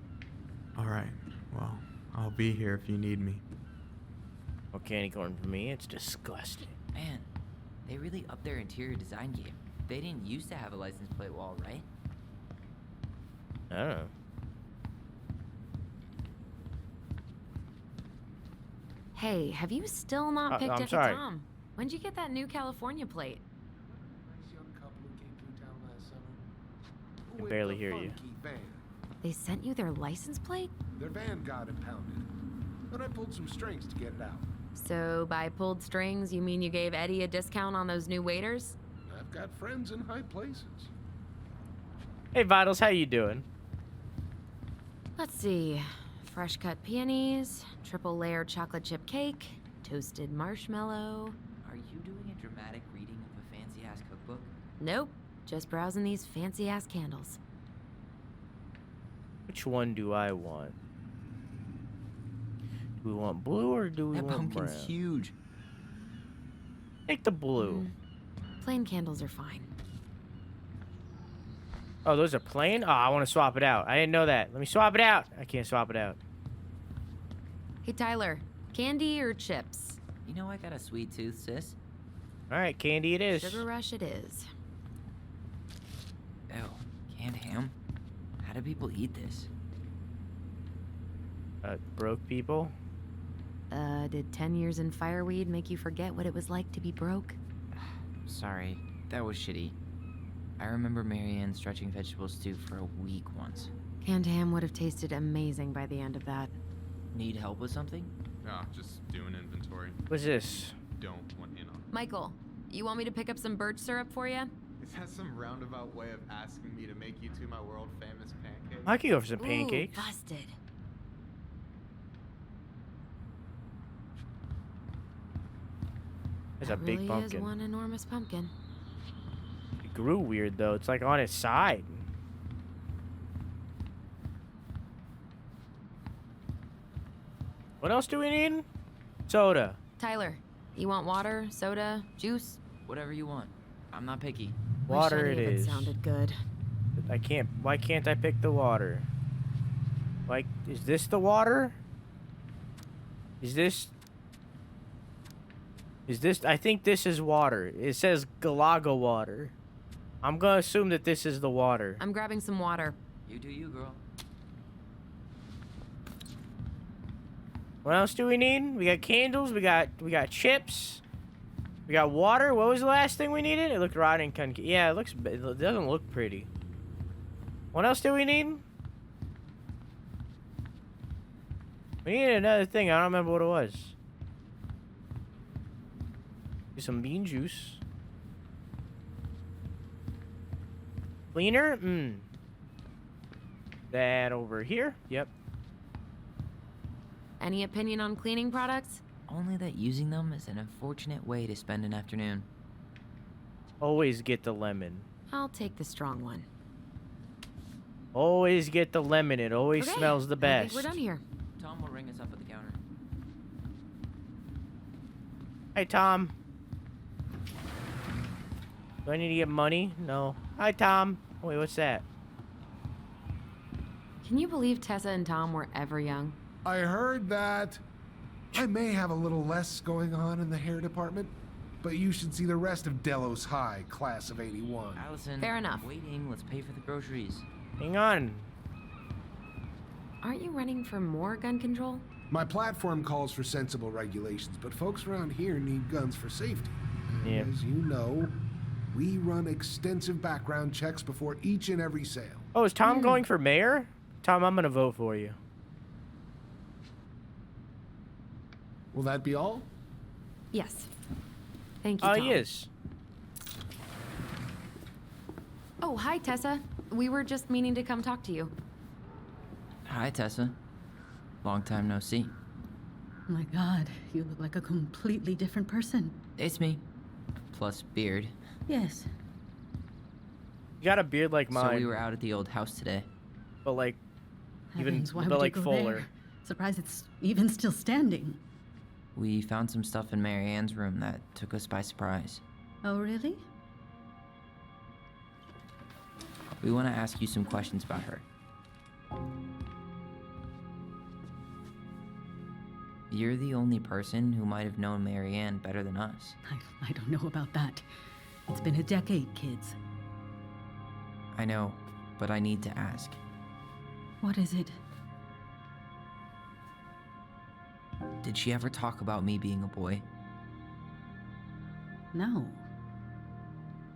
All right. Well, I'll be here if you need me. Well, candy corn for me, it's disgusting. Man, they really upped their interior design game. They didn't used to have a license plate wall, right? I don't know. Hey, have you still not picked I'm up sorry. Tom? When'd you get that new California plate? Nice young couple who came through town last summer. I can With barely the hear you. funky van. They sent you their license plate? Their van got impounded, but I pulled some strings to get it out. So by pulled strings, you mean you gave Eddie a discount on those new waiters? I've got friends in high places. Hey, Vitals, how you doing? Let's see. Fresh cut peonies, triple layer chocolate chip cake, toasted marshmallow. Are you doing a dramatic reading of a fancy-ass cookbook? Nope, just browsing these fancy ass candles. Which one do I want? Do we want blue or do we That want pumpkin's brown? huge. Take the blue. Plain candles are fine. Oh, those are plain? Oh, I want to swap it out. I didn't know that. Let me swap it out. I can't swap it out. Hey Tyler, candy or chips? You know I got a sweet tooth, sis. All right, candy it is. Sugar rush it is. Ew, canned ham? How do people eat this? Broke people? Did 10 years in fireweed make you forget what it was like to be broke? Sorry, that was shitty. I remember Marianne stretching vegetable stew for a week once. Canned ham would have tasted amazing by the end of that. Need help with something? No, just doing inventory. What's this? Don't want in on. Michael, you want me to pick up some birch syrup for you? Is that some roundabout way of asking me to make you two my world famous pancakes? I could go for some pancakes. Ooh, busted. There's a big really pumpkin. is one enormous pumpkin. It grew weird though. It's like on its side. What else do we need? Soda. Tyler, you want water, soda, juice? Whatever you want. I'm not picky. Water Wish it any of is. Sounded good. I can't. Why can't I pick the water? Like, is this the water? Is this? I think this is water. It says Galaga water. I'm gonna assume that this is the water. I'm grabbing some water. You do you, girl. What else do we need? We got candles. We got chips. We got water. What was the last thing we needed? It looked rotten and kind of. Yeah, it doesn't look pretty. What else do we need? We needed another thing. I don't remember what it was. Some bean juice. Cleaner? That over here? Yep. Any opinion on cleaning products? Only that using them is an unfortunate way to spend an afternoon. Always get the lemon. I'll take the strong one. Always get the lemon. It always Okay, smells the I best. think we're done here. Tom will ring us up at the counter. Hey, Tom. Do I need to get money? No. Hi, Tom. Wait, what's that? Can you believe Tessa and Tom were ever young? I heard that. I may have a little less going on in the hair department, but you should see the rest of Delos High, class of 81. Allison, Fair enough. I'm waiting. Let's pay for the groceries. Hang on. Aren't you running for more gun control? My platform calls for sensible regulations, but folks around here need guns for safety. And Yeah. as you know, we run extensive background checks before each and every sale. Oh, is Tom going for mayor? Tom, I'm gonna vote for you. Will that be all? Yes. Thank you, Oh, Tom. yes. Oh, hi, Tessa. We were just meaning to come talk to you. Hi, Tessa. Long time no see. My God, you look like a completely different person. It's me. Plus beard. Yes. You got a beard like mine. So we were out at the old house today. But like, Heavens, why but would like you go fuller. there? Surprised it's even still standing. We found some stuff in Mary Ann's room that took us by surprise. Oh, really? We want to ask you some questions about her. You're the only person who might have known Mary Ann better than us. I don't know about that. It's been a decade, kids. I know, but I need to ask. What is it? Did she ever talk about me being a boy? No.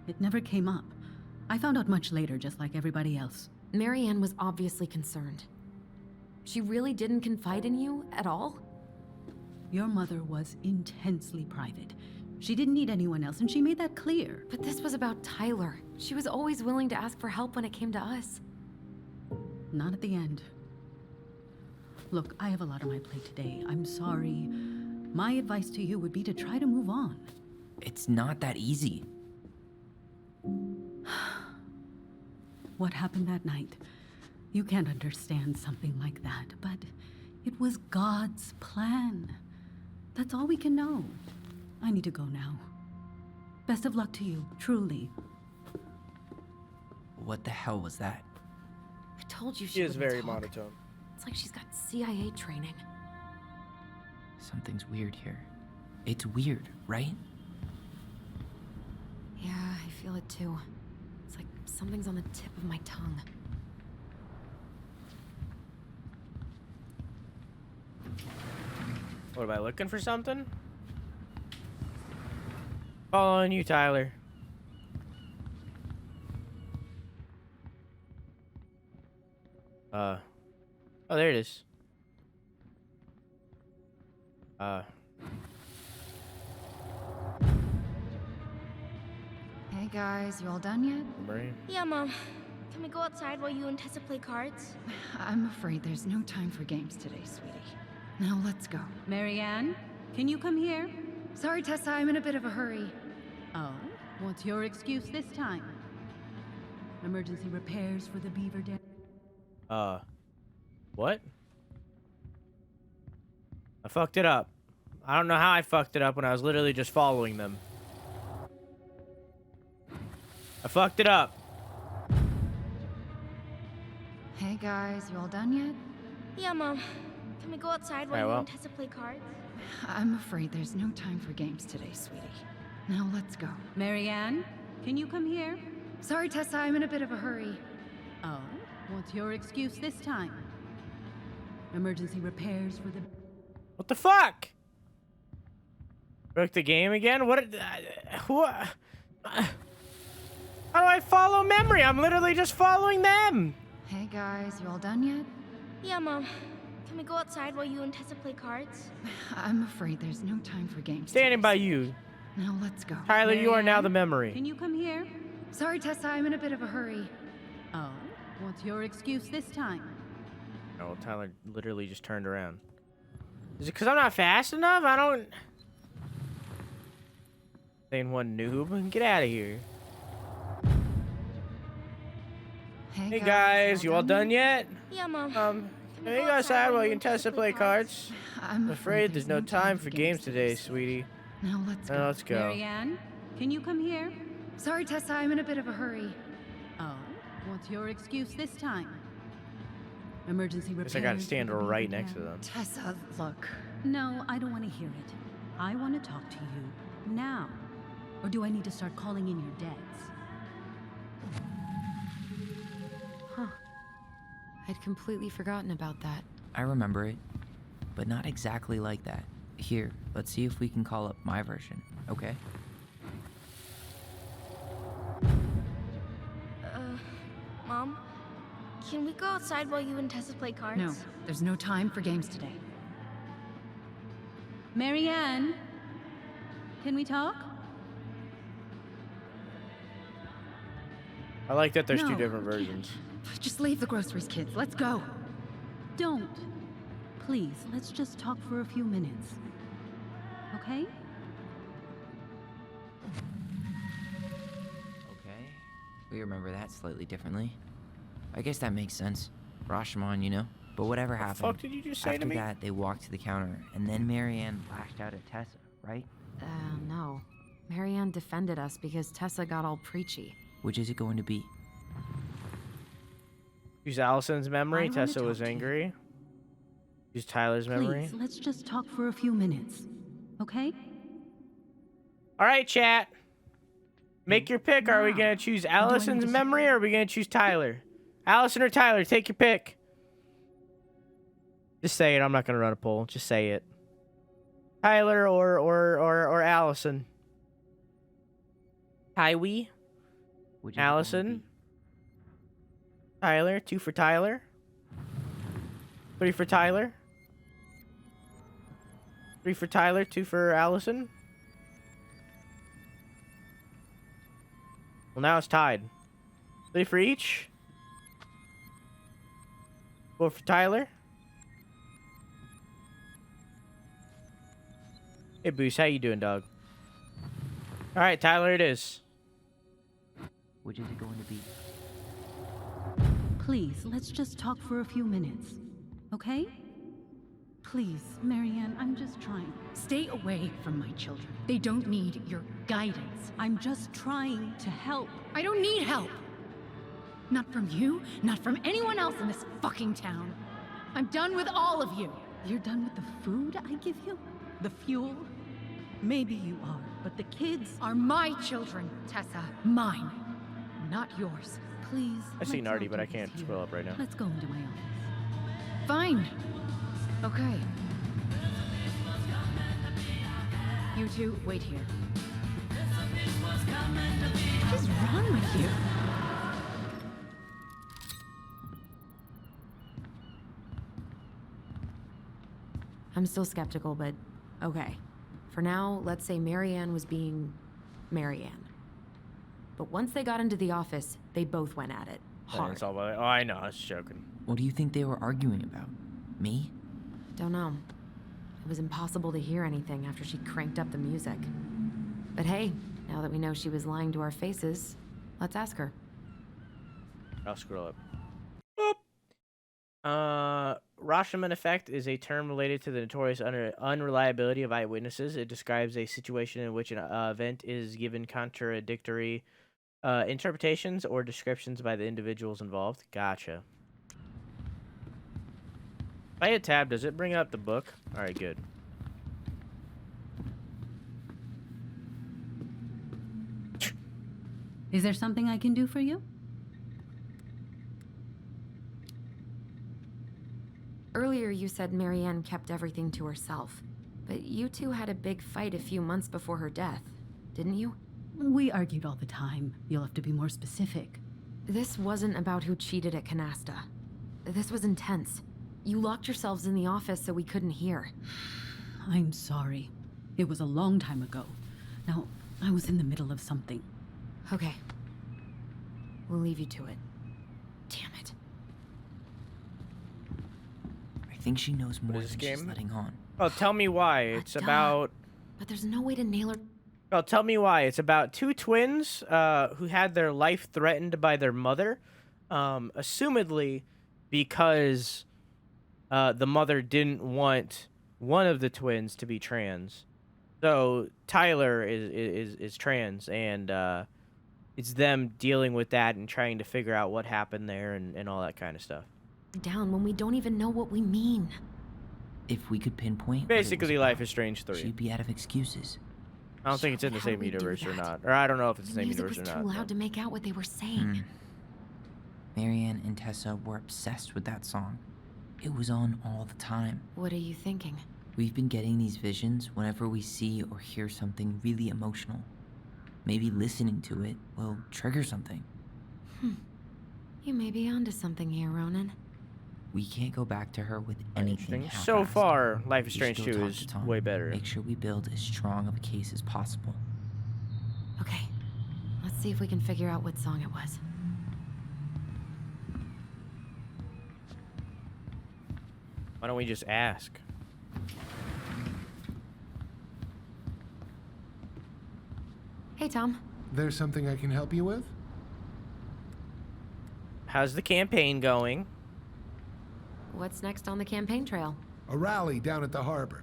It never came up. I found out much later, just like everybody else. Mary Ann was obviously concerned. She really didn't confide in you at all? Your mother was intensely private. She didn't need anyone else, and she made that clear. But this was about Tyler. She was always willing to ask for help when it came to us. Not at the end. Look, I have a lot on my plate today. I'm sorry. My advice to you would be to try to move on. It's not that easy. What happened that night? You can't understand something like that, but it was God's plan. That's all we can know. I need to go now. Best of luck to you, truly. What the hell was that? I told you She is wouldn't very talk. monotone. It's like she's got CIA training. Something's weird here. It's weird, right? Yeah, I feel it too. It's like something's on the tip of my tongue. What, am I looking for something? Following you, Tyler. Oh, there it is. Hey guys, you all done yet? Brain. Yeah, Mom. Can we go outside while you and Tessa play cards? I'm afraid there's no time for games today, sweetie. Now let's go. Mary Ann, can you come here? Sorry, Tessa, I'm in a bit of a hurry. Oh, what's your excuse this time? Emergency repairs for the beaver dam. What? I fucked it up. I don't know how I fucked it up when I was literally just following them. I fucked it up. Hey guys, you all done yet? Yeah, Mom. Can we go outside while you and Tessa play cards? I'm afraid there's no time for games today, sweetie. Now let's go. Marianne, can you come here? Sorry, Tessa, I'm in a bit of a hurry. Oh, what's your excuse this time? Emergency repairs for the... What the fuck? Broke the game again? What? What? How do I follow memory? I'm literally just following them. Hey guys, you all done yet? Yeah, Mom. Can we go outside while you and Tessa play cards? I'm afraid there's no time for games. Standing by you. Now let's go. Tyler, you are now the memory. Can you come here? Sorry, Tessa, I'm in a bit of a hurry. Oh, what's your excuse this time? Oh, Tyler literally just turned around. Is it because I'm not fast enough? I don't... Saying one noob. Get out of here. Hey guys, you all done yet? Yeah, Mom. Can you go outside while you and Tessa play cards? I'm afraid there's no time for games today, sweetie. Now let's go. Now let's go. Marianne, can you come here? Sorry, Tessa, I'm in a bit of a hurry. Oh, what's your excuse this time? Emergency repairs. Guess I gotta stand right next to them. Tessa, look. No, I don't want to hear it. I want to talk to you now. Or do I need to start calling in your debts? Huh. I'd completely forgotten about that. I remember it, but not exactly like that. Here, let's see if we can call up my version, okay? Mom? Can we go outside while you and Tessa play cards? No, there's no time for games today. Marianne, can we talk? I like that there's two No, different versions. Just leave the groceries, kids. Let's go. Don't. Please, let's just talk for a few minutes. Okay? Okay. We remember that slightly differently. I guess that makes sense. Rashomon, you know? But whatever happened. What the fuck did you just say after to me? that, they walked to the counter, and then Marianne lashed out at Tessa, right? No. Marianne defended us because Tessa got all preachy. Which is it going to be? Use Allison's memory. I wanna Tessa was talk to you. angry. Use Tyler's memory. Please, let's just talk for a few minutes. Okay? All right, chat. Make your pick. Are we Now, gonna choose do I need Allison's to memory, or are we gonna choose Tyler? Allison or Tyler? Take your pick. Just say it. I'm not gonna run a poll. Just say it. Tyler or Allison. Tywee. Which is it going to Allison. be? Tyler. 2 for Tyler. 3 for Tyler. 3 for Tyler. 2 for Allison. Well, now it's tied. 3 for each. 4 for Tyler. Hey, Boost, how you doing, dog? All right, Tyler, it is. Which is it going to be? Please, let's just talk for a few minutes. Okay? Please, Marianne, I'm just trying. Stay away from my children. They don't need your guidance. I'm just trying to help. I don't need help. Not from you, not from anyone else in this fucking town. I'm done with all of you. You're done with the food I give you? The fuel? Maybe you are, but the kids Are my children, Tessa. Mine. Not yours. Please. I see let's Nardi, not but do I this can't here. scroll up right now. Let's go into my office. Fine. Okay. You two, wait here. What is wrong with you? I'm still skeptical, but okay. For now, let's say Marianne was being Marianne. But once they got into the office, they both went at it. And Hard. it's all about, oh, I know, I was joking. What do you think they were arguing about? Me? Don't know. It was impossible to hear anything after she cranked up the music. But hey, now that we know she was lying to our faces, let's ask her. I'll scroll up. Boop. Rashomon effect is a term related to the notorious unreliability of eyewitnesses. It describes a situation in which an event is given contradictory interpretations or descriptions by the individuals involved. Gotcha. If I hit tab, does it bring up the book? Alright, good. Is there something I can do for you? Earlier you said Marianne kept everything to herself. But you two had a big fight a few months before her death, didn't you? We argued all the time. You'll have to be more specific. This wasn't about who cheated at Canasta. This was intense. You locked yourselves in the office so we couldn't hear. I'm sorry. It was a long time ago. Now, I was in the middle of something. Okay. We'll leave you to it. Damn it. I think she knows more this than game? she's letting on. Oh, tell me why. It's about... But there's no way to nail her. Oh, tell me why. It's about two twins who had their life threatened by their mother. Assumedly because the mother didn't want one of the twins to be trans. So Tyler is trans, and it's them dealing with that and trying to figure out what happened there and all that kind of stuff. Down when we don't even know what we mean. If we could pinpoint Basically, Life is Strange 3. she'd be out of excuses. I don't think it's in the same universe or not. Or I don't know if it's the same universe or Music not. was too loud to make out what they were saying. Marianne and Tessa were obsessed with that song. It was on all the time. What are you thinking? We've been getting these visions whenever we see or hear something really emotional. Maybe listening to it will trigger something. You may be onto something here, Ronan. We can't go back to her with anything. So far, Life is We Strange still 2 talk is to Tom. way better. Make sure we build as strong of a case as possible. Okay. Let's see if we can figure out what song it was. Why don't we just ask? Hey, Tom. There's something I can help you with? How's the campaign going? What's next on the campaign trail? A rally down at the harbor.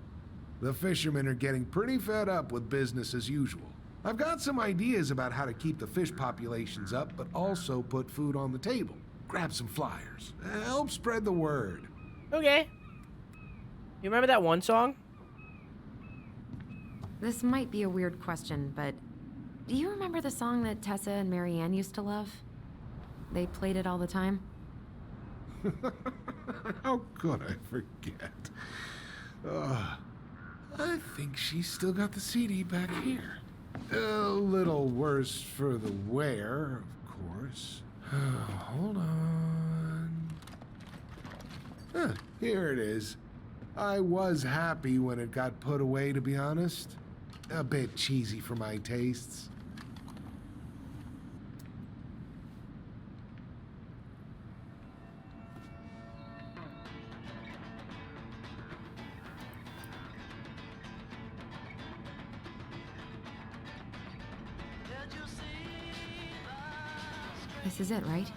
The fishermen are getting pretty fed up with business as usual. I've got some ideas about how to keep the fish populations up, but also put food on the table. Grab some flyers. Help spread the word. Okay. You remember that one song? This might be a weird question, but do you remember the song that Tessa and Marianne used to love? They played it all the time. How could I forget? I think she's still got the CD back here. A little worse for the wear, of course. Hold on. Here it is. I was happy when it got put away, to be honest. A bit cheesy for my tastes. This is it, right?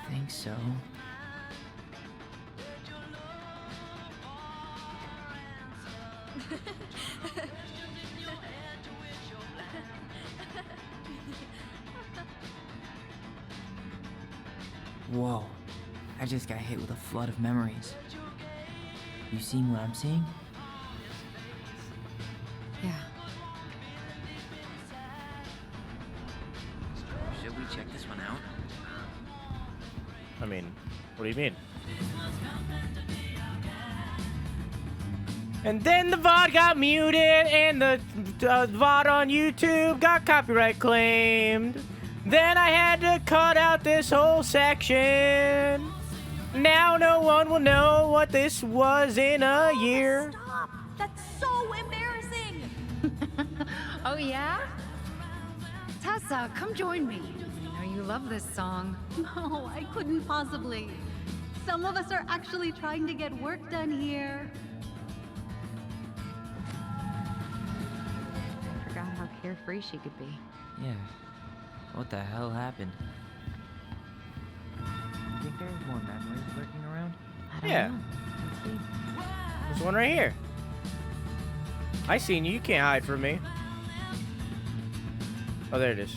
I think so. Whoa. I just got hit with a flood of memories. You seeing what I'm seeing? Yeah. Should we check this one out? I mean, what do you mean? And then the VOD got muted, and the VOD on YouTube got copyright claimed. Then I had to cut out this whole section. Now no one will know what this was in a year. Stop! That's so embarrassing! Oh, yeah? Tessa, come join me. I know you love this song. No, I couldn't possibly. Some of us are actually trying to get work done here. Forgot how carefree she could be. Yeah. What the hell happened? You think there's more memories lurking around? I don't Yeah. know. Let's see. There's one right here. I seen you. You can't hide from me. Oh, there it is.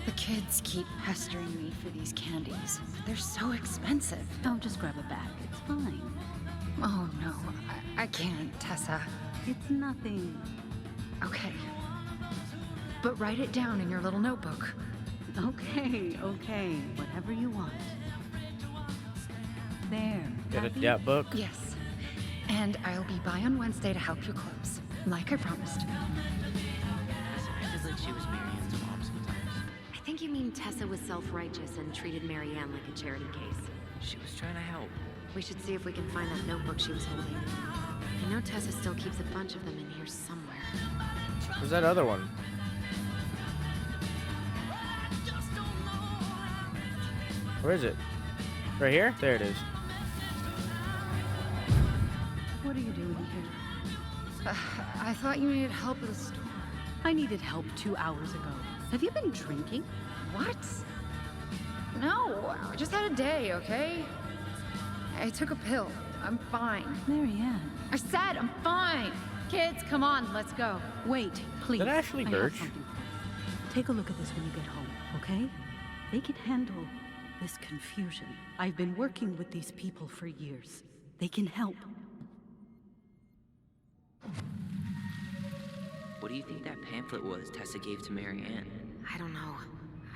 The kids keep pestering me for these candies. They're so expensive. I'll just grab a bag. It's fine. Oh no, I can't, Tessa. It's nothing. Okay. But write it down in your little notebook. Okay, okay. Whatever you want. There. Got a happy? debt book. Yes. And I'll be by on Wednesday to help you close, like I promised. Listen, I feel like she was Marianne's mom sometimes. I think you mean Tessa was self-righteous and treated Marianne like a charity case. She was trying to help. We should see if we can find that notebook she was holding. I know Tessa still keeps a bunch of them in here somewhere. Where's that other one? Where is it? Right here? There it is. What are you doing here? I thought you needed help at the store. I needed help 2 hours ago. Have you been drinking? What? No, I just had a day, okay? I took a pill. I'm fine. Marianne. I said I'm fine. Kids, come on, let's go. Wait, please. Is that Ashley I have Birch? something for you. Take a look at this when you get home, okay? They can handle this confusion. I've been working with these people for years. They can help. What do you think that pamphlet was Tessa gave to Marianne? I don't know.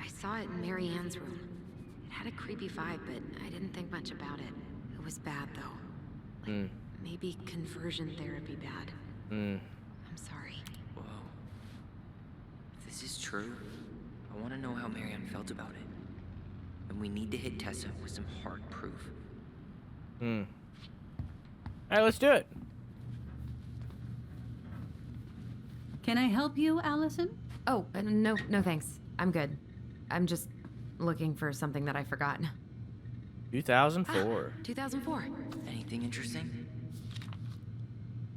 I saw it in Marianne's room. It had a creepy vibe, but I didn't think much about it. It was bad, though. Like, maybe conversion therapy bad. I'm sorry. Whoa. If this is true, I want to know how Marianne felt about it. And we need to hit Tessa with some hard proof. Alright, let's do it. Can I help you, Allison? Oh, no thanks. I'm good. I'm just looking for something that I forgot. 2004. 2004. Anything interesting?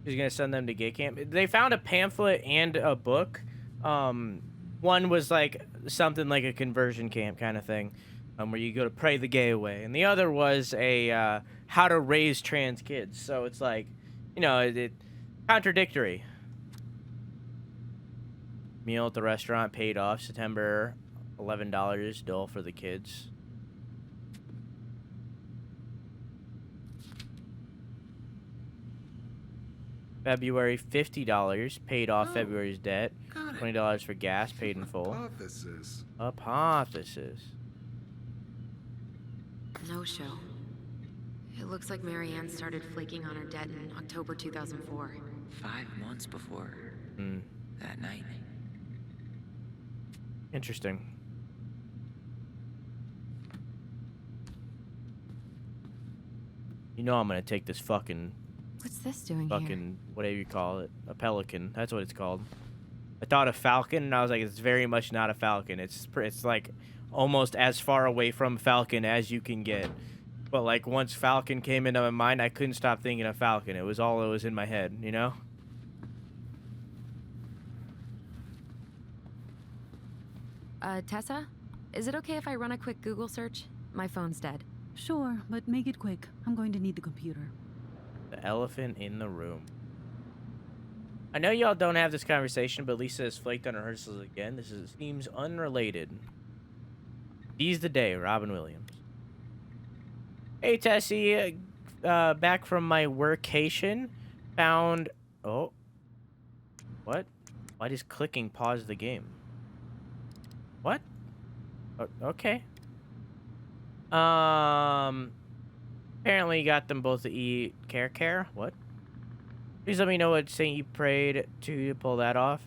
He's gonna send them to gay camp. They found a pamphlet and a book. One was like something like a conversion camp kind of thing, where you go to pray the gay away, and the other was a how to raise trans kids. So it's like, you know, it contradictory. Meal at the restaurant paid off. September, $11 dole for the kids. February, $50 paid off February's debt. $20 for gas paid in full. Hypothesis. Hypothesis. No show. It looks like Marianne started flaking on her debt in October 2004. 5 months before that night. Interesting. You know I'm gonna take this fucking What's this doing here? whatever you call it. A pelican. That's what it's called. I thought a falcon, and I was like, it's very much not a falcon. It's like almost as far away from falcon as you can get. But like once falcon came into my mind, I couldn't stop thinking of falcon. It was all that was in my head, you know? Tessa? Is it okay if I run a quick Google search? My phone's dead. Sure, but make it quick. I'm going to need the computer. The elephant in the room. I know y'all don't have this conversation, but Lisa has flaked on rehearsals again. Seems unrelated. Seize the day, Robin Williams. Hey, Tessie. Back from my workation. Found... Oh. What? Why does clicking pause the game? What? Oh, okay. Apparently you got them both to eat care. What? Please let me know what saint you prayed to pull that off.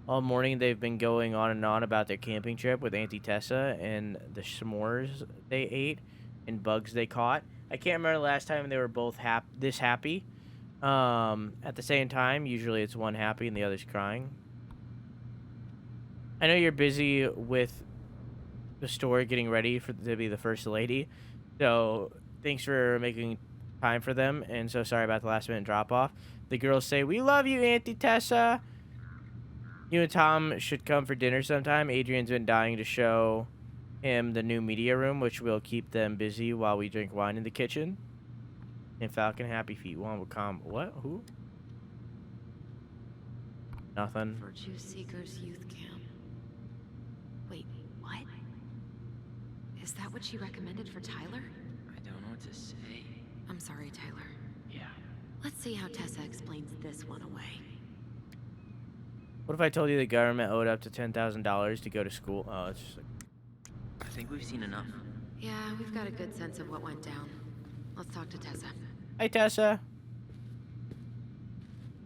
All morning they've been going on and on about their camping trip with Auntie Tessa and the s'mores they ate and bugs they caught. I can't remember the last time they were both this happy. At the same time, usually it's one happy and the other's crying. I know you're busy with the store getting ready to be the first lady, so thanks for making time for them, and so sorry about the last minute drop off. The girls say, "We love you, Auntie Tessa. You and Tom should come for dinner sometime. Adrian's been dying to show him the new media room, which will keep them busy while we drink wine in the kitchen." And Falcon Happy Feet one will come. What? Who? Nothing. Virtue Seekers Youth Camp. Wait, what? Is that what she recommended for Tyler? I don't know what to say. I'm sorry, Tyler. Yeah. Let's see how Tessa explains this one away. What if I told you the government owed up to $10,000 to go to school? Oh, it's just like... I think we've seen enough. Yeah, we've got a good sense of what went down. Let's talk to Tessa. Hi, Tessa.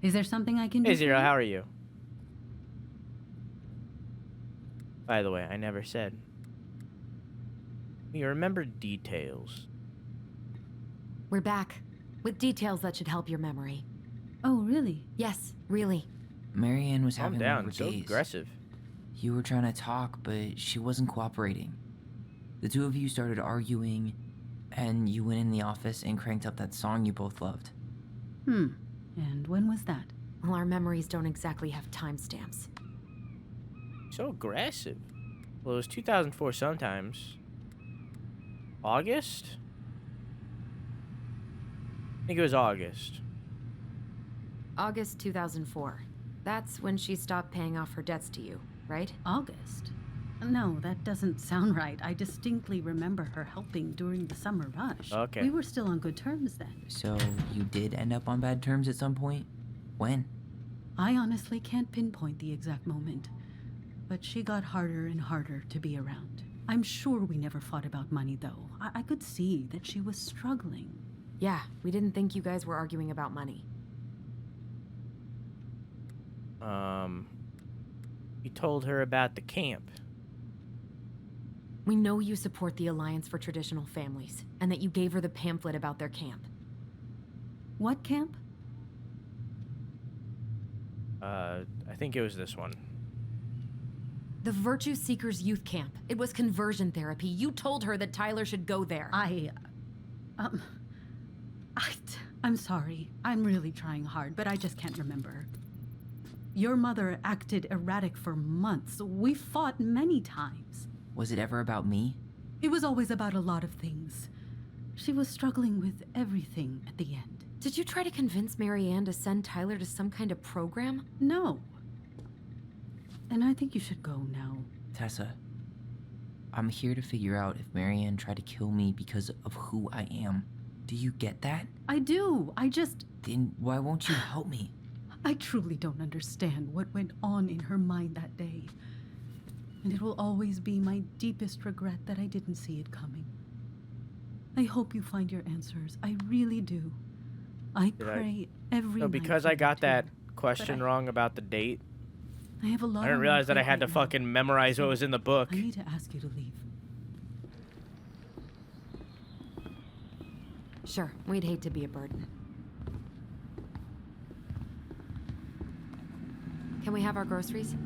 Is there something I can do? Hey, Zero, how are you? By the way, I never said. You remember details. We're back. With details that should help your memory. Oh, really? Yes, really. Marianne was Calm having down, one of her so days. aggressive. You were trying to talk, but she wasn't cooperating. The two of you started arguing, and you went in the office and cranked up that song you both loved. And when was that? Well, our memories don't exactly have timestamps. So aggressive. Well, it was 2004 sometimes. August? I think it was August. August 2004. That's when she stopped paying off her debts to you, right? August? No, that doesn't sound right. I distinctly remember her helping during the summer rush. Okay. We were still on good terms then. So you did end up on bad terms at some point? When? I honestly can't pinpoint the exact moment. But she got harder and harder to be around. I'm sure we never fought about money, though. I could see that she was struggling. Yeah, we didn't think you guys were arguing about money. You told her about the camp. We know you support the Alliance for Traditional Families, and that you gave her the pamphlet about their camp. What camp? I think it was this one. The Virtue Seekers Youth Camp. It was conversion therapy. You told her that Tyler should go there. I'm sorry. I'm really trying hard, but I just can't remember. Your mother acted erratic for months. We fought many times. Was it ever about me? It was always about a lot of things. She was struggling with everything at the end. Did you try to convince Marianne to send Tyler to some kind of program? No. And I think you should go now. Tessa, I'm here to figure out if Marianne tried to kill me because of who I am. Do you get that? I do. Then why won't you help me? I truly don't understand what went on in her mind that day. And it will always be my deepest regret that I didn't see it coming. I hope you find your answers. I really do. I pray every So night because for I you got too. that question wrong about the date, I have a lot I didn't on my realize that I plate had to right now. fucking memorize what was in the book. I need to ask you to leave. Sure, we'd hate to be a burden. Can we have our groceries?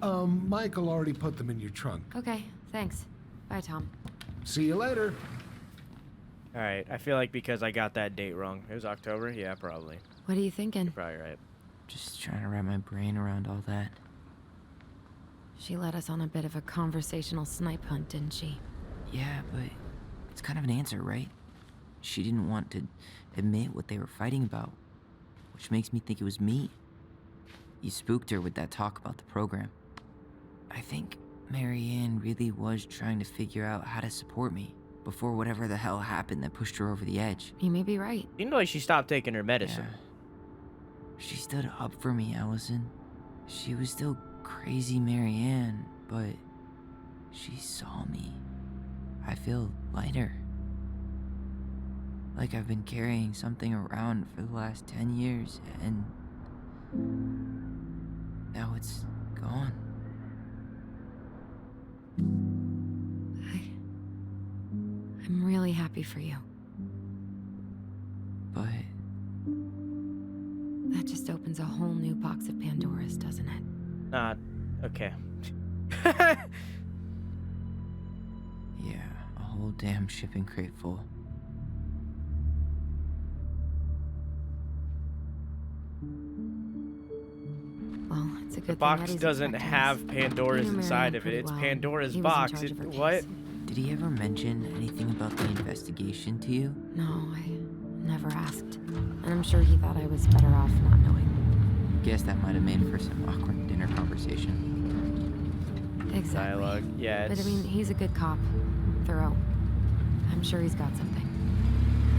Michael already put them in your trunk. Okay, thanks. Bye, Tom. See you later. Alright, I feel like because I got that date wrong. It was October? Yeah, probably. What are you thinking? You're probably right. Just trying to wrap my brain around all that. She led us on a bit of a conversational snipe hunt, didn't she? Yeah, but it's kind of an answer, right? She didn't want to admit what they were fighting about, which makes me think it was me. You spooked her with that talk about the program. I think Marianne really was trying to figure out how to support me before whatever the hell happened that pushed her over the edge. You may be right. Seemed like she stopped taking her medicine. Yeah. She stood up for me, Alyson. She was still crazy Marianne, but she saw me. I feel lighter. Like I've been carrying something around for the last 10 years, and now it's gone. I'm really happy for you. But that just opens a whole new box of Pandora's, doesn't it? Okay. yeah, a whole damn shipping crate full. Well, it's a good The thing box Eddie's doesn't expecting have us. Pandora's You knew inside Marianne of it. pretty It's well. Pandora's He was in box. charge of her What? case. Did he ever mention anything about the investigation to you? No, I never asked. And I'm sure he thought I was better off not knowing. Guess that might have made for some awkward dinner conversation. Exactly. Dialogue. Yeah, But it's... I mean, he's a good cop. Thorough. I'm sure he's got something.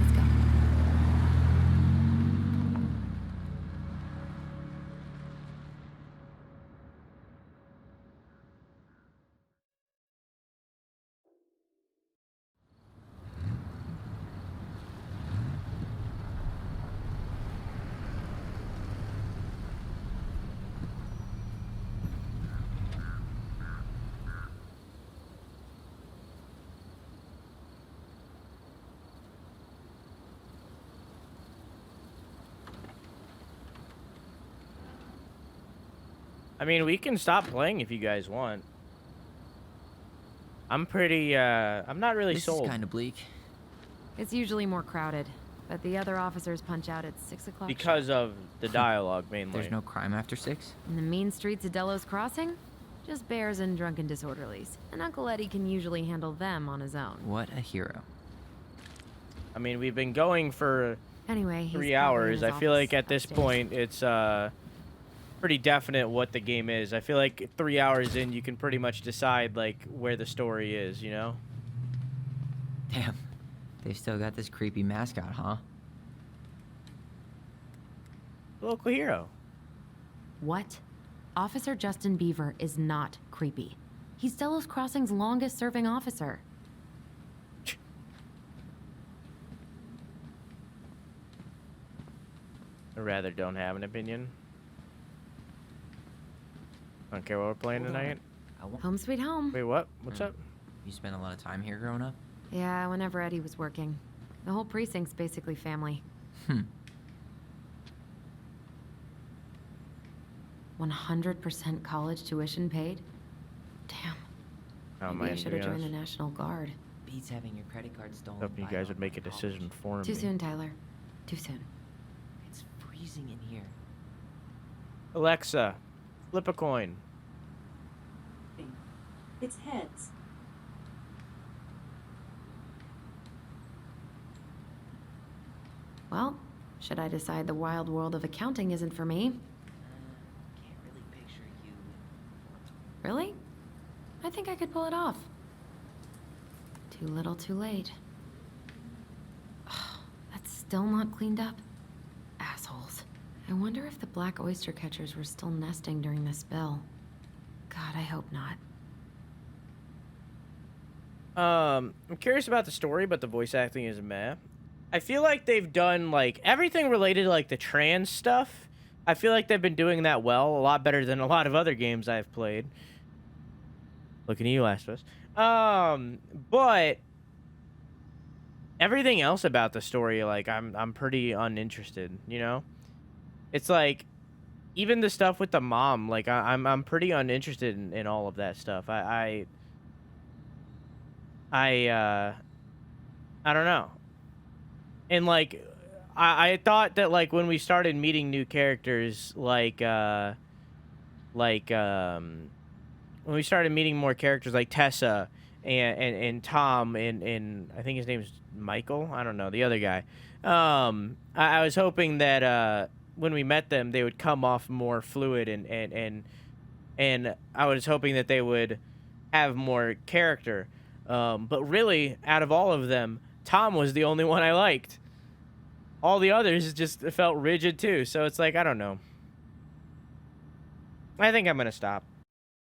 Let's go. I mean, we can stop playing if you guys want. I'm pretty, I'm not really This sold. is kind of bleak. It's usually more crowded, but the other officers punch out at 6 o'clock. Because of the dialogue, mainly. There's no crime after 6? In the mean streets of Delos Crossing? Just bears and drunken disorderlies. And Uncle Eddie can usually handle them on his own. What a hero. I mean, we've been going for Anyway, he's 3 probably in hours. his I feel like office at this upstairs. point, it's, pretty definite what the game is. I feel like 3 hours in, you can pretty much decide, like, where the story is, you know? Damn. They still got this creepy mascot, huh? Local hero. What? Officer Justin Beaver is not creepy. He's Delos Crossing's longest serving officer. I rather don't have an opinion. Don't care what we're playing tonight. Home sweet home. Wait, what? What's up? You spent a lot of time here growing up? Yeah, whenever Eddie was working. The whole precinct's basically family. 100% college tuition paid? Damn. Oh, Maybe I should have joined the National Guard. Beats having your credit card stolen. Hope you by guys a would make a decision for Too me. soon, Tyler. Too soon. It's freezing in here. Alexa, flip a coin. It's heads. Well, should I decide the wild world of accounting isn't for me? Can't really picture you. Really? I think I could pull it off. Too little, too late. That's still not cleaned up. Assholes. I wonder if the black oyster catchers were still nesting during the spill. God, I hope not. I'm curious about the story, but the voice acting is meh. I feel like they've done, like, everything related to, like, the trans stuff. I feel like they've been doing that well, a lot better than a lot of other games I've played. Looking at you, Last of Us. But everything else about the story, like, I'm pretty uninterested, you know? It's like, even the stuff with the mom, like, I'm pretty uninterested in all of that stuff. I don't know. And, like, I thought that, like, when we started meeting new characters, when we started meeting more characters like Tessa and Tom and I think his name's Michael, I don't know, the other guy. I was hoping that when we met them, they would come off more fluid and I was hoping that they would have more character. But really, out of all of them, Tom was the only one I liked. All the others just felt rigid too. So it's like, I don't know. I think I'm gonna stop.